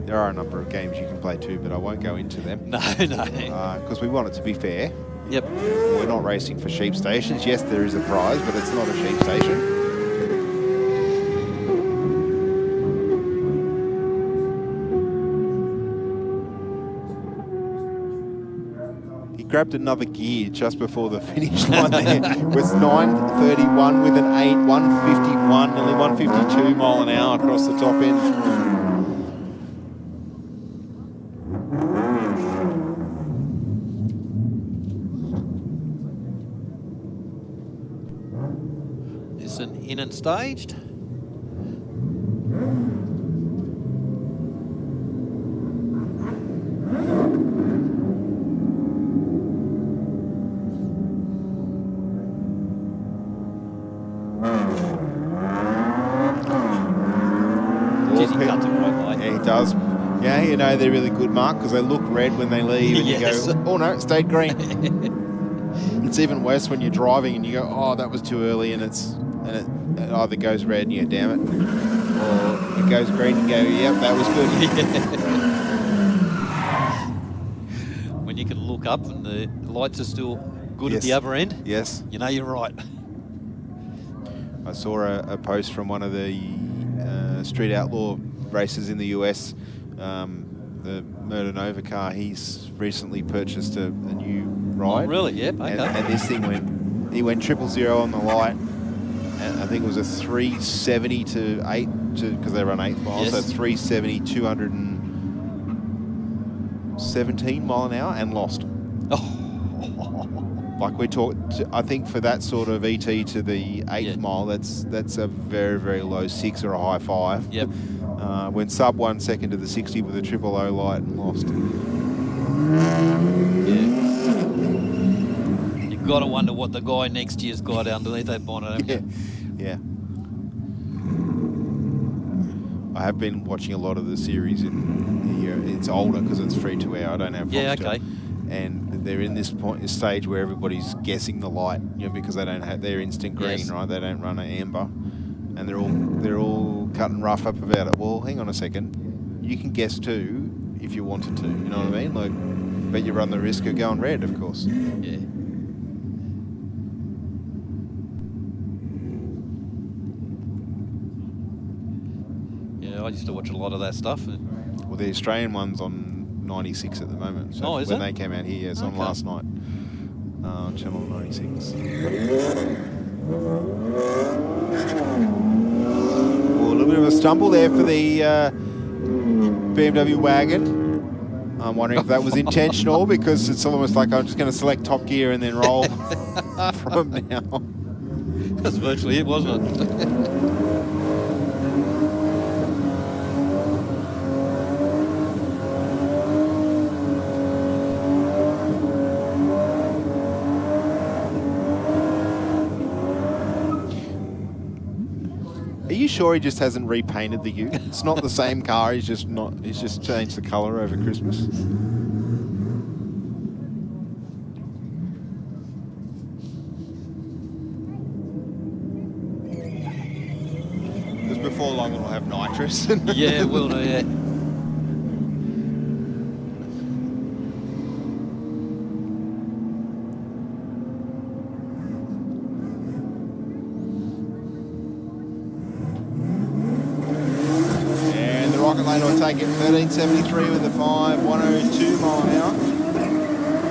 There are a number of games you can play too, but I won't go into them. No. Because we want it to be fair. Yep. We're not racing for sheep stations. Yes, there is a prize, but it's not a sheep station. He grabbed another gear just before the finish line there. It was 9:31 with an 8, 151, nearly 152 mile an hour across the top end. It's an in and staged. Yeah, he does. Yeah, you know they're really good, Mark, because they look red when they leave, and Yes. you go, oh no, it stayed green. It's even worse when you're driving and you go, oh, that was too early, and it either goes red and you go, damn it, or it goes green and you go, yep, that was good. When you can look up and the lights are still good Yes. at the other end, Yes. you know you're right. I saw a post from one of the street outlaw races in the US, the Murder Nova car. He's recently purchased a new ride. Oh, really? Yep, okay. And this thing he went 000 on the light, and I think it was a 370 to 8, because they run 8th mile, Yes. so 370, 217 mile an hour, and lost. Like we talked, I think for that sort of ET to the 8th mile, that's a very, very low 6 or a high 5. Yep. Went sub 1 second to the 60 with a 000 light and lost. Yeah. You've got to wonder what the guy next year's got underneath that bonnet, haven't you? Yeah. I have been watching a lot of the series in here. It's older because it's free to air. I don't have Foxtel. Yeah, okay. And they're in this stage where everybody's guessing the light, because they don't have their instant green, Yes. right? They don't run an amber, and they're all cutting rough up about it. Well, hang on a second, you can guess too if you wanted to. You know what I mean? Like, but you run the risk of going red, of course. Yeah. Yeah, I used to watch a lot of that stuff. Well, the Australian one's on 96 at the moment. So is when it? they came out here, it's on last night. Channel 96. Oh, a little bit of a stumble there for the BMW wagon. I'm wondering if that was intentional, because it's almost like I'm just going to select top gear and then roll from now. That's virtually it, wasn't it? Are you sure he just hasn't repainted the ute? It's not the same car. He's just changed the colour over Christmas. Because before long it'll have nitrous. Yeah, it will do, yeah. Lane will take it 13.73 with the 5, 102 mile an hour.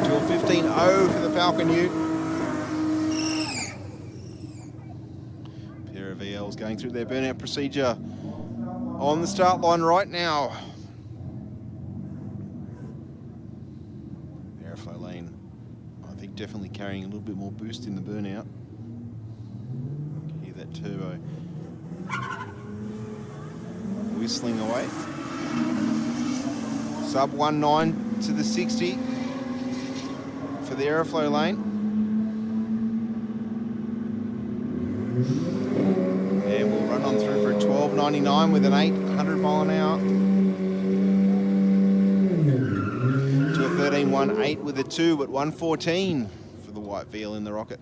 To a 15.0 for the Falcon Ute. Pair of VLs going through their burnout procedure on the start line right now. Aeroflow Lane, I think, definitely carrying a little bit more boost in the burnout. Hear that turbo whistling away. Sub 1.9 to the 60 for the Aeroflow Lane. And we'll run on through for a 12.99 with an 800 mile an hour. To a 13.18 with a 2 at 1.14 for the white veal in the rocket.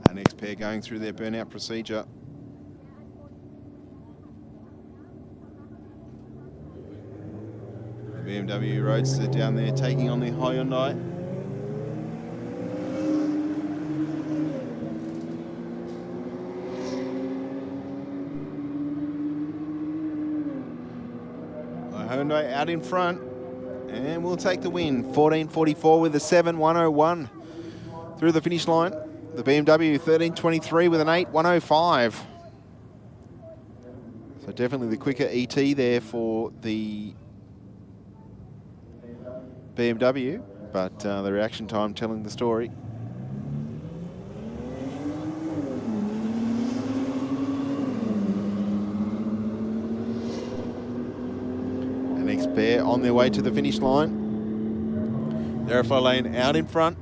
Our next pair going through their burnout procedure. The BMW Roadster down there taking on the Hyundai. The Hyundai out in front, and we'll take the win. 14.44 with a 7.101 through the finish line. The BMW 13.23 with an 8.105. So definitely the quicker ET there for the BMW, but the reaction time telling the story. The next pair on their way to the finish line. The Aeroflow lane out in front.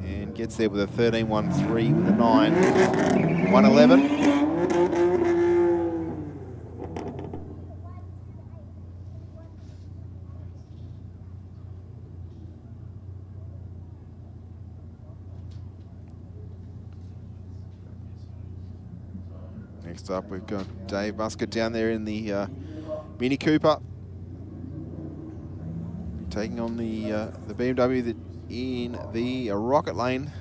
And gets there with a 13.13 with a 9.111. Next up, we've got Dave Muscat down there in the Mini Cooper, taking on the BMW that in the Rocket Lane.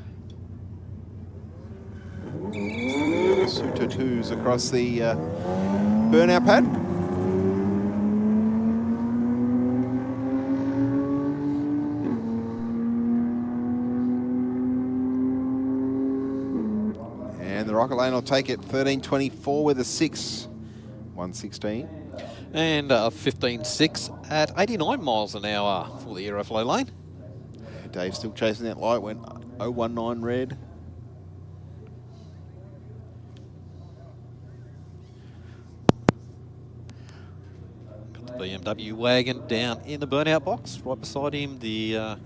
Super 2s across the burnout pad. And the Rocket Lane will take it 13.24 with a 6.116. And 15.6 at 89 miles an hour for the Aeroflow lane. Dave's still chasing that light, went 019 red. Got the BMW wagon down in the burnout box. Right beside him, the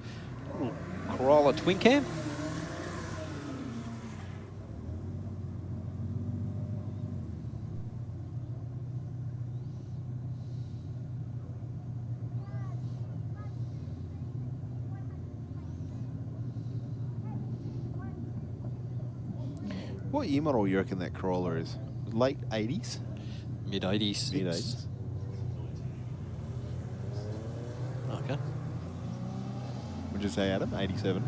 little Corolla twin cam. What year model you reckon that Corolla is? Late 80s? Mid 80s. Mid 80s. Okay. Would you say, Adam? 87?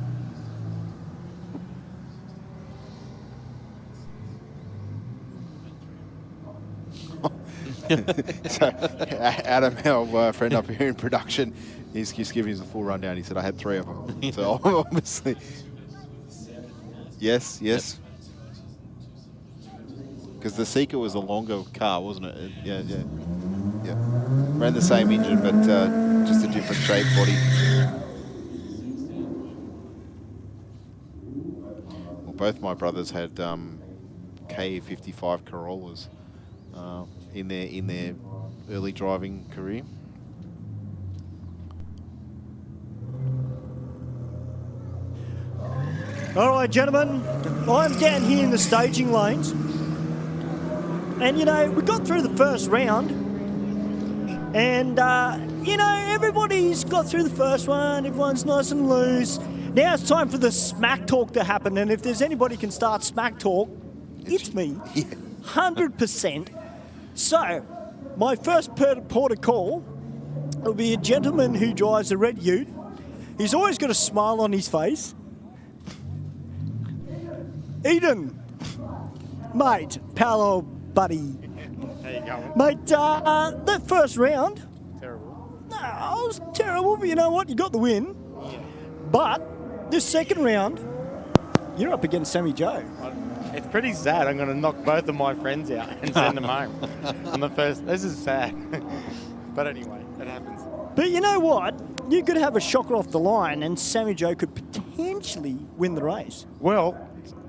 So, Adam, our friend up here in production, he's just giving us a full rundown. He said, I had 3 of them. So, obviously. Yes, yes. Because the Seeker was a longer car, wasn't it? Yeah. Ran the same engine, but just a different shape body. Well, both my brothers had K55 Corollas in their early driving career. All right, gentlemen, I'm down here in the staging lanes. And, you know, we got through the first round. And, you know, everybody's got through the first one. Everyone's nice and loose. Now it's time for the smack talk to happen. And if there's anybody can start smack talk, it's me. 100%. So, my first port of call will be a gentleman who drives a red ute. He's always got a smile on his face. Eden, mate, pal, old buddy. How you going? Mate, that first round. Terrible. No, it was terrible, but you know what? You got the win. Yeah. But this second round, you're up against Sammy Joe. It's pretty sad. I'm going to knock both of my friends out and send them home on the first. This is sad. But anyway, it happens. But you know what? You could have a shocker off the line and Sammy Joe could potentially win the race. Well,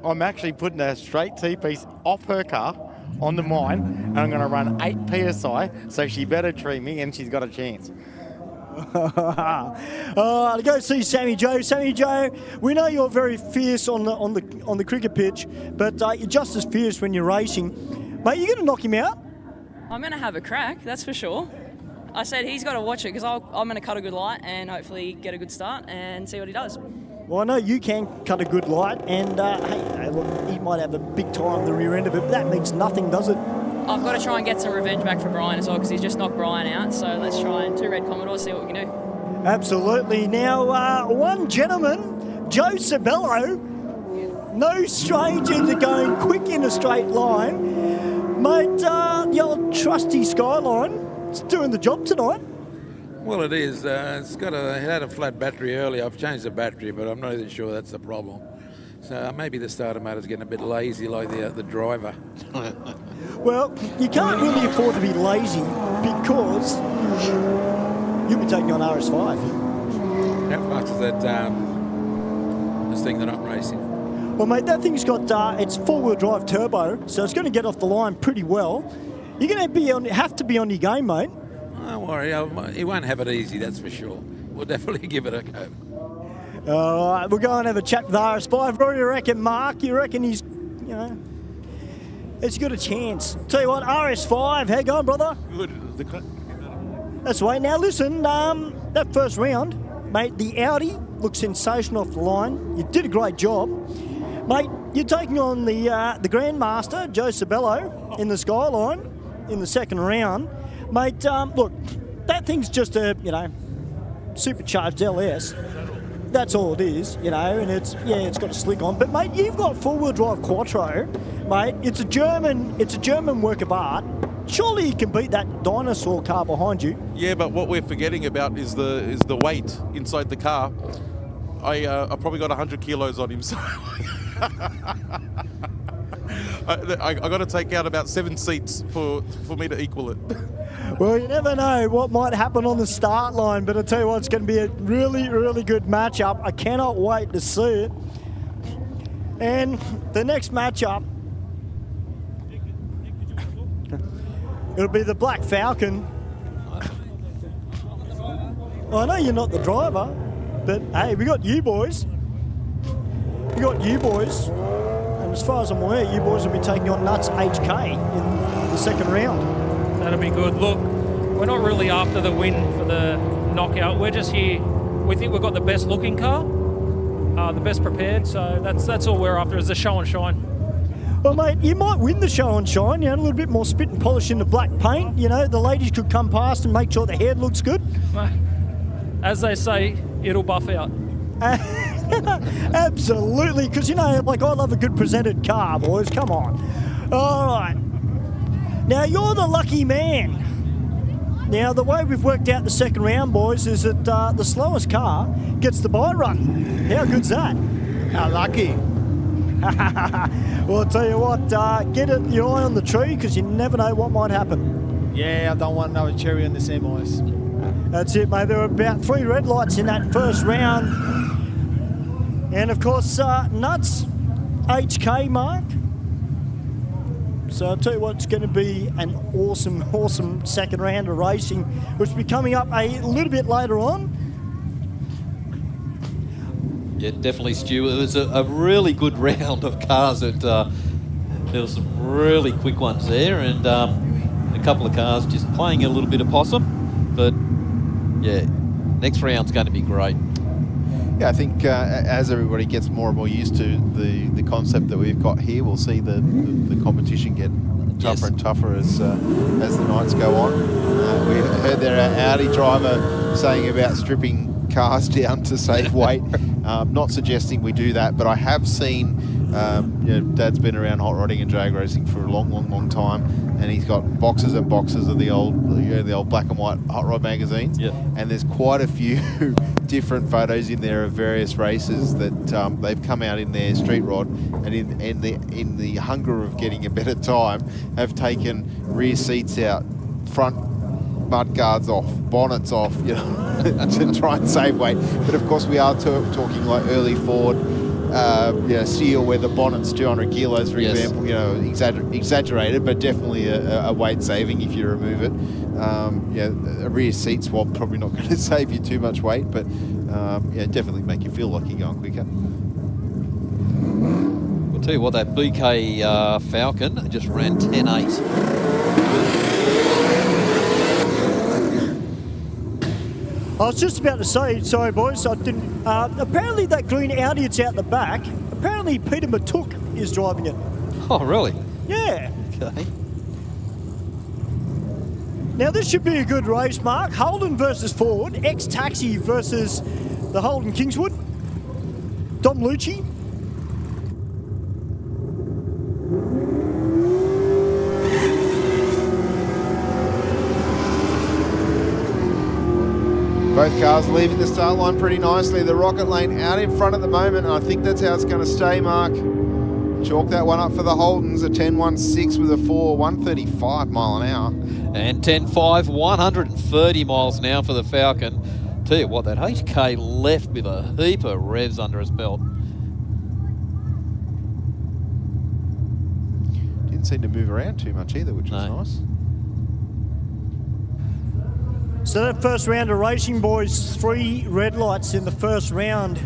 I'm actually putting a straight T-piece off her car onto mine, and I'm going to run 8 PSI, so she better treat me, and she's got a chance. To go see Sammy Joe. Sammy Joe, we know you're very fierce on the cricket pitch, but you're just as fierce when you're racing. Mate, you're going to knock him out? I'm going to have a crack, that's for sure. I said he's got to watch it because I'm going to cut a good light and hopefully get a good start and see what he does. Well, I know you can cut a good light, and hey, look, he might have a big tire on the rear end of it, but that means nothing, does it? I've got to try and get some revenge back for Brian as well, because he's just knocked Brian out. So let's try and 2 red Commodores, see what we can do. Absolutely. Now, one gentleman, Joe Sabello, no stranger to going quick in a straight line. Mate, the old trusty Skyline, it's doing the job tonight. Well, it is. It had a flat battery earlier. I've changed the battery, but I'm not even sure that's the problem. So maybe the starter motor's getting a bit lazy, like the driver. Well, you can't really afford to be lazy because you'll be taking on RS5. How fast is that this thing that I'm racing? Well, mate, that thing's got it's 4-wheel drive turbo, so it's going to get off the line pretty well. You're going to have to be on your game, mate. Don't worry, he won't have it easy, that's for sure. We'll definitely give it a go. All right, we'll go and have a chat with RS5. What do you reckon, Mark? You reckon he's, he's got a chance? Tell you what, RS5, how you going, brother? Good. That's right. Now, listen, that first round, mate, the Audi looked sensational off the line. You did a great job. Mate, you're taking on the Grandmaster, Joe Sabello, in the Skyline in the second round. Mate, look, that thing's just a, supercharged LS. That's all it is, and it's got a slick on. But, mate, you've got 4-wheel drive Quattro. Mate, it's a German work of art. Surely you can beat that dinosaur car behind you. Yeah, but what we're forgetting about is the weight inside the car. I probably got 100 kilos on him, so I got to take out about 7 seats for me to equal it. Well, you never know what might happen on the start line, but I tell you what, it's going to be a really, really good matchup. I cannot wait to see it. And the next matchup, it'll be the Black Falcon. I know you're not the driver, but hey, we got you boys. And as far as I'm aware, you boys will be taking on Nuts HK in the second round. That'll be good. Look, we're not really after the win for the knockout. We're just here. We think we've got the best looking car, the best prepared. So that's all we're after, is the show and shine. Well, mate, you might win the show and shine. A little bit more spit and polish in the black paint. The ladies could come past and make sure the hair looks good. As they say, it'll buff out. Absolutely, because I love a good presented car, boys. Come on. All right. Now, you're the lucky man. Now, the way we've worked out the second round, boys, is that the slowest car gets the bye run. How good's that? How lucky. Well, I'll tell you what, get your eye on the tree, because you never know what might happen. Yeah, I don't want another cherry on the semis. That's it, mate. There were about 3 red lights in that first round. And, of course, Nuts HK, Mark. So I'll tell you what, it's going to be an awesome, awesome second round of racing, which will be coming up a little bit later on. Yeah, definitely, Stu. It was a really good round of cars. There was some really quick ones there, and a couple of cars just playing a little bit of possum. But, yeah, next round's going to be great. Yeah, I think as everybody gets more and more used to the concept that we've got here, we'll see the competition get tougher and tougher as the nights go on. We heard there an Audi driver saying about stripping cars down to save weight. Not suggesting we do that, but I have seen, Dad's been around hot rodding and drag racing for a long, long, long time, and he's got boxes and boxes of the old black and white hot rod magazines. Yep. And there's quite a few different photos in there of various races that they've come out in their street rod, and in the hunger of getting a better time, have taken rear seats out, front mud guards off, bonnets off, to try and save weight. But of course, we are talking like early Ford steel, where the bonnet's 200 kilos, for example. Exaggerated, but definitely a weight saving if you remove it. A rear seat swap probably not going to save you too much weight, but definitely make you feel like you're going quicker. I'll tell you what, that BK Falcon just ran 10.8. I was just about to say, sorry boys, I didn't. Apparently that green Audi that's out the back, apparently Peter Matuk is driving it. Oh, really? Yeah. Okay. Now this should be a good race, Mark. Holden versus Ford, X-Taxi versus the Holden Kingswood. Dom Lucci. Both cars leaving the start line pretty nicely. The Rocket Lane out in front at the moment, and I think that's how it's going to stay, Mark. Chalk that one up for the Holdens, a 10.16 with a 135 mile an hour. And 10.5, 130 miles an hour for the Falcon. Tell you what, that HK left with a heap of revs under his belt. Didn't seem to move around too much either, which was nice. So that first round of racing, boys, 3 red lights in the first round.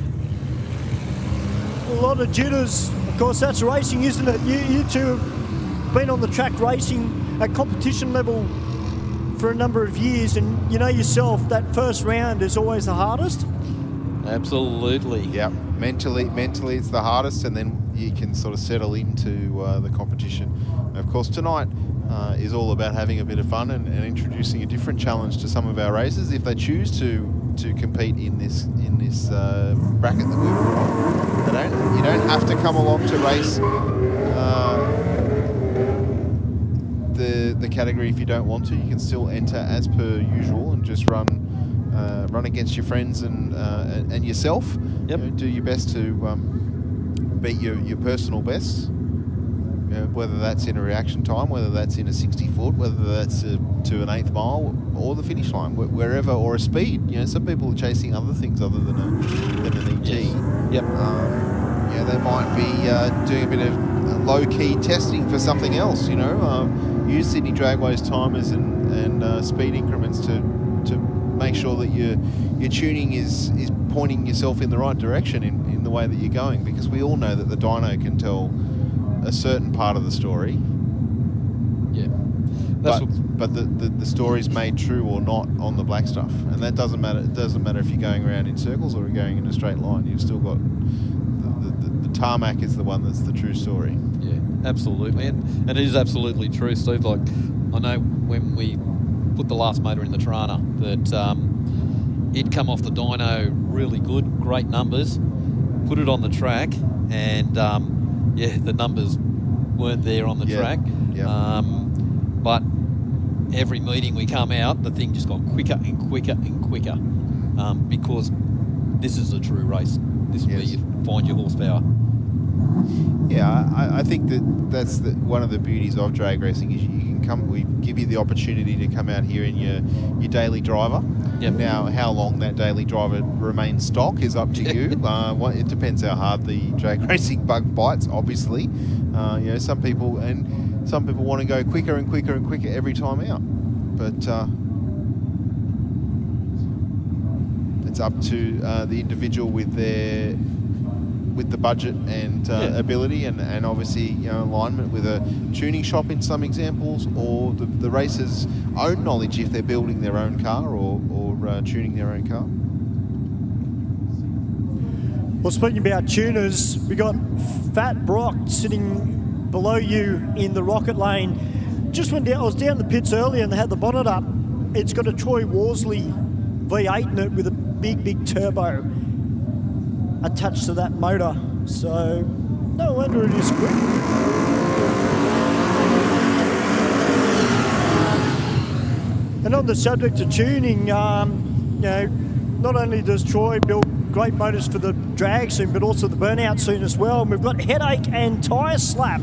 A lot of jitters. Of course, that's racing, isn't it? You two have been on the track racing at competition level for a number of years, and you know yourself, that first round is always the hardest. Absolutely. Yeah, mentally it's the hardest, and then you can sort of settle into the competition. And of course, tonight is all about having a bit of fun and introducing a different challenge to some of our racers if they choose to compete in this bracket that we've got. You don't have to come along to race the category if you don't want to. You can still enter as per usual and just run against your friends and yourself. Yep. You know, do your best to beat your personal best. You know, whether that's in a reaction time, whether that's in a 60 foot, whether that's to an 8th mile or the finish line, wherever, or a speed. You know, some people are chasing other things other than an ET. Yes. Yep. Yeah, they might be doing a bit of low-key testing for something else. You know, use Sydney Dragway's timers and speed increments to make sure that your tuning is pointing yourself in the right direction in the way that you're going, because we all know that the dyno can tell a certain part of the story. Yeah. But the story's made true or not on the black stuff, and that doesn't matter. It doesn't matter if you're going around in circles or you're going in a straight line. You've still got the tarmac is the one that's the true story. Yeah, absolutely, and it is absolutely true, Steve. Like, I know when we put the last motor in the Tirana that it come off the dyno really good, great numbers. Put it on the track, and yeah, the numbers weren't there on the track. Yeah. But every meeting we come out, the thing just got quicker and quicker and quicker, because this is a true race. This is where you find your horsepower. Yeah, I think that's one of the beauties of drag racing is you can come. We give you the opportunity to come out here in your daily driver. Yep. Now, how long that daily driver remains stock is up to you. It depends how hard the drag racing bug bites. Obviously, you know, some people want to go quicker and quicker and quicker every time out, but it's up to the individual with the budget and ability and obviously, you know, alignment with a tuning shop in some examples, or the racer's own knowledge if they're building their own car or tuning their own car. Well, speaking about tuners, we got Fat Brock sitting below you in the Rocket Lane. Just went down. I was down in the pits earlier and they had the bonnet up. It's got a Troy Worsley V8 in it with a big turbo attached to that motor, so no wonder it is quick. And on the subject of tuning, you know, not only does Troy build great motors for the drag scene, but also the burnout scene as well. And we've got Headache and Tyre Slap,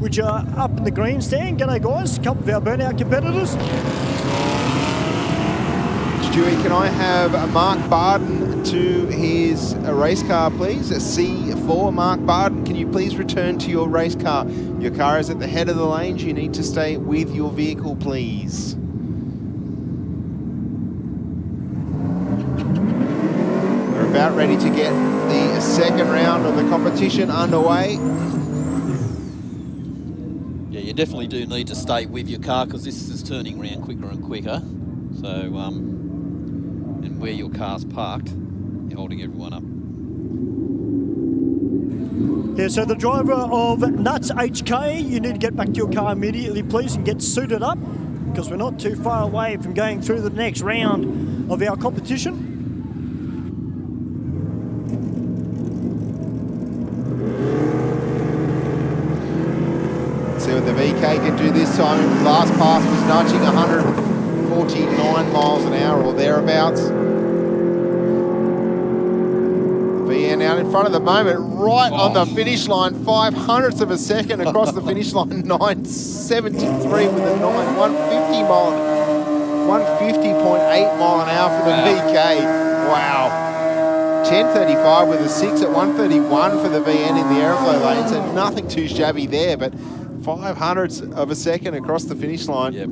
which are up in the grandstand. G'day guys, a couple of our burnout competitors. Stewie, can I have a Mark Barden to his race car, please? A C4. Mark Barden, can you please return to your race car? Your car is at the head of the lanes. You need to stay with your vehicle, please. We're about ready to get the second round of the competition underway. Yeah, you definitely do need to stay with your car because this is turning around quicker and quicker. So, and where your car's parked, you're holding everyone up. Yeah, so the driver of Nuts HK, you need to get back to your car immediately, please, and get suited up. because we're not too far away from going through the next round of our competition. See what the VK can do this time. Last pass was nudging 149 miles an hour or thereabouts. VN out in front of the moment, right on the finish line, 5/100ths of a second across the finish line, 9.73 with a 150.8 mile an hour for the VK. Wow. 10.35 with a 6 at 1.31 for the VN in the Aeroflow lane, so nothing too shabby there, but 5/100ths of a second across the finish line. Yep.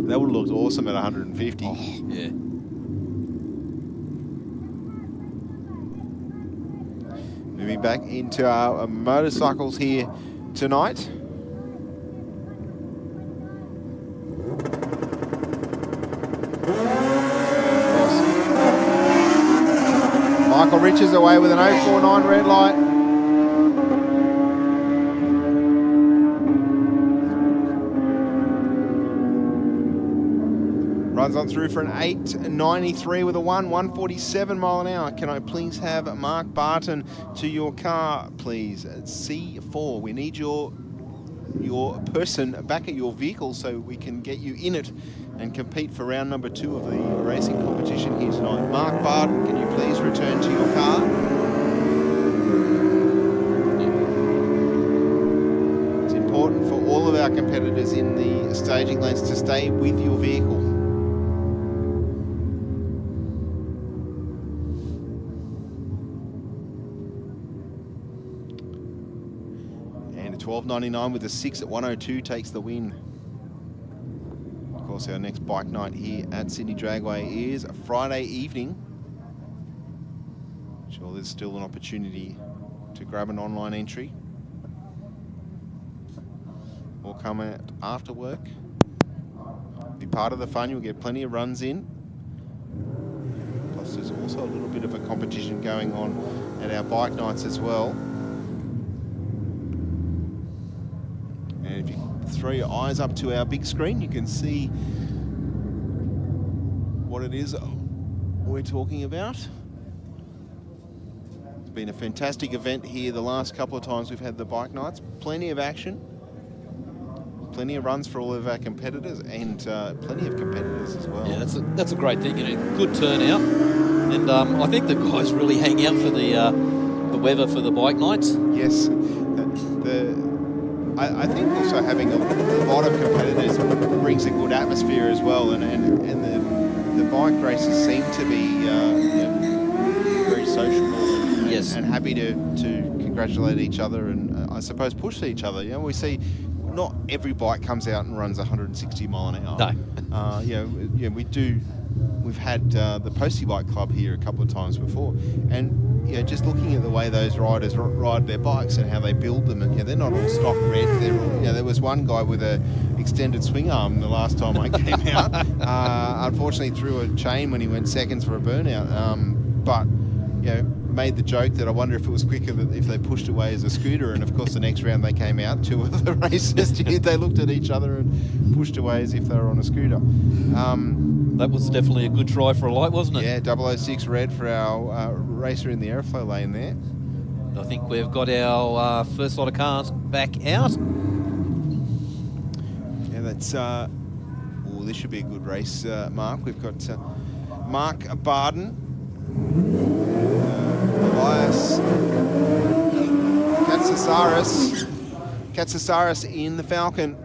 That would have looked awesome at 150. Oh, yeah. Moving back into our motorcycles here tonight. Michael Richards away with an 049 red light. Runs on through for an 8.93 with a 147 mile an hour. Can I please have Mark Barton to your car, please? C4. We need your person back at your vehicle so we can get you in it and compete for round number 2 of the racing competition here tonight. Mark Barton, can you please return to your car? It's important for all of our competitors in the staging lanes to stay with your vehicle. And a 12.99 with a 6 at 102 takes the win. Of course, our next bike night here at Sydney Dragway is a Friday evening. Sure, there's still an opportunity to grab an online entry or come out after work. Be part of the fun, you'll get plenty of runs in. Plus, there's also a little bit of a competition going on at our bike nights as well. And if you throw your eyes up to our big screen, you can see what it is we're talking about. It's been a fantastic event here the last couple of times we've had the bike nights. Plenty of action, plenty of runs for all of our competitors, and plenty of competitors as well. Yeah, that's a great thing. You know, good turnout, and I think the guys really hang out for the weather for the bike nights. Yes, I think also having a lot of competitors brings a good atmosphere as well, and the bike races seem to be very sociable and happy to congratulate each other and I suppose push each other. You know, we see not every bike comes out and runs 160 mile an hour. No. We've had the Postie Bike Club here a couple of times before, and just looking at the way those riders ride their bikes and how they build them, and they're not all stock red. They're all, there was one guy with a extended swing arm the last time I came out. Unfortunately, threw a chain when he went seconds for a burnout. But made the joke that I wonder if it was quicker if they pushed away as a scooter. And of course, the next round they came out, 2 of the racers, they looked at each other and pushed away as if they were on a scooter. That was definitely a good try for a light, wasn't it? Yeah, 006 red for our racer in the Aeroflow lane there. I think we've got our first lot of cars back out. Yeah, that's... this should be a good race, Mark. We've got Mark Barden, Elias Katsasaris in the Falcon.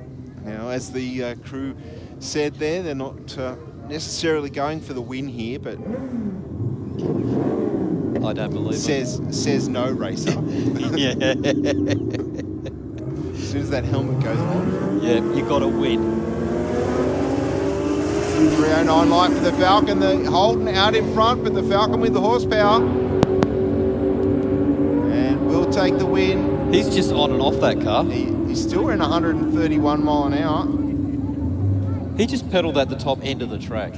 Now, as the crew said there, they're not necessarily going for the win here, but I don't believe says no racer. Yeah. As soon as that helmet goes on, you got to win. 309 light for the Falcon. The Holden out in front, but the Falcon with the horsepower. And will take the win. He's just on and off that car. He's still in 131 mile an hour. He just pedalled at the top end of the track.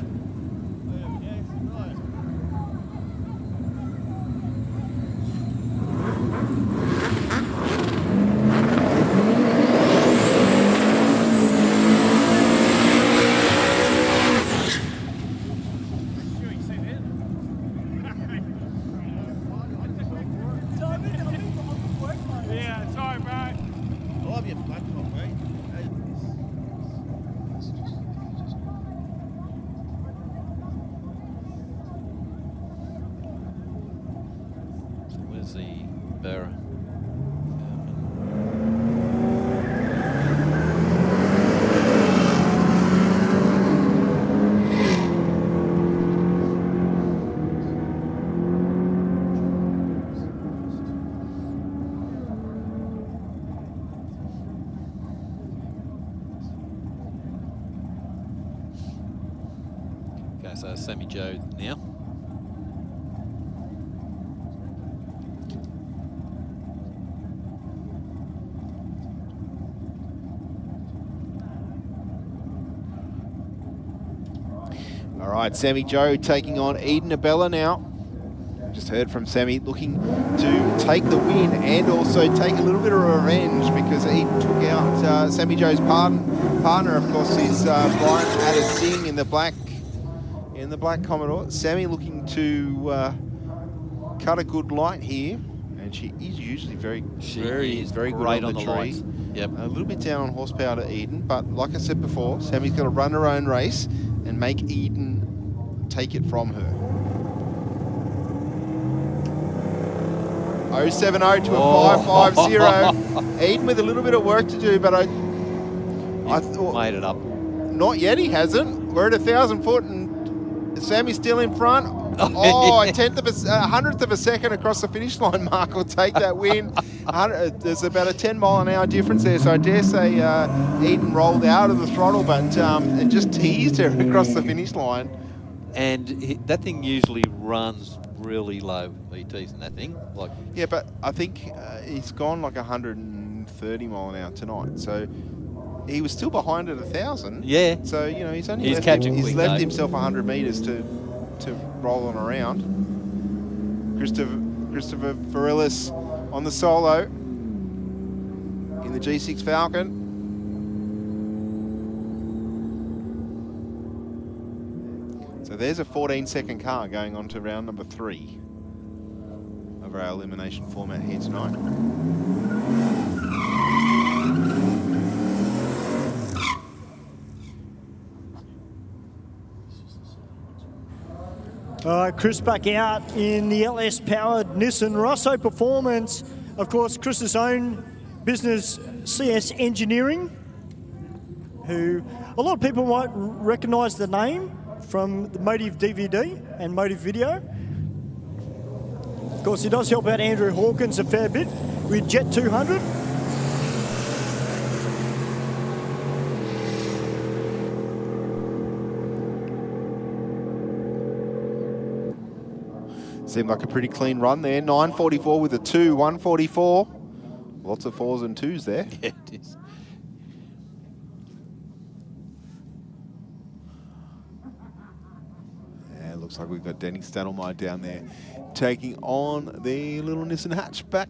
goes the Barra. Okay, so Sammy Joe now. All right, Sammy Joe taking on Eden Abella now. Just heard from Sammy looking to take the win and also take a little bit of revenge because Eden took out Sammy Joe's partner, of course, is Brian Addis-Singh in the black Commodore. Sammy looking to cut a good light here, and she is usually very good great on the tree. lights. Yep. A little bit down on horsepower to Eden, but like I said before, Sammy's got to run her own race and make Eden take it from her. 070 to a 550. Eden with a little bit of work to do, but I thought made it up. Not yet, he hasn't. We're at 1,000 foot and Sammy's still in front. Oh, a hundredth of a second across the finish line. Mark will take that win. There's about a 10-mile-an-hour difference there, so I dare say Eden rolled out of the throttle, but and just teased her across the finish line. And that thing usually runs really low, ETs and that thing. Like, yeah, but I think he's gone like 130 mile an hour tonight, so he was still behind at 1,000. Yeah. So you know he's left himself 100 meters to roll on around. Christopher Varillis on the solo in the G6 Falcon. So there's a 14-second car going on to round number 3 of our elimination format here tonight. Chris back out in the LS-powered Nissan Rosso Performance. Of course, Chris's own business, CS Engineering, who a lot of people might recognise the name from the Motive DVD and Motive Video. Of course, he does help out Andrew Hawkins a fair bit with Jet 200. Seemed like a pretty clean run there. 944 with a 2, 144. Lots of 4s and 2s there. Yeah, it is. Yeah, looks like we've got Denny Stadelmeyer down there taking on the little Nissan hatchback.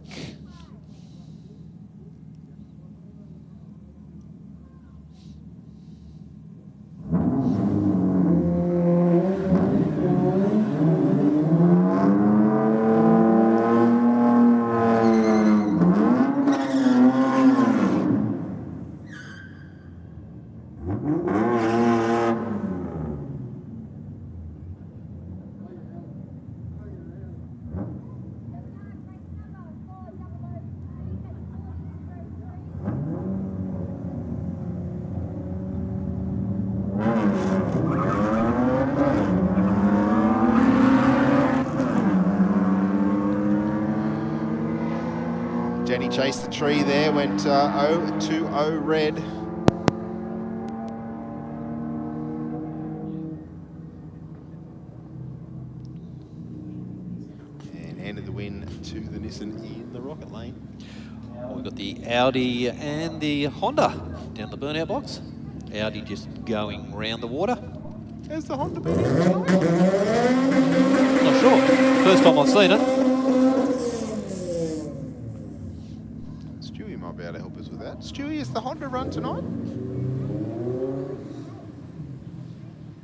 Denny chased the tree there, went 0-2-0 red. And handed the win to the Nissan in the rocket lane. We've got the Audi and the Honda down the burnout box. Audi just going round the water. Has the Honda been Not sure. First time I've seen it. Stewie might be able to help us with that. Stewie, is the Honda run tonight?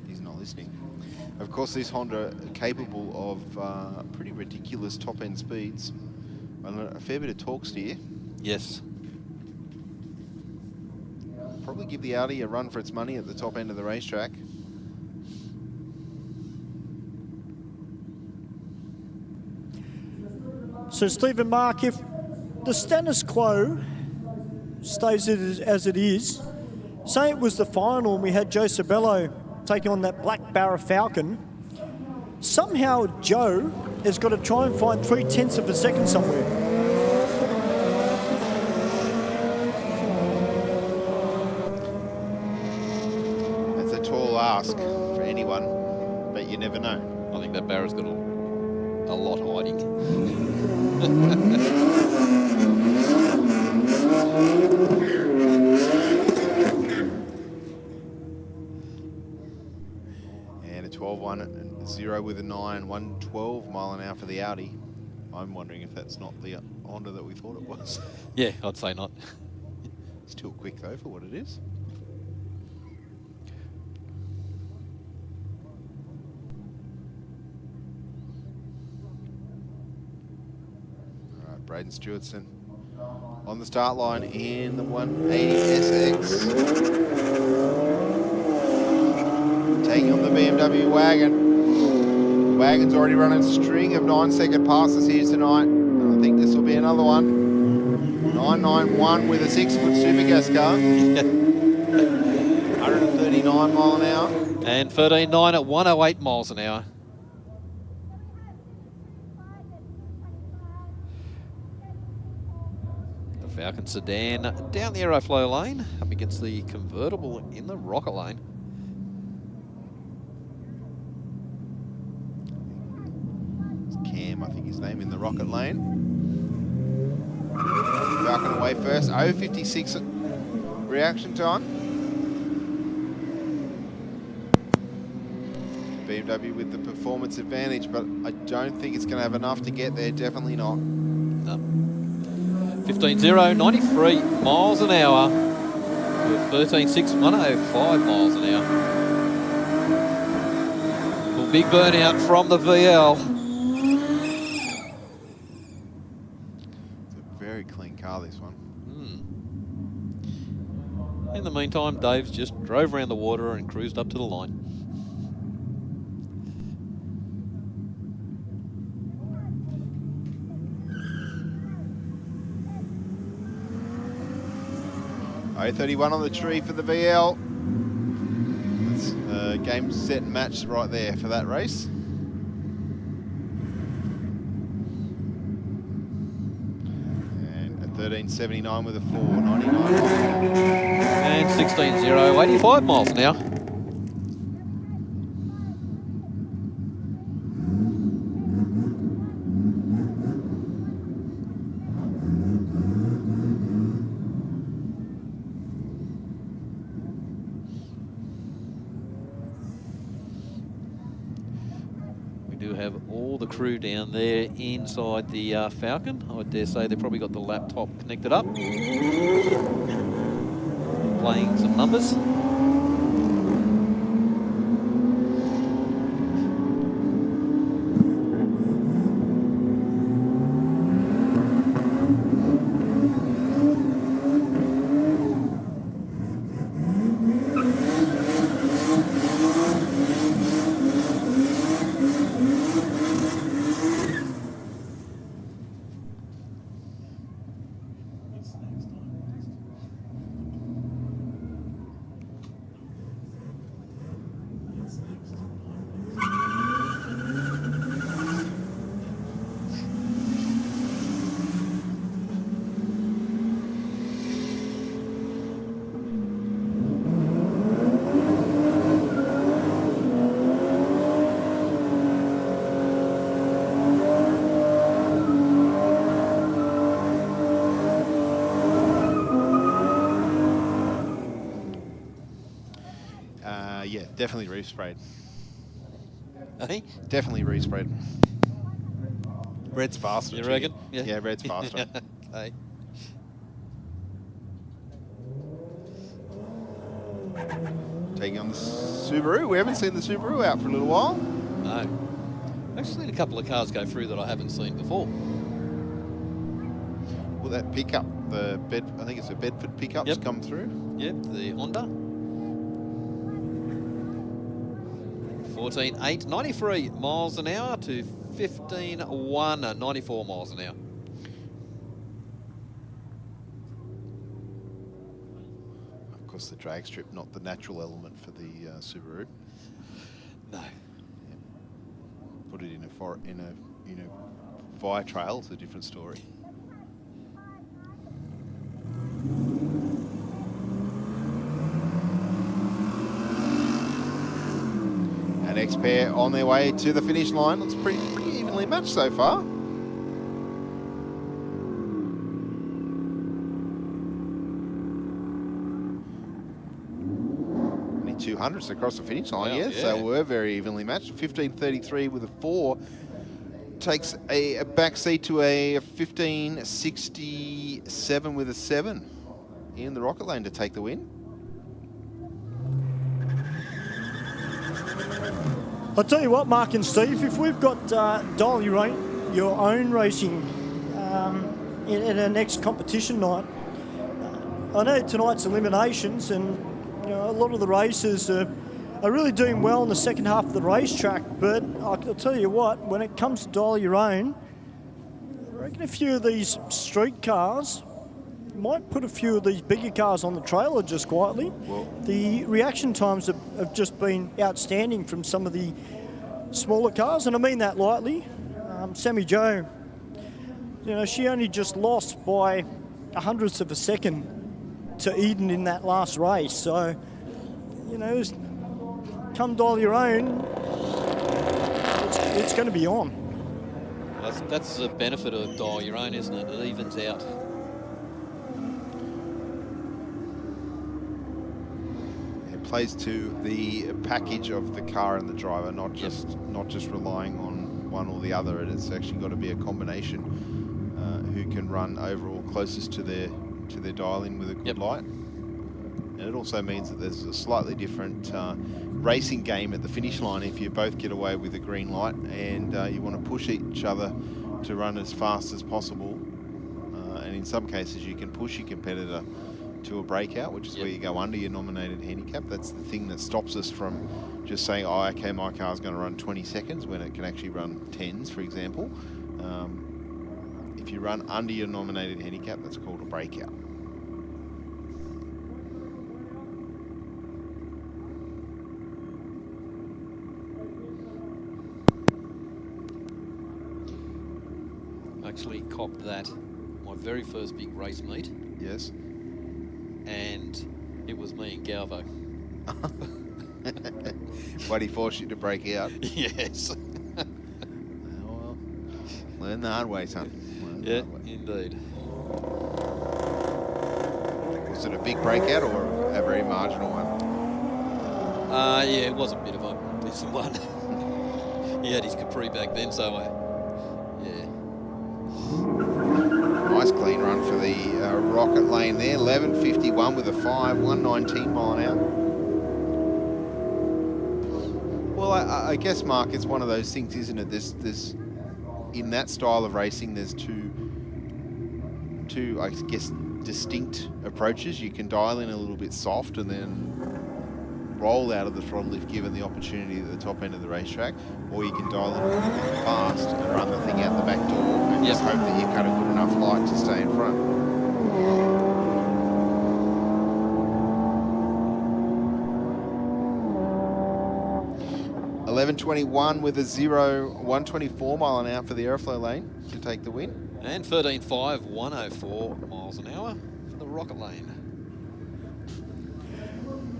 He's not listening. Of course, this Honda capable of pretty ridiculous top-end speeds and a fair bit of torque steer. Yes. Probably give the Audi a run for its money at the top end of the racetrack. So, Stephen Mark, if the status quo stays as it is, say it was the final and we had Joe Sabello taking on that black Barra Falcon, somehow Joe has got to try and find 0.3 of a second somewhere. That's a tall ask for anyone, but you never know. I think that Barra's got a lot hiding. And a 12-1-0 with a 9, 112 mile an hour for the Audi. I'm wondering if that's not the Honda that we thought it was. Yeah, I'd say not. Still quick though for what it is. All right, Braden Stewartson on the start line in the 180 SX. Taking on the BMW wagon. The wagon's already run a string of 9-second passes here tonight. And I think this will be another one. 991 with a 6-foot super gas car. 139 mile an hour. And 13.9 at 108 miles an hour. The Falcon sedan down the Aeroflow lane, up against the convertible in the rocket lane. Cam, I think his name, in the rocket lane. Falcon away first, 0.56 reaction time. BMW with the performance advantage, but I don't think it's going to have enough to get there, definitely not. No. 15.0, 93 miles an hour. With 13.6, 105 miles an hour. Well, big burnout from the VL. Very clean car, this one. In the meantime, Dave's just drove around the water and cruised up to the line. .031 on the tree for the VL. That's game, set, and match right there for that race. And a 13.79 with a 4.99. And 16.0, 85 miles an hour. All the crew down there inside the Falcon. I dare say they've probably got the laptop connected up, playing some numbers. Yeah, definitely reef sprayed. Hey? Definitely reef sprayed. Red's faster. You reckon? Yeah, red's faster. Okay. Taking on the Subaru. We haven't seen the Subaru out for a little while. No. Actually seen a couple of cars go through that I haven't seen before. Well, that pickup, I think it's a Bedford pickup's come through. Yep, the Honda. 14.8, 93 miles an hour to 15.1, 94 miles an hour. Of course, the drag strip, not the natural element for the Subaru. No. Yeah. Put it in a via trail, it's a different story. And next pair on their way to the finish line. It's pretty evenly matched so far. Only 200s across the finish line, Wow, yes. yeah. They were very evenly matched. 15.33 with a 4 takes a back seat to a 15.67 with a 7 in the Rocket Lane to take the win. I'll tell you what, Mark and Steve, if we've got Dial Your Own racing in our next competition night, I know tonight's eliminations, and a lot of the races are really doing well in the second half of the racetrack, but I'll tell you what, when it comes to Dial Your Own, I reckon a few of these street cars might put a few of these bigger cars on the trailer just quietly. Well, the reaction times have just been outstanding from some of the smaller cars, and I mean that lightly. Sammy Jo, she only just lost by 100th of a second to Eden in that last race. So, come Dial Your Own, it's going to be on. That's the benefit of Dial Your Own, isn't it? It evens out. Plays to the package of the car and the driver, not just relying on one or the other. It's actually got to be a combination who can run overall closest to their dial-in with a good light. And it also means that there's a slightly different racing game at the finish line if you both get away with a green light and you want to push each other to run as fast as possible. And in some cases you can push your competitor to a breakout, which is where you go under your nominated handicap. That's the thing that stops us from just saying, oh, okay, my car's going to run 20 seconds when it can actually run 10s, for example. If you run under your nominated handicap, that's called a breakout. Actually copped that my very first big race meet. Yes. And it was me and Galvo. Why'd he force you to break out? Yes. Well, learn the hard way, son. Yeah, indeed. Was it a big breakout or a very marginal one? Yeah, it was a bit of a decent one. He had his Capri back then, so yeah. Nice clean run for the Rocket Lane there. 11.51 with a 5, 119 mile an hour. Well, I guess, Mark, it's one of those things, isn't it? There's in that style of racing, there's two, I guess, distinct approaches. You can dial in a little bit soft and then roll out of the throttle if given the opportunity at the top end of the racetrack, or you can dial in a little bit fast and run the thing out the back door and just hope that you cut a good enough light to stay in front. .11.21 with a 124 mile an hour for the Aeroflow Lane to take the win. And 13.5, 104 miles an hour for the Rocket Lane.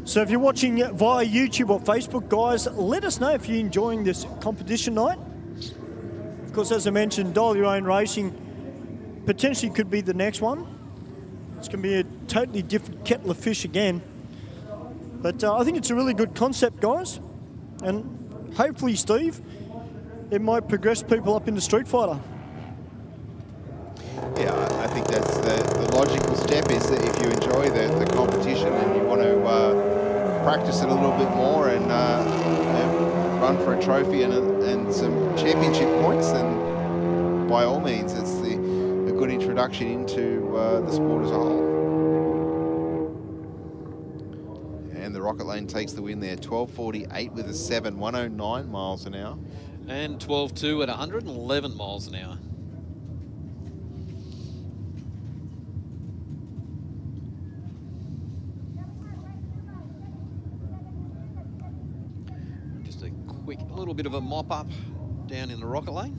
So if you're watching via YouTube or Facebook, guys, let us know if you're enjoying this competition night. Of course, as I mentioned, Dial Your Own racing potentially could be the next one. It's going to be a totally different kettle of fish again. But I think it's a really good concept, guys. And hopefully, Steve, it might progress people up into Street Fighter. Yeah, I think that's the logical step, is that if you enjoy the competition and you want to practice it a little bit more and run for a trophy and some championship points, then by all means, it's a good introduction into the sport as a whole. And the Rocket Lane takes the win there, 12.48 with a 7, 109 miles an hour. And 12.2 at 111 miles an hour. Just a quick little bit of a mop up down in the rocket lane.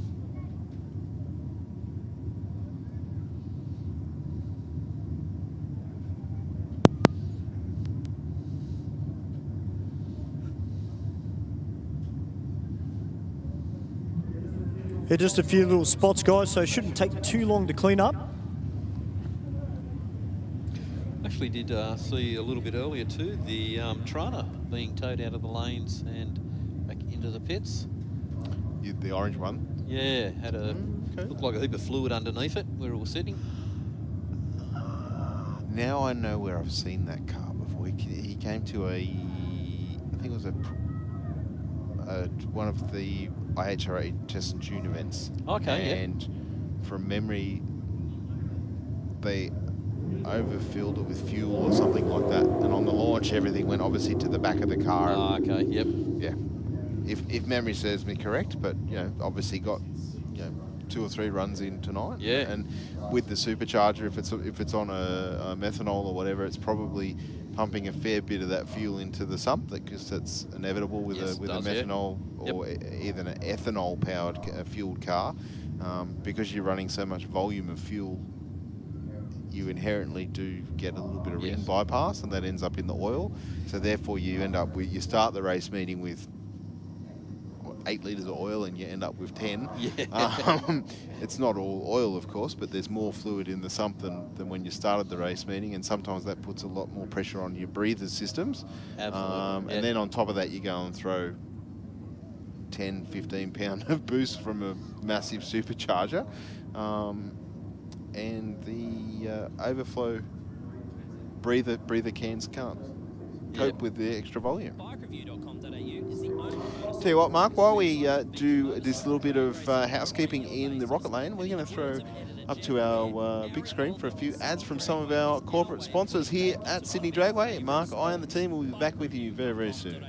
Yeah, just a few little spots, guys, so it shouldn't take too long to clean up. Actually did see a little bit earlier too, the Trana being towed out of the lanes and back into the pits. The orange one? Yeah, had a, looked like a heap of fluid underneath it where it was sitting. Now I know where I've seen that car before. He came to I think it was one of the IHRA Test and June events. Okay, and from memory, they overfilled it with fuel or something like that. And on the launch, everything went obviously to the back of the car. Okay, yep. Yeah. If memory serves me correct, but obviously got 2 or 3 runs in tonight. Yeah. And with the supercharger, if it's on a methanol or whatever, it's probably pumping a fair bit of that fuel into the sump because that's inevitable with a methanol or even an ethanol powered fueled car. Because you're running so much volume of fuel, you inherently do get a little bit of ring bypass, and that ends up in the oil. So therefore you end up with, you start the race meeting with 8 litres of oil and you end up with 10. Yeah. It's not all oil, of course, but there's more fluid in the sump than when you started the race meeting, and sometimes that puts a lot more pressure on your breather systems. Absolutely. And then on top of that, you go and throw 10, 15 pound of boost from a massive supercharger. And the overflow breather cans can't cope with the extra volume. Tell you what, Mark, while we do this little bit of housekeeping in the rocket lane, we're going to throw up to our big screen for a few ads from some of our corporate sponsors here at Sydney Dragway. Mark, I and the team will be back with you very, very soon.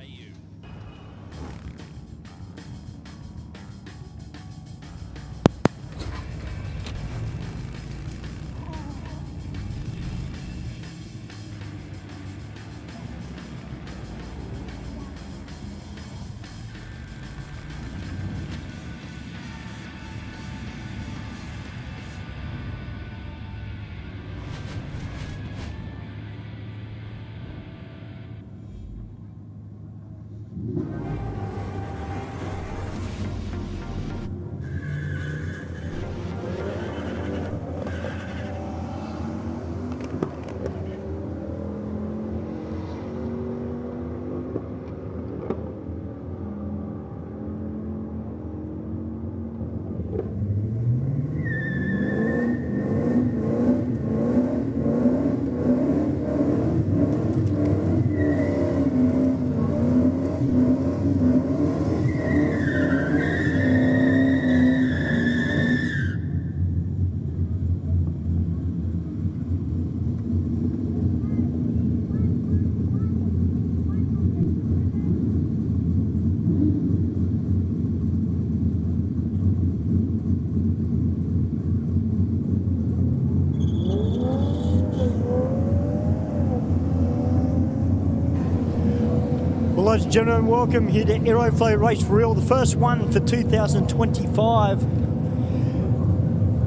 Ladies and gentlemen, welcome here to Aeroflow Race for Real, the first one for 2025.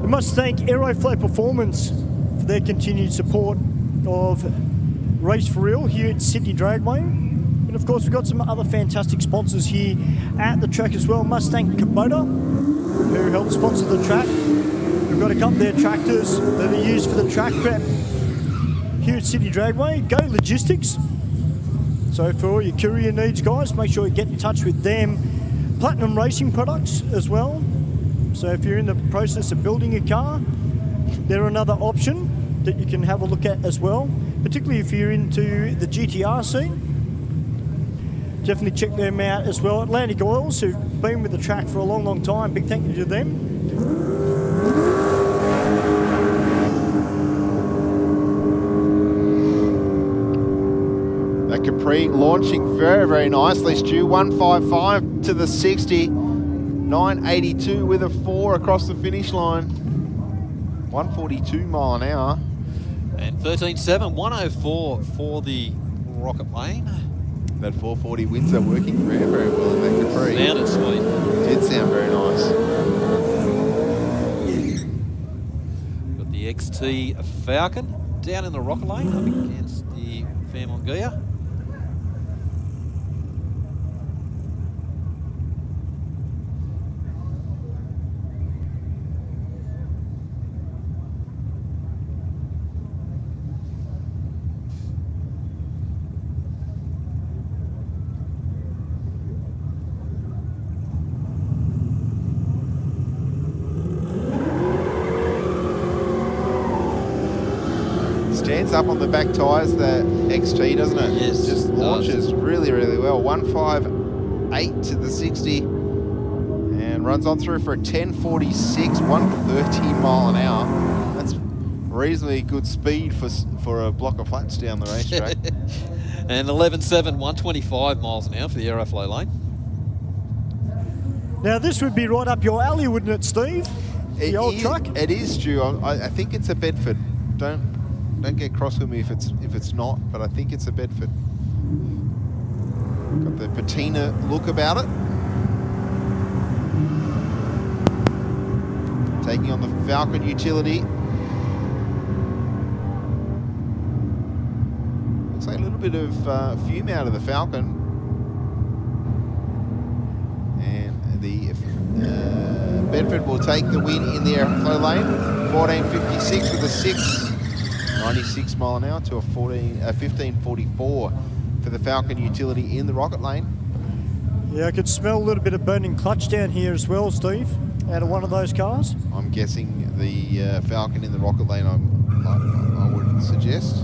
We must thank Aeroflow Performance for their continued support of Race for Real here at Sydney Dragway. And of course, we've got some other fantastic sponsors here at the track as well. Must thank Kubota, who helped sponsor the track. We've got a couple of their tractors that are used for the track prep here at Sydney Dragway. Go Logistics. So for all your courier needs, guys, make sure you get in touch with them. Platinum Racing Products as well. So if you're in the process of building a car, they're another option that you can have a look at as well, particularly if you're into the GTR scene. Definitely check them out as well. Atlantic Oils, who've been with the track for a long, long time. Big thank you to them. Capri launching very, very nicely, Stu. 155 to the 60. 982 with a 4 across the finish line. 142 mile an hour. And 13.7, 104 for the Rocket Lane. That 440 Windsor working very, very well in that Capri. Sounded sweet. Did sound very nice. Got the XT Falcon down in the Rocket Lane up against the Fairmont Gear. Stands up on the back tyres, the XT, doesn't it? Yes, just launches really, really well. 158 to the 60 and runs on through for a 10.46, 130 mile an hour. That's reasonably good speed for a block of flats down the racetrack. And 11.7, 125 miles an hour for the Aeroflow lane. Now this would be right up your alley, wouldn't it, Steve? The old truck? It is, Stu. I think it's a Bedford. Don't get cross with me if it's not, but I think it's a Bedford. Got the patina look about it. Taking on the Falcon utility. Looks like a little bit of fume out of the Falcon. And the Bedford will take the win in the Aeroflow lane. 14.56 with a 6. 96 mile an hour to a 15.44 for the Falcon utility in the Rocket lane. Yeah, I could smell a little bit of burning clutch down here as well, Steve, out of one of those cars. I'm guessing the Falcon in the Rocket lane, I would suggest.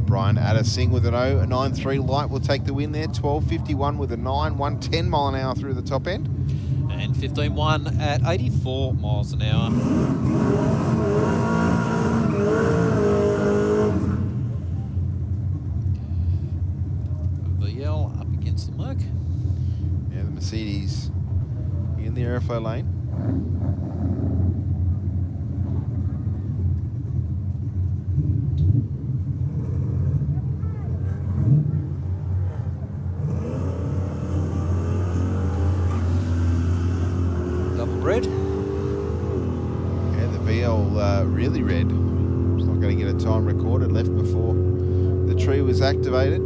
Brian Addising with an 0.93 light will take the win there. 12.51 with a 9, 110 mile an hour through the top end. And 15.1 at 84 miles an hour. VL up against the Merc. Yeah, the Mercedes in the Aeroflow lane. Red. Yeah, the VL really red. It's not going to get a time recorded left before the tree was activated.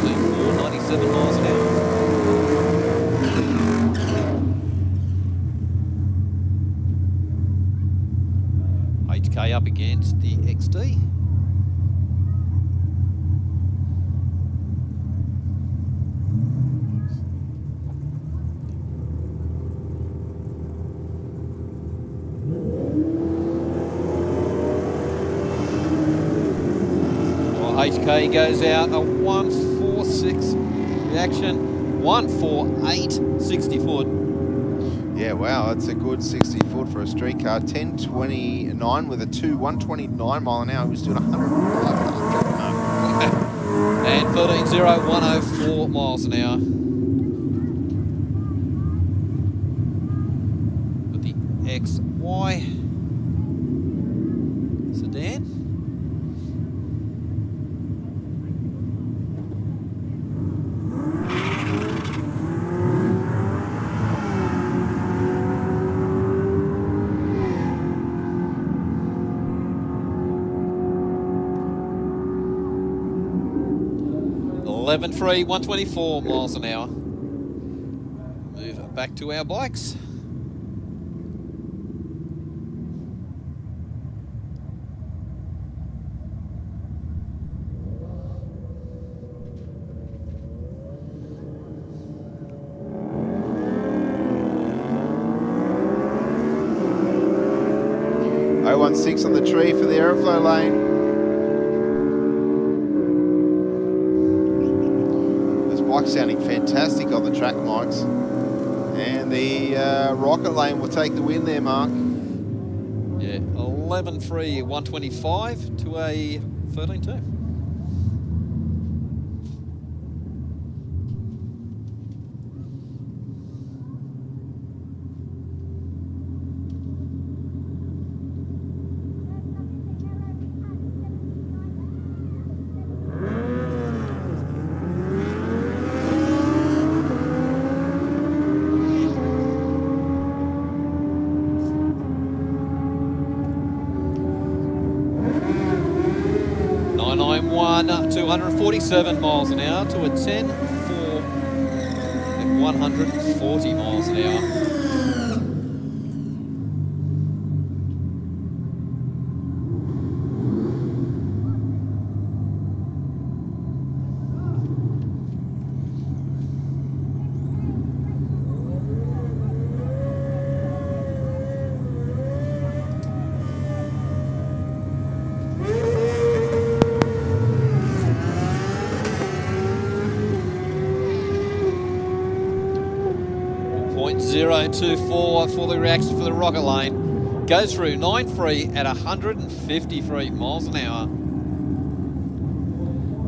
Clean 97 miles an hour. HK up against the XD. HK goes out a 1.46 reaction, 1.48 60 foot. Yeah, wow, that's a good 60 foot for a street car. 10.29 with a 2, 129 mile an hour. He was doing 100. And 13.0, 104 miles an hour. Got the XY sedan. Eleven 3, 124 miles an hour. Move back to our bikes. .016 on the tree for the Aeroflow lane. Bike mics sounding fantastic on the track mics. And the Rocket Lane will take the win there, Mark. Yeah, 11.3, 125 to a 13.2. One 247 miles an hour to a 10.4 at 140 miles an hour. .024 for the reaction for the Rocket Lane. Goes through 9.3 at 153 miles an hour.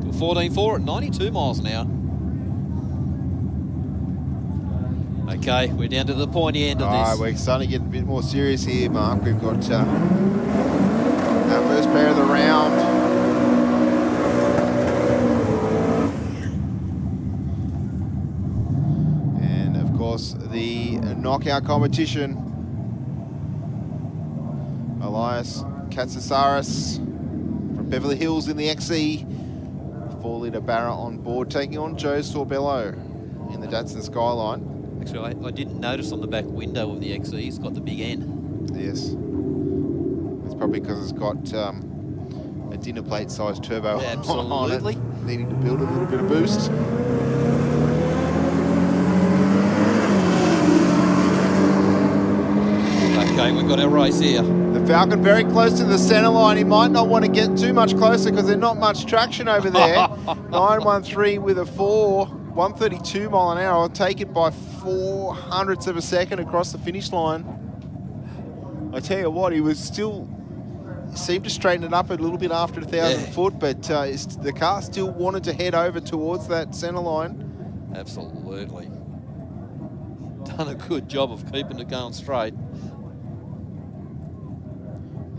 To 14.4 at 92 miles an hour. Okay, we're down to the pointy end of this. All right, we're starting to get a bit more serious here, Mark. We've got our first pair of the round. The knockout competition. Elias Katsasaris from Beverly Hills in the XE. 4-litre Barra on board, taking on Joe Sorbello in the Datsun Skyline. Actually, I didn't notice on the back window of the XE, it's got the big N. Yes. It's probably because it's got a dinner plate sized turbo on it, needing to build a little bit of boost. Okay, we've got our race here. The Falcon very close to the centre line. He might not want to get too much closer because there's not much traction over there. 913 with a 132 mile an hour. I'll take it by 0.04 of a second across the finish line. I tell you what, he was still seemed to straighten it up a little bit after 1,000 foot, but the car still wanted to head over towards that centre line. Absolutely. Done a good job of keeping it going straight.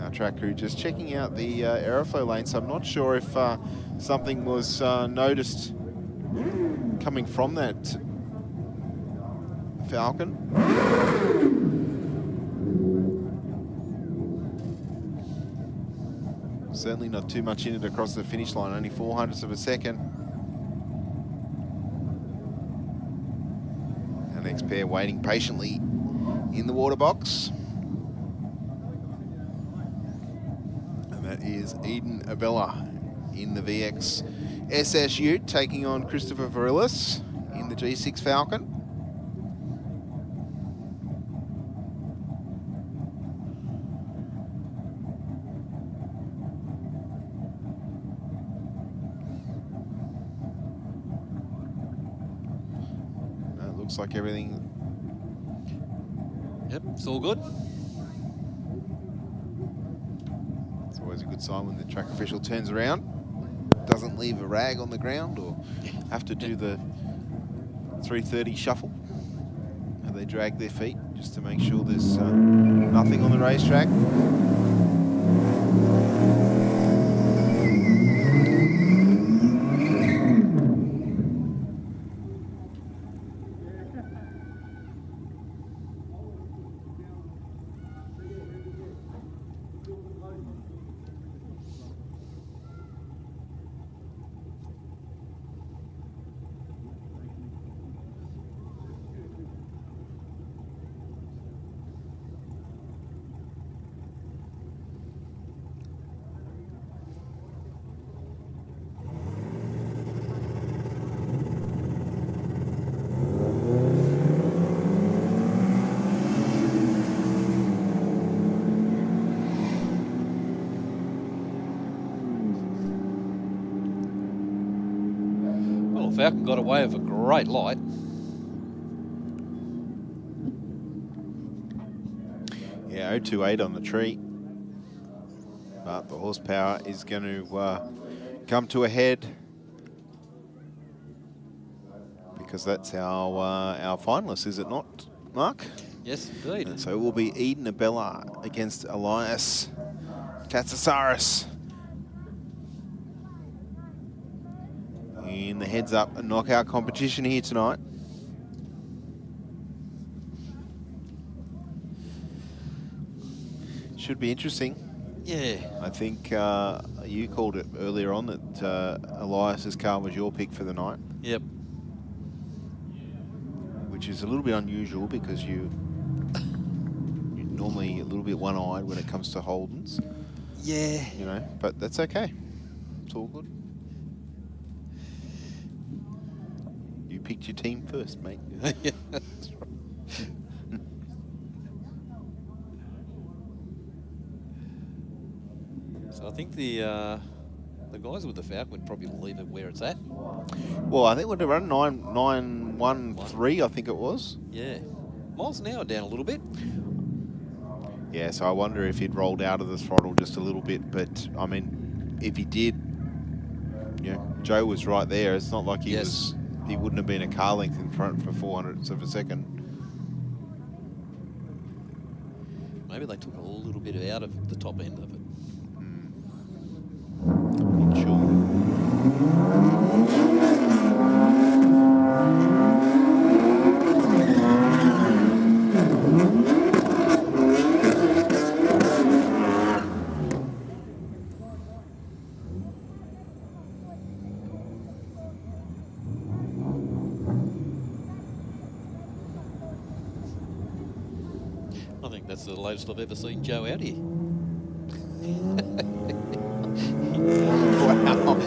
Our track crew just checking out the Aeroflow lane, so I'm not sure if something was noticed coming from that Falcon. Certainly not too much in it across the finish line, only 0.04 of a second. Our next pair waiting patiently in the water box. That is Eden Abella in the VX SS Ute, taking on Christopher Varillas in the G6 Falcon. It looks like everything. Yep, it's all good. Always a good sign when the track official turns around, doesn't leave a rag on the ground or have to do the 330 shuffle. And they drag their feet just to make sure there's nothing on the racetrack. Falcon got away with a great light. Yeah, 028 on the tree. But the horsepower is going to come to a head, because that's our finalist, is it not, Mark? Yes, indeed. And so it will be Eden Abella against Elias Katsasaris in the heads-up and knockout competition here tonight. Should be interesting. Yeah. I think you called it earlier on that Elias's car was your pick for the night. Yep. Which is a little bit unusual because you're normally a little bit one-eyed when it comes to Holdens. Yeah. You know, but that's okay. It's all good. You picked your team first, mate. Yeah, that's right. So I think the guys with the Falcon would probably leave it where it's at. Well, I think we're run 913, I think it was. Yeah. Miles an hour down a little bit. Yeah, so I wonder if he'd rolled out of the throttle just a little bit. But, I mean, if he did, you know, Joe was right there. It's not like he wouldn't have been a car length in front for 400ths of a second. Maybe they took a little bit out of the top end of it. Not sure. I think that's the latest I've ever seen Joe out here. Wow.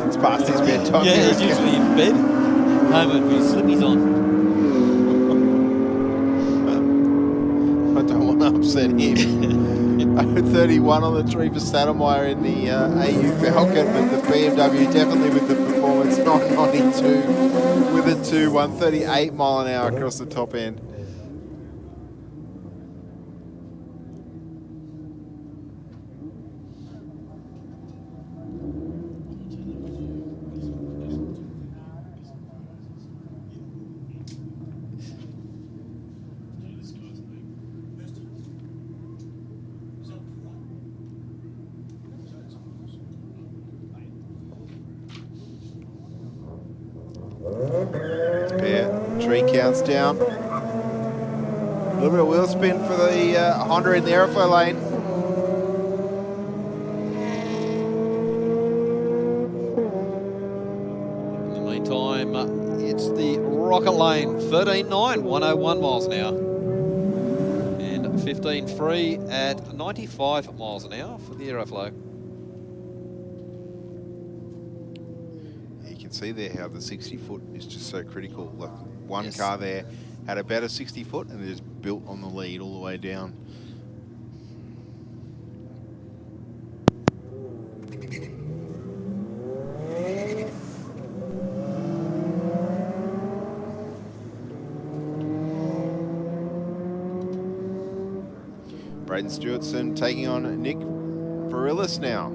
It's past his bedtime. Yeah, he's usually in bed. Home with his slippies on. I don't want to upset him. 31 on the tree for Sattermeyer in the AU Falcon, but the BMW definitely with the performance 992 with it to 138 mile an hour across the top end. Yeah, tree counts down. A little bit of wheel spin for the Honda in the Aeroflow lane. In the meantime, it's the Rocket Lane, 13.9, 101 miles an hour. And 15.3 at 95 miles an hour for the Aeroflow. See there how the 60 foot is just so critical. Like one car there had a better 60 foot and it just built on the lead all the way down. Braden Stewartson taking on Nick Varillis now.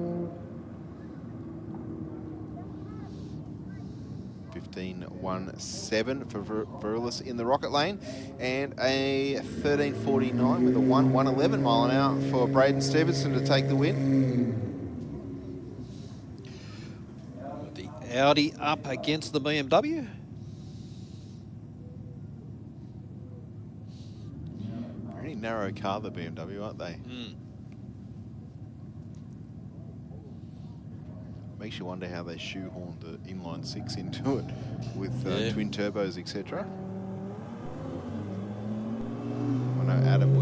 15.17 for Varillis in the Rocket Lane, and a 13.49 with a 111 mile an hour for Braden Stevenson to take the win. The Audi up against the BMW. Very narrow car, the BMW, aren't they? Makes you wonder how they shoehorned the inline 6 into it with twin turbos, etc. I know Adam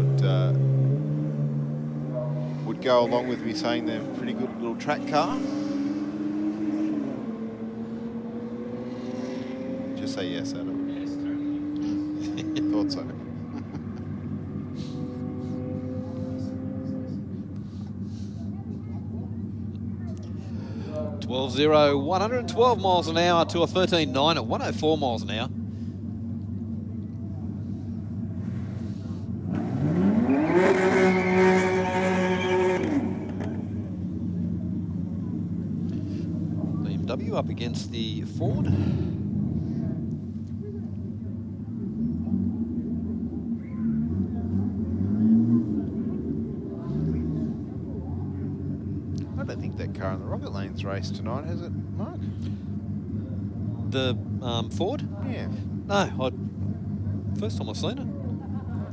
would go along with me saying they're a pretty good little track car. Just say yes, Adam. Yes, thought so. 12 4-0, 112 miles an hour to a 13.9 at 104 miles an hour. BMW up against the Ford. I don't think that car in the Rocket Lane's raced tonight, has it, Mark? The Ford? Yeah. No, first time I've seen it.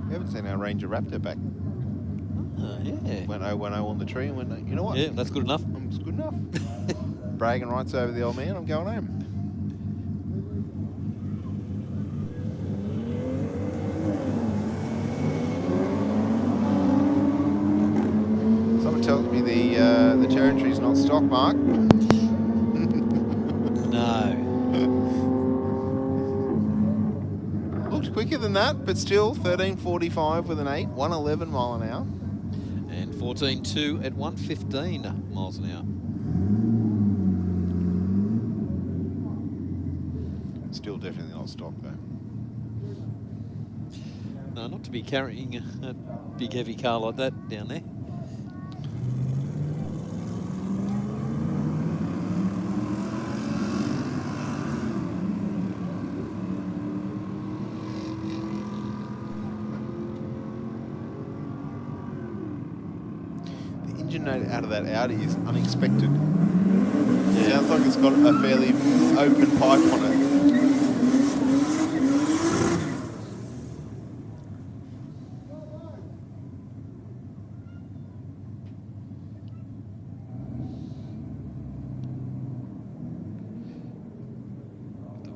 We haven't seen our Ranger Raptor back. Yeah. Went 0-1-0 on the tree and went, you know what? Yeah, that's good enough. It's good enough. Bragging rights over the old man, I'm going home. Someone tells me the territory's not stock, Mark. No. Looked quicker than that, but still 13.45 with an 8, 111 mile an hour. And 14.2 at 115 miles an hour. Still definitely not stock though. No, not to be carrying a big heavy car like that down there. The engine note out of that Audi is unexpected. Yeah. Sounds like it's got a fairly open pipe on it.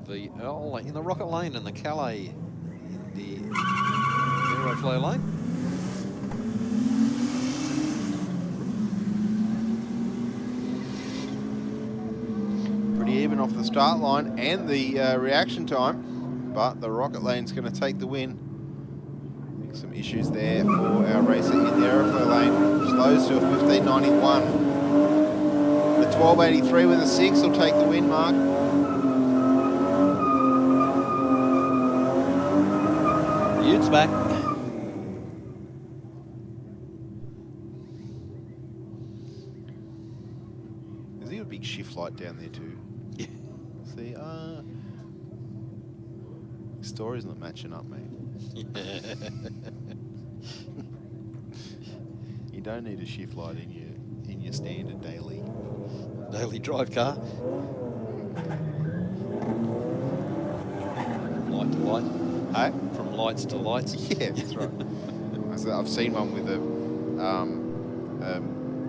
The VL in the Rocket Lane and the Calais in the Aeroflow lane. Pretty even off the start line and the reaction time, but the Rocket Lane's going to take the win. I think some issues there for our racer in the Aeroflow lane. Slows to a 15.91. The 12.83 with a 6 will take the win, Mark. Utes back. Is there a big shift light down there too? Yeah. See, story's not matching up, mate. You don't need a shift light in your standard daily drive car. Light to light. Hey? From lights to lights. Yeah, that's right. I've seen one with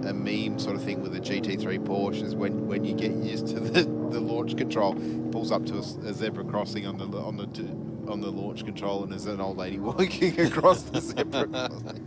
a meme sort of thing with a GT3 Porsche is when you get used to the launch control, it pulls up to a zebra crossing on the launch control, and there's an old lady walking across the zebra crossing.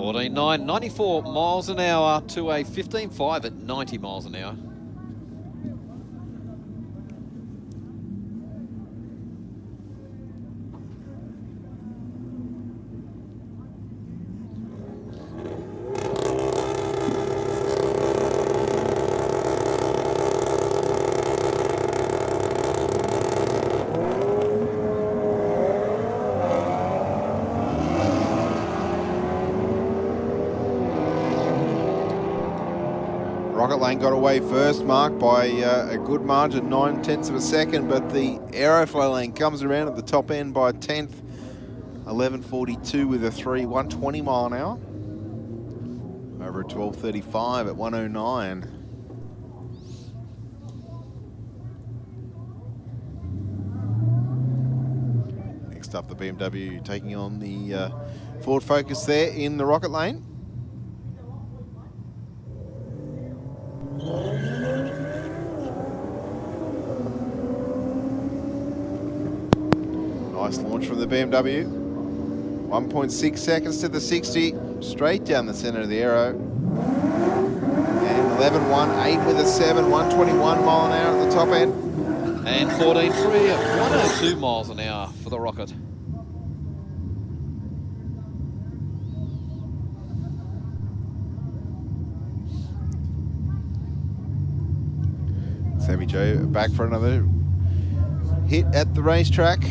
.9, 94 miles an hour to a 15.5 at 90 miles an hour. Rocket Lane got away first, Mark, by a good margin, 9/10 of a second, but the Aeroflow Lane comes around at the top end by 1/10. 11.42 with a 3, 120 mile an hour. Over at 12.35 at 109. Next up, the BMW taking on the Ford Focus there in the Rocket Lane. Nice launch from the BMW. 1.6 seconds to the 60, straight down the center of the aero. And 11.18 with a 7, 121 mile an hour at the top end. And 14.3 at 102 miles an hour for the Rocket. Sammy Joe back for another hit at the racetrack.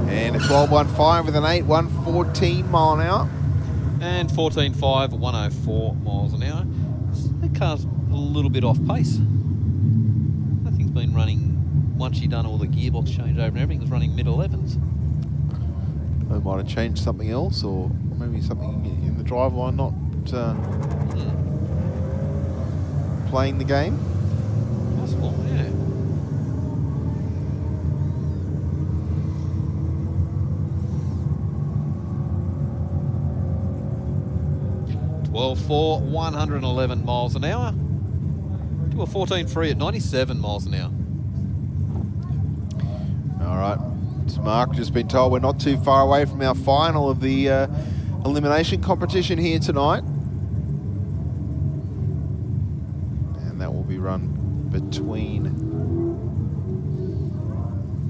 And a 12.15 with an 8, 114 mile an hour. And 14.5 at 104 miles an hour. The car's a little bit off pace. That thing's been running, once you've done all the gearbox changeover and everything, it's running mid-11s. I might have changed something else, or maybe something in the driveline not playing the game. Possible, yeah. 12.4, 111 miles an hour. To a 14.3 at 97 miles an hour. All right, so Mark, just been told we're not too far away from our final of the elimination competition here tonight. And that will be run between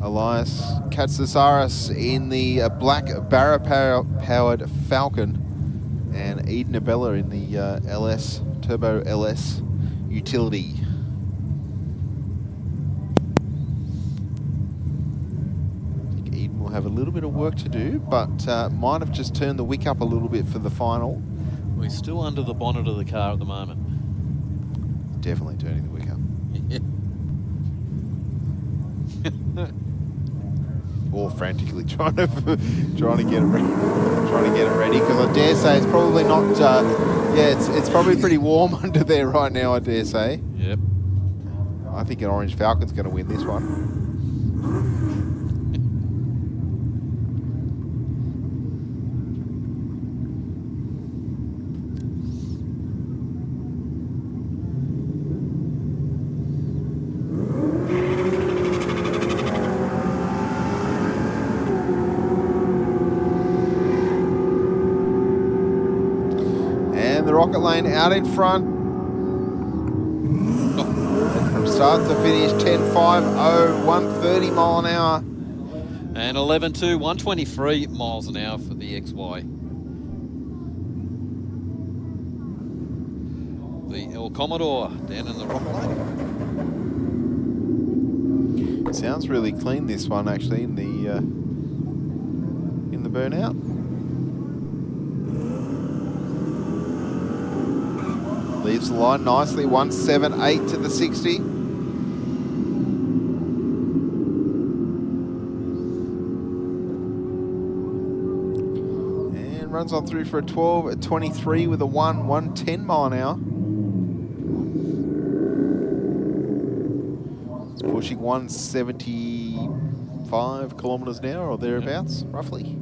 Elias Katsasaris in the black Barra powered Falcon and Eden Abella in the LS, Turbo LS utility. I think Eden will have a little bit of work to do, but might have just turned the wick up a little bit for the final. We're still under the bonnet of the car at the moment. Definitely turning the wick up. Or frantically trying to get it ready, because I dare say it's probably not. It's probably pretty warm under there right now. I dare say. Yep. I think an Orange Falcon's going to win this one. Rocket Lane out in front. From start to finish, 10.50, 130 mile an hour. And 11.2, 123 miles an hour for the XY. The El Commodore down in the Rocket Lane. Sounds really clean, this one, actually, in the burnout. Leaves the line nicely, 178 to the 60. And runs on through for a 12 at 23 with a 110 mile an hour. It's pushing 175 kilometres an hour or thereabouts, roughly.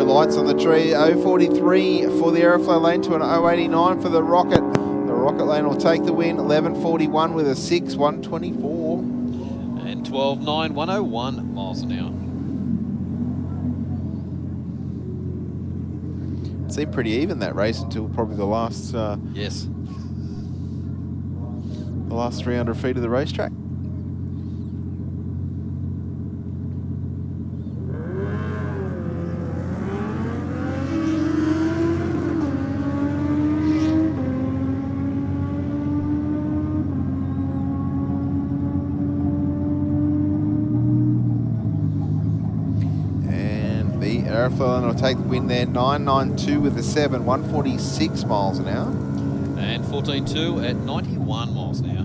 Lights on the tree, 0.43 for the Aeroflow lane to an 0.89 for the Rocket. The Rocket lane will take the win, 11.41 with a 6, 124. And 12.9, 101 miles an hour. It seemed pretty even, that race, until probably the last yes, the last 300 feet of the racetrack. Aeroflow will take the win there, 9.92 with the 7, 146 miles an hour. And 14.2 at 91 miles an hour.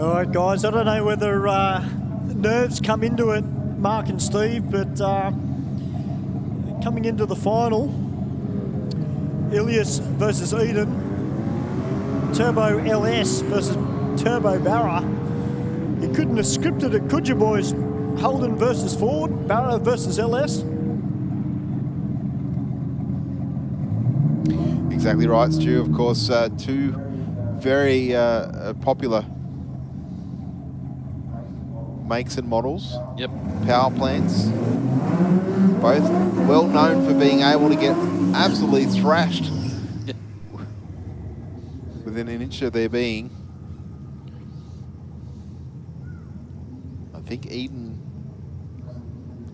All right, guys, I don't know whether nerves come into it, Mark and Steve, but coming into the final, Ilias versus Eden, Turbo LS versus Turbo Barra. You couldn't have scripted it, could you, boys? Holden versus Ford, Barra versus LS. Exactly right, Stu. Of course, two very popular makes and models. Yep. Power plants. Both well known for being able to get absolutely thrashed. Within an inch of their being. I think Eden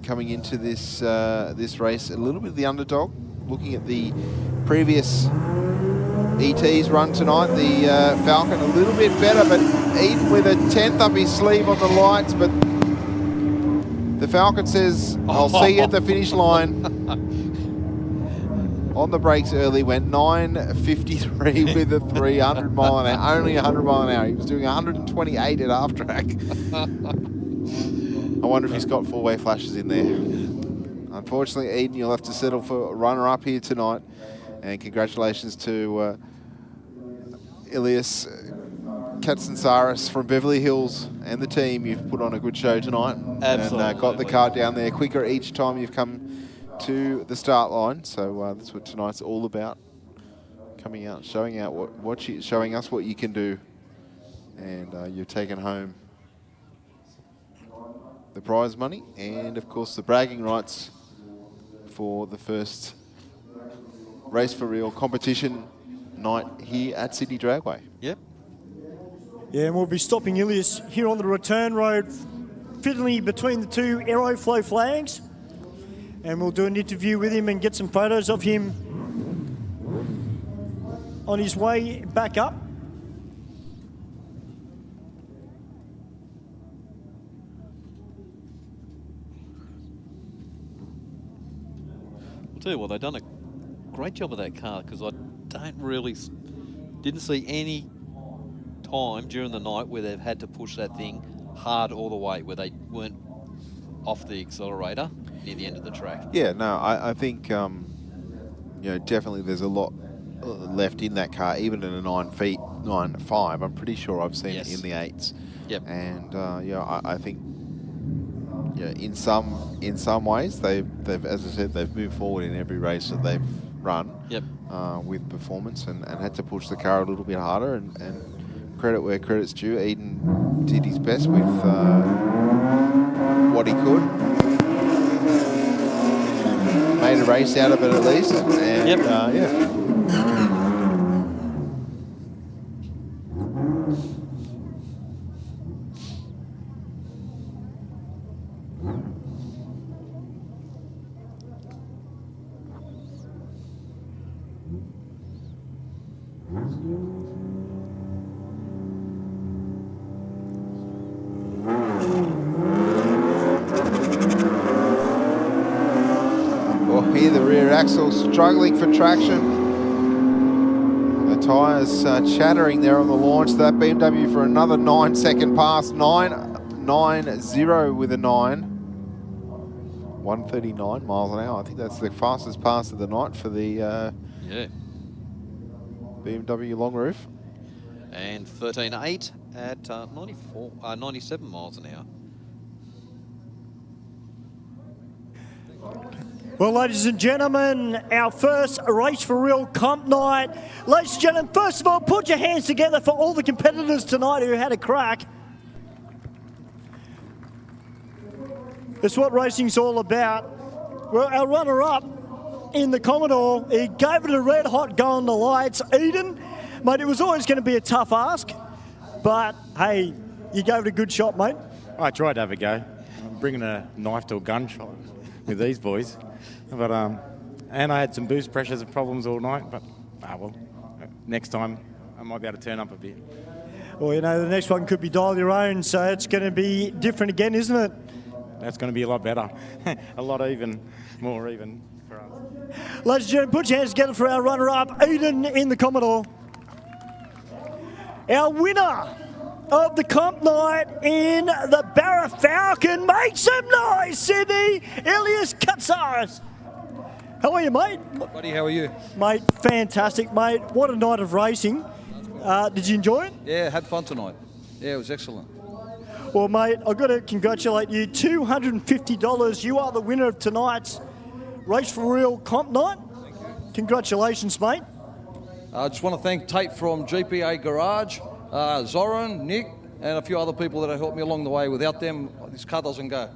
coming into this this race a little bit of the underdog. Looking at the previous ET's run tonight, the Falcon a little bit better, but Eden with a 10th up his sleeve on the lights, but the Falcon says, I'll see you at the finish line. On the brakes early, went 9.53 with a 300 mile an hour, only 100 mile an hour. He was doing 128 at half track. I wonder if he's got four-way flashes in there. Unfortunately, Eden, you'll have to settle for a runner-up here tonight. And congratulations to Ilias Katsansaris from Beverly Hills and the team. You've put on a good show tonight. Absolutely. And got the car down there quicker each time you've come to the start line. So that's what tonight's all about. Coming out, showing us what you can do. And you're taking home the prize money and, of course, the bragging rights for the first Race for Real competition night here at Sydney Dragway. Yep. Yeah, and we'll be stopping Ilias here on the return road, fiddling between the two Aeroflow flags. And we'll do an interview with him and get some photos of him on his way back up. I'll tell you what, they've done a great job of that car, because I didn't see any time during the night where they've had to push that thing hard all the way, where they weren't off the accelerator near the end of the track. Yeah, no, I think definitely there's a lot left in that car, even in a 9.5. I'm pretty sure I've seen it in the 8s. Yep. And I think in some ways they've, as I said, they've moved forward in every race that they've run. Yep. With performance and had to push the car a little bit harder, and credit where credit's due. Eden did his best with what he could. Made a race out of it at least. And, yeah. Here the rear axle struggling for traction. The tyres chattering there on the launch. That BMW for another 9-second pass. 9.90 with a 9. 139 miles an hour. I think that's the fastest pass of the night for the BMW long roof. And 13.8 at 97 miles an hour. Well, ladies and gentlemen, our first Race for Real comp night. Ladies and gentlemen, first of all, put your hands together for all the competitors tonight who had a crack. It's what racing's all about. Well, our runner-up in the Commodore, he gave it a red-hot go on the lights. Eden, mate, it was always going to be a tough ask, but, hey, you gave it a good shot, mate. I tried to have a go. I'm bringing a knife to a gunshot with these boys. But and I had some boost pressures and problems all night, but, well, next time I might be able to turn up a bit. Well, you know, the next one could be dial your own, so it's going to be different again, isn't it? That's going to be a lot better. A lot even, more even for us. Ladies and gentlemen, put your hands together for our runner-up, Eden in the Commodore. Our winner of the comp night in the Barra Falcon. Make some noise, Sydney! Elias Katsaris. How are you, mate? Buddy, how are you? Mate, fantastic, mate. What a night of racing. Did you enjoy it? Yeah, had fun tonight. Yeah, it was excellent. Well, mate, I've got to congratulate you. $250. You are the winner of tonight's Race for Real comp night. Thank you. Congratulations, mate. I just want to thank Tate from GPA Garage, Zoran, Nick, and a few other people that have helped me along the way. Without them, this car doesn't go.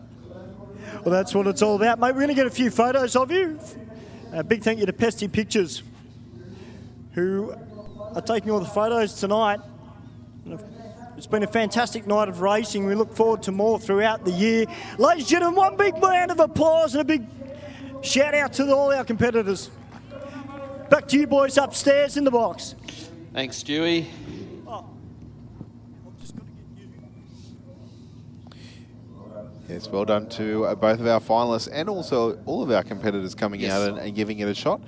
Well, that's what it's all about, mate. We're going to get a few photos of you. A big thank you to Pesty Pictures, who are taking all the photos tonight. It's been a fantastic night of racing. We look forward to more throughout the year. Ladies and gentlemen, one big round of applause and a big shout out to all our competitors. Back to you boys upstairs in the box. Thanks, Stewie. Yes, well done to both of our finalists and also all of our competitors coming out and giving it a shot.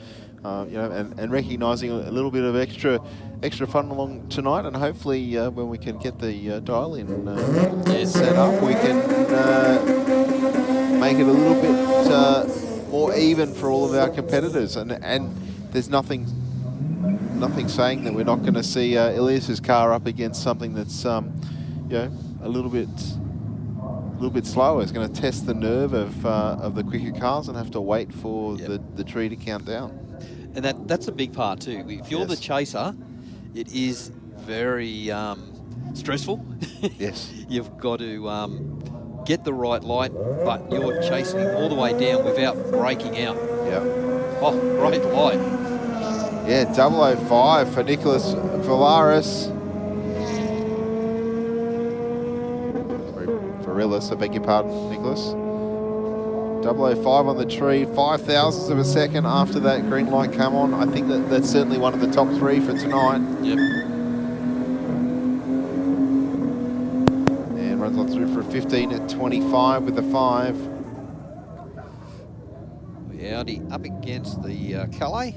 You know, and recognising a little bit of extra fun along tonight, and hopefully when we can get the dial in set up, we can make it a little bit more even for all of our competitors. And there's nothing saying that we're not going to see Elias's car up against something that's you know, a little bit slower. It's going to test the nerve of the quicker cars and have to wait for the tree to count down. And that's a big part too. If you're the chaser, it is very stressful. Yes. You've got to get the right light, but you're chasing all the way down without breaking out. Yeah. Oh, great light. Yeah, 005 for Nicholas Villaris. Varillas, I beg your pardon, Nicholas. 005 on the tree, 0.005 of a second after that green light come on. I think that's certainly one of the top three for tonight. Yep. And runs on through for a 15 at 25 with the 5. The Audi up against the Calais.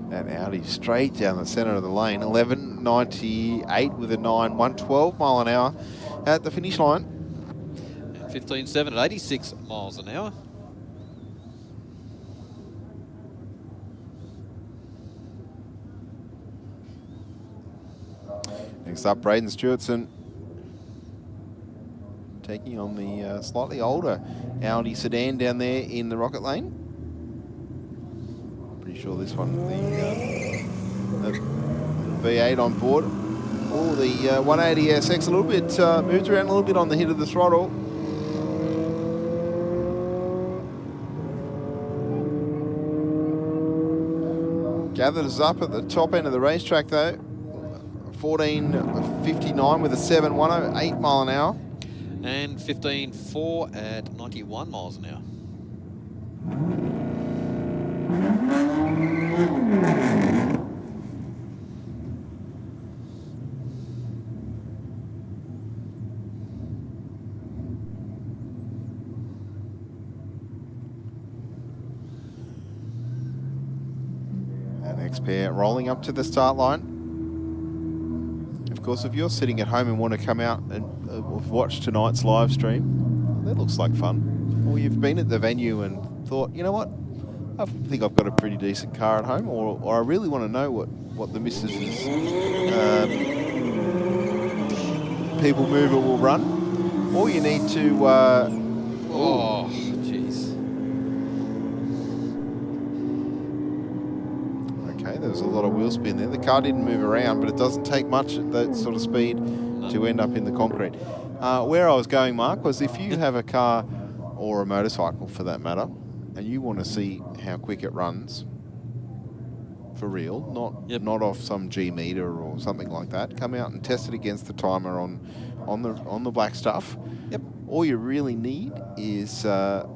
That Audi straight down the centre of the lane, 11.98 with a 9, 112 mile an hour at the finish line. 15.7 at 86 miles an hour. Next up, Braden Stewartson taking on the slightly older Audi sedan down there in the Rocket Lane. Pretty sure this one, the V8 on board. Oh, the 180 SX a little bit, moved around a little bit on the hit of the throttle. Gathered us up at the top end of the racetrack though. 14.59 with a 7, 108 mile an hour. And 15.4 at 91 miles an hour. Our next pair rolling up to the start line. Of course, if you're sitting at home and want to come out and watch tonight's live stream, that looks like fun. Or you've been at the venue and thought, you know what, I think I've got a pretty decent car at home, or I really want to know what the missus is people move, it will run. All you need to... oh, jeez. Okay, there was a lot of wheel spin there. The car didn't move around, but it doesn't take much at that sort of speed to end up in the concrete. Where I was going, Mark, was if you have a car or a motorcycle for that matter, and you want to see how quick it runs, for real, not off some G meter or something like that, come out and test it against the timer on the black stuff. Yep. All you really need is a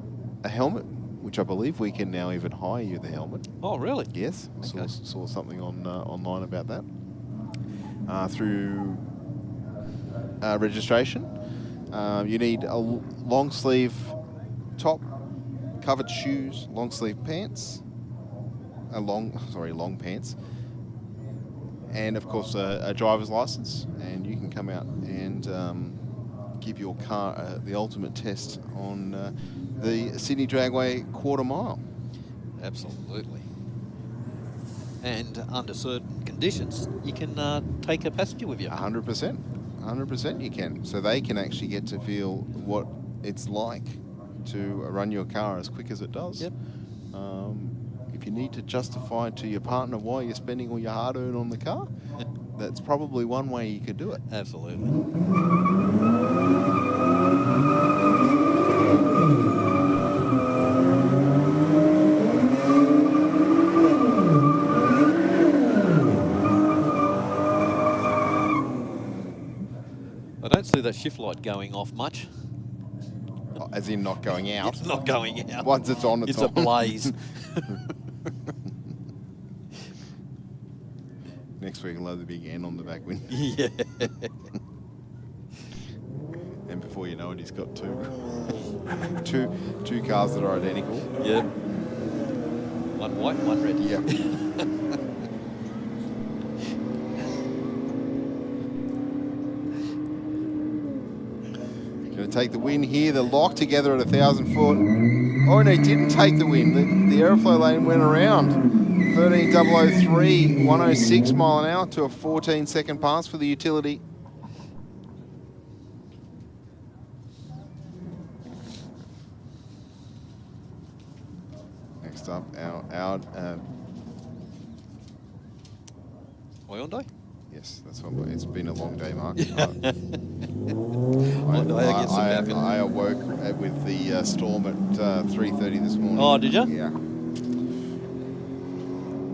helmet, which I believe we can now even hire you the helmet. Oh, really? Yes. I saw something on online about that. Through registration. You need a long sleeve top, covered shoes, long sleeve pants, long pants, and of course a driver's license, and you can come out and give your car the ultimate test on the Sydney Dragway quarter mile. Absolutely. And under certain conditions, you can take a passenger with you. 100%. 100% you can. So they can actually get to feel what it's like to run your car as quick as it does. Yep. If you need to justify to your partner why you're spending all your hard-earned on the car, that's probably one way you could do it. Absolutely. I don't see that shift light going off much. As in not going out? It's not going out. Once it's on, it's on. It's a blaze. Next week, I'll have the big N on the back window. Yeah. And before you know it, he's got two cars that are identical. Yep. One white, one red. Yeah. Going to take the win here. They're locked together at 1,000 foot. Oh, no, he didn't take the win. The Aeroflow lane went around. 13.003, 106 mile an hour to a 14-second pass for the utility. Next up, our Hyundai? Yes, that's what it's been a long day, Mark. I awoke with the storm at 3:30 this morning. Oh, did you? Yeah.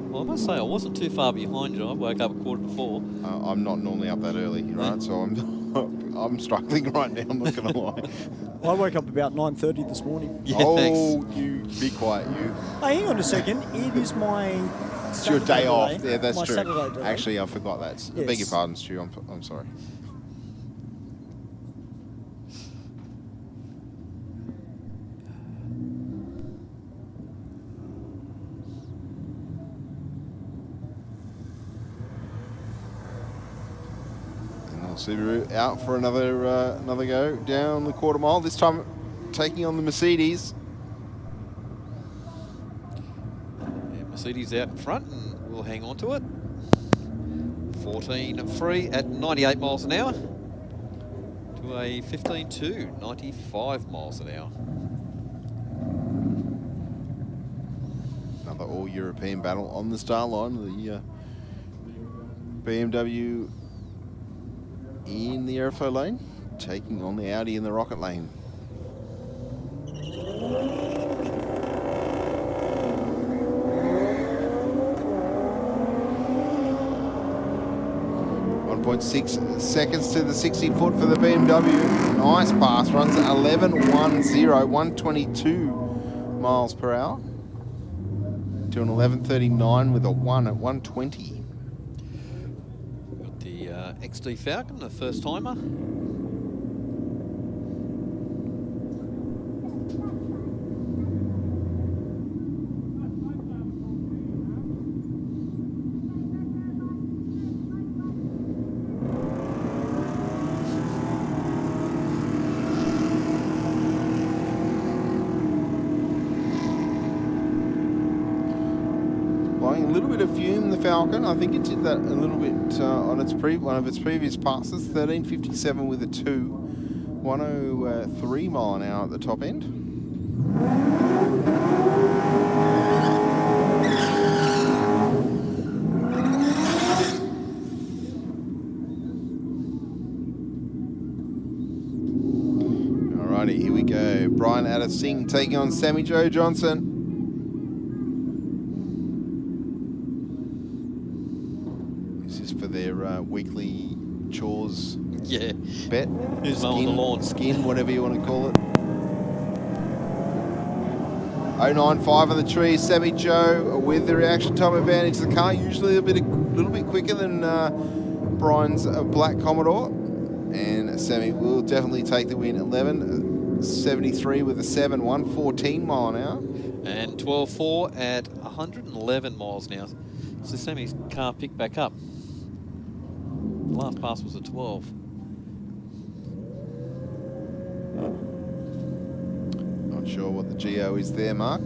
Well, I must say I wasn't too far behind you. I woke up at 3:45. I'm not normally up that early, right? So I'm struggling right now. I'm not going to lie. I woke up about 9:30 this morning. Yeah, oh, thanks. You be quiet, you. Hey, hang on a second. It is my. It's your day off. Yeah, that's my true. Saturday day. Actually, I forgot that. I beg your pardon, Stu. I'm sorry. Subaru out for another go down the quarter mile. This time taking on the Mercedes. Yeah, Mercedes out in front, and we'll hang on to it. 14.3 at 98 miles an hour to a 15.2, 95 miles an hour. Another all-European battle on the start line. The BMW in the Aeroflow lane, taking on the Audi in the Rocket lane. .6 seconds to the 60 foot for the BMW. Nice pass, runs at 11.10, 122 miles per hour to an 11.39 with a 1 at 120. XD Falcon, the first timer. showing a little bit of fume, the Falcon. I think it did that a little bit on its one of its previous passes. 13.57 with a 2. 103 mile an hour at the top end. Alrighty, here we go. Brian Addising taking on Sammy Joe Johnson. This is for their weekly chores bet. Who's mowing the lawn? Skin, whatever you want to call it. 095 on the tree. Sammy Joe with the reaction time advantage. The car usually a little bit quicker than Brian's Black Commodore. And Sammy will definitely take the win. 11.73 with a 7, 114 mile an hour. And 12.4 at 111 miles an hour. So Sammy's car picked back up. The last pass was a 12. Not sure what the GO is there, Mark.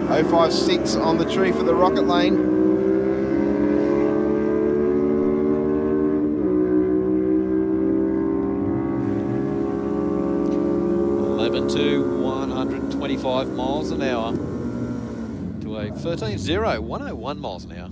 056 on the tree for the Rocket Lane. To 125 miles an hour to a 13.0, 101 miles an hour.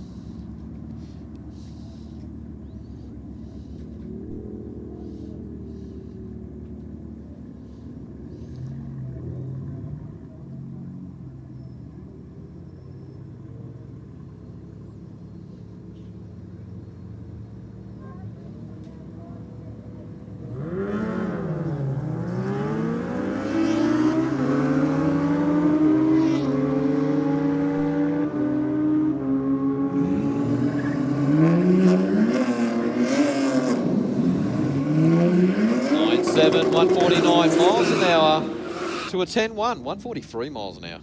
To a 10-1, 143 miles an hour.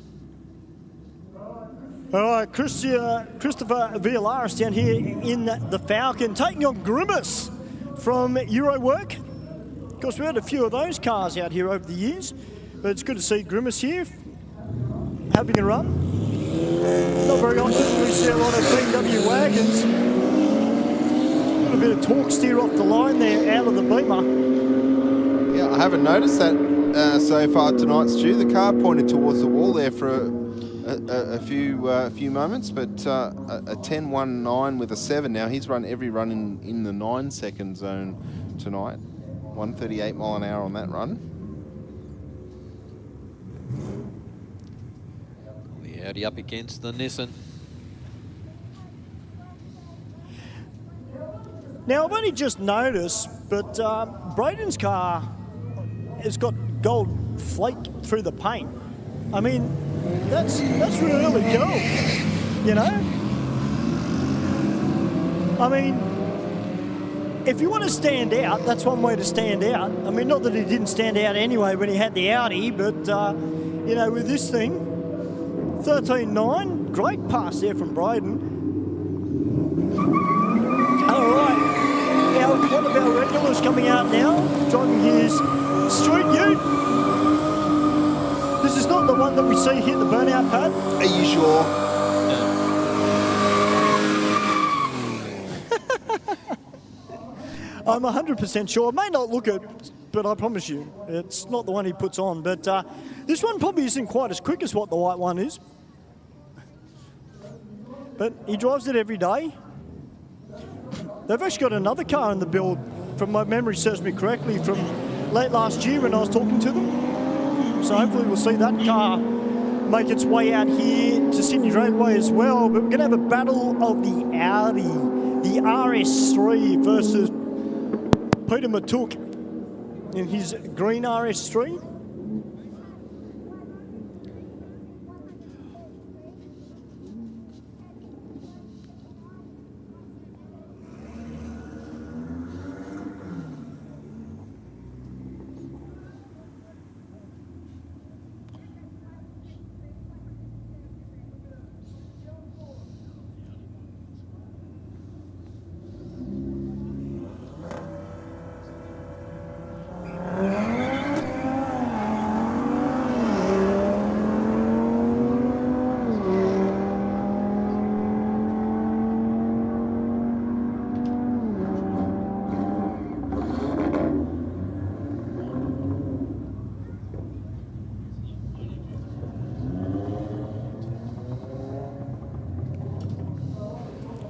All right, Christopher Villaris down here in the Falcon, taking on Grimace from Eurowork. Of course, we had a few of those cars out here over the years, but it's good to see Grimace here having a run. Not very often we see a lot of BMW wagons. A little bit of torque steer off the line there, out of the beamer. Yeah, I haven't noticed that so far tonight, Stu. The car pointed towards the wall there for a few moments, but a 10.19 with a 7 now. He's run every run in the 9-second zone tonight. 138 mile an hour on that run. The Audi up against the Nissan. Now, I've only just noticed, but Braden's car has got gold flake through the paint. I mean, that's really cool, you know? I mean, if you want to stand out, that's one way to stand out. I mean, not that he didn't stand out anyway when he had the Audi, but, you know, with this thing, 13.9, great pass there from Braden. All right, now one of our regulars coming out now, driving his Street Ute. This is not the one that we see hit the burnout pad. Are you sure? I'm 100% sure. It may not look it, but I promise you, it's not the one he puts on. But this one probably isn't quite as quick as what the white one is. But he drives it every day. They've actually got another car in the build, from my memory serves me correctly, from late last year when I was talking to them. So hopefully we'll see that car make its way out here to Sydney Dragway as well. But we're going to have a battle of the Audi, the RS3 versus Peter Matuk in his green RS3.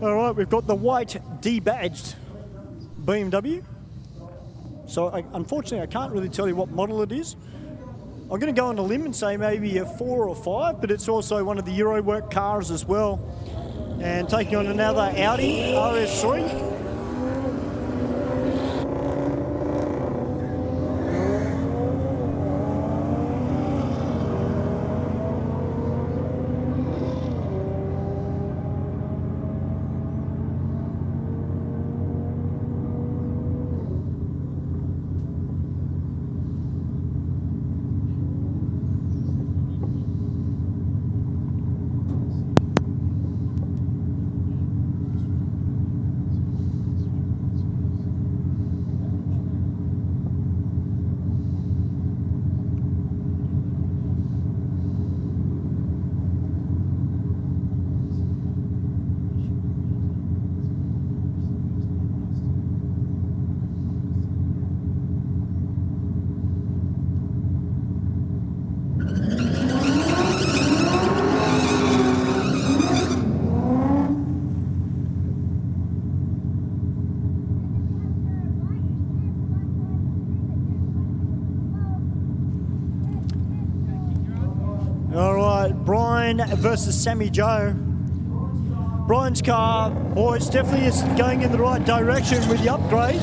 All right, we've got the white debadged BMW. So unfortunately, I can't really tell you what model it is. I'm going to go on a limb and say maybe a 4 or 5, but it's also one of the Eurowork cars as well. And taking on another Audi RS3. Versus Sammy Joe. Brian's car, boys, definitely is going in the right direction with the upgrades.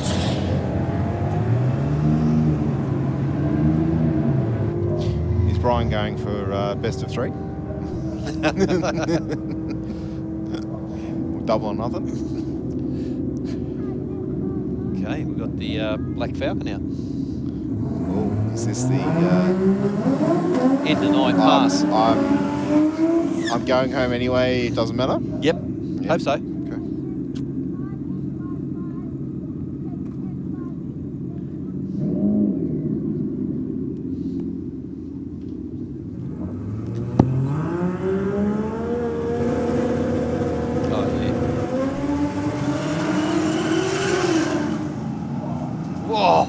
Is Brian going for best of 3? Double or nothing? Okay, we've got the Black Falcon out. Oh, is this the... End of night pass. I'm going home anyway, it doesn't matter? Yep, hope so. Okay. Oh, yeah. Whoa!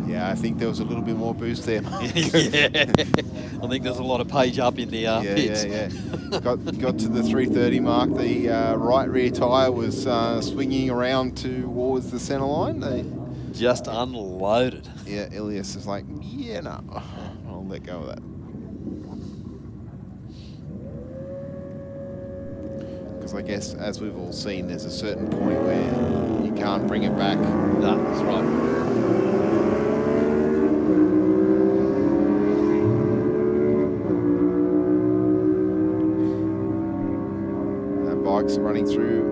Yeah, I think there was a little bit more boost there. Yeah, I think there's a lot of page up in the pits. Yeah. Got to the 330 mark. The right rear tyre was swinging around towards the centre line. They just unloaded. Yeah, Elias is like, yeah, no, I'll let go of that. Because I guess, as we've all seen, there's a certain point where you can't bring it back. No, that's right. Running through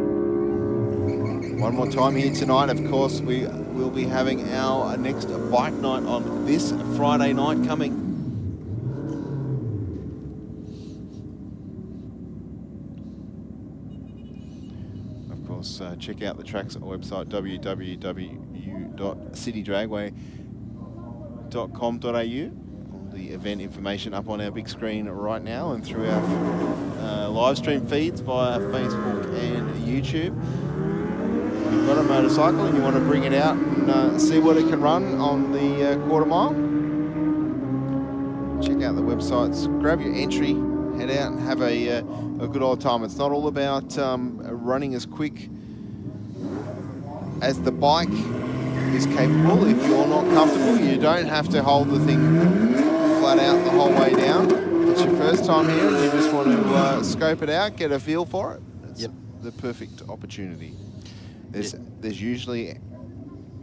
one more time here tonight. Of course, we will be having our next bike night on this Friday night coming. Of course, check out the tracks at our website, www.citydragway.com.au. The event information up on our big screen right now and through our live stream feeds via Facebook and YouTube. If you've got a motorcycle and you want to bring it out and see what it can run on the quarter mile, check out the websites, grab your entry, head out and have a good old time. It's not all about running as quick as the bike is capable. If you're not comfortable, you don't have to hold the thing flat out the whole way down. If it's your first time here and you just want to scope it out, get a feel for it, it's the perfect opportunity. There's usually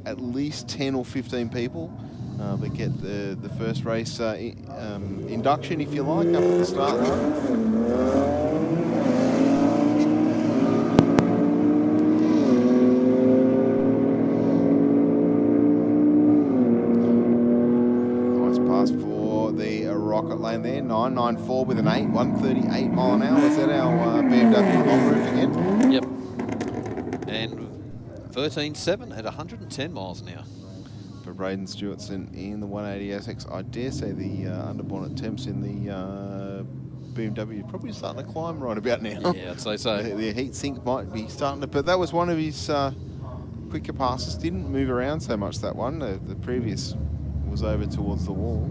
at least 10 or 15 people that get the first race induction, if you like, up at the start line. Lane there, 994 with an 8, 138 mile an hour. Is that our BMW long roof again? Yep. And 13.7 at 110 miles an hour. For Braden Stewartson in the 180 SX, I dare say the underbonnet temps in the BMW probably starting to climb right about now. Yeah, I'd say so. The heat sink might be starting to, but that was one of his quicker passes. Didn't move around so much, that one. The previous was over towards the wall.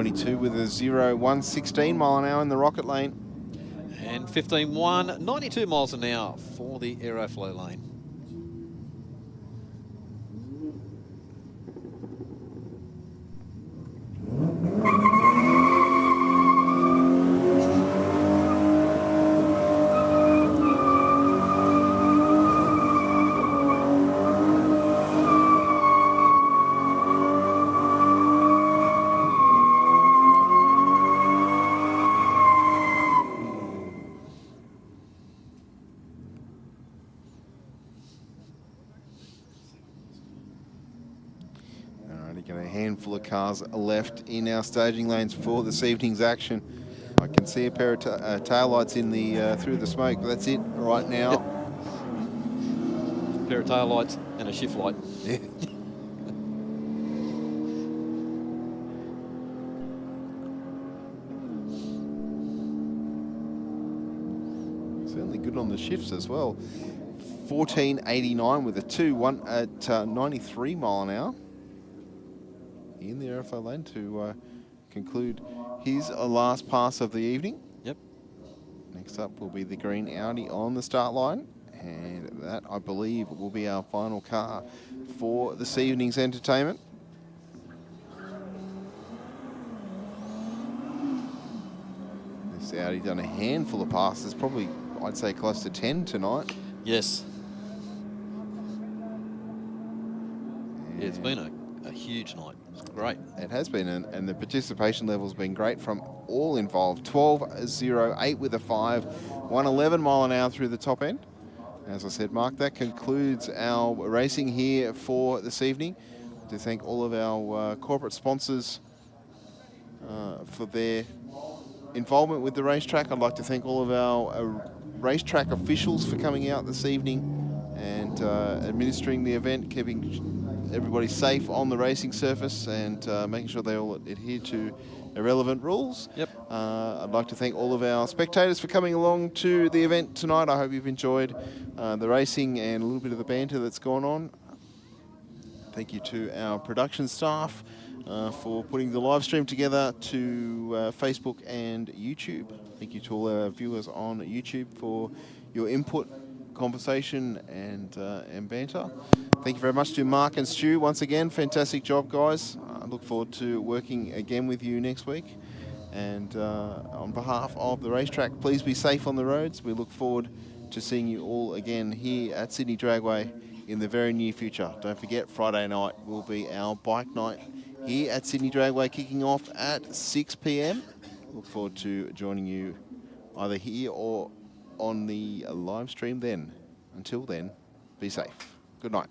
22 with a 0.116 mile an hour in the rocket lane. And 15.1, 92 miles an hour for the Aeroflow lane. A handful of cars left in our staging lanes for this evening's action. I can see a pair of tail lights in the through the smoke, but that's it right now. Yep. A pair of tail lights and a shift light. Yeah. Certainly good on the shifts as well. 14.89 with a 2.1 at 93 mile an hour. In the Aeroflow lane to conclude his last pass of the evening. Yep. Next up will be the green Audi on the start line, and that, I believe, will be our final car for this evening's entertainment. This Audi done a handful of passes, probably, I'd say, close to 10 tonight. Yes. Yeah, it's been a huge night. It's great. It has been, and the participation level's been great from all involved. 12.08 with a 5, 111 mile an hour through the top end. As I said, Mark, that concludes our racing here for this evening. To thank all of our corporate sponsors for their involvement with the racetrack. I'd like to thank all of our racetrack officials for coming out this evening and administering the event, keeping everybody safe on the racing surface and making sure they all adhere to irrelevant rules. Yep. I'd like to thank all of our spectators for coming along to the event tonight. I hope you've enjoyed the racing and a little bit of the banter that's gone on. Thank you to our production staff for putting the live stream together to Facebook and YouTube. Thank you to all our viewers on YouTube for your input, conversation and banter. Thank you very much to Mark and Stu once again. Fantastic job, guys. I look forward to working again with you next week. And on behalf of the racetrack, please be safe on the roads. We look forward to seeing you all again here at Sydney Dragway in the very near future. Don't forget, Friday night will be our bike night here at Sydney Dragway, kicking off at 6 p.m. Look forward to joining you either here or on the live stream then. Until then, be safe. Good night.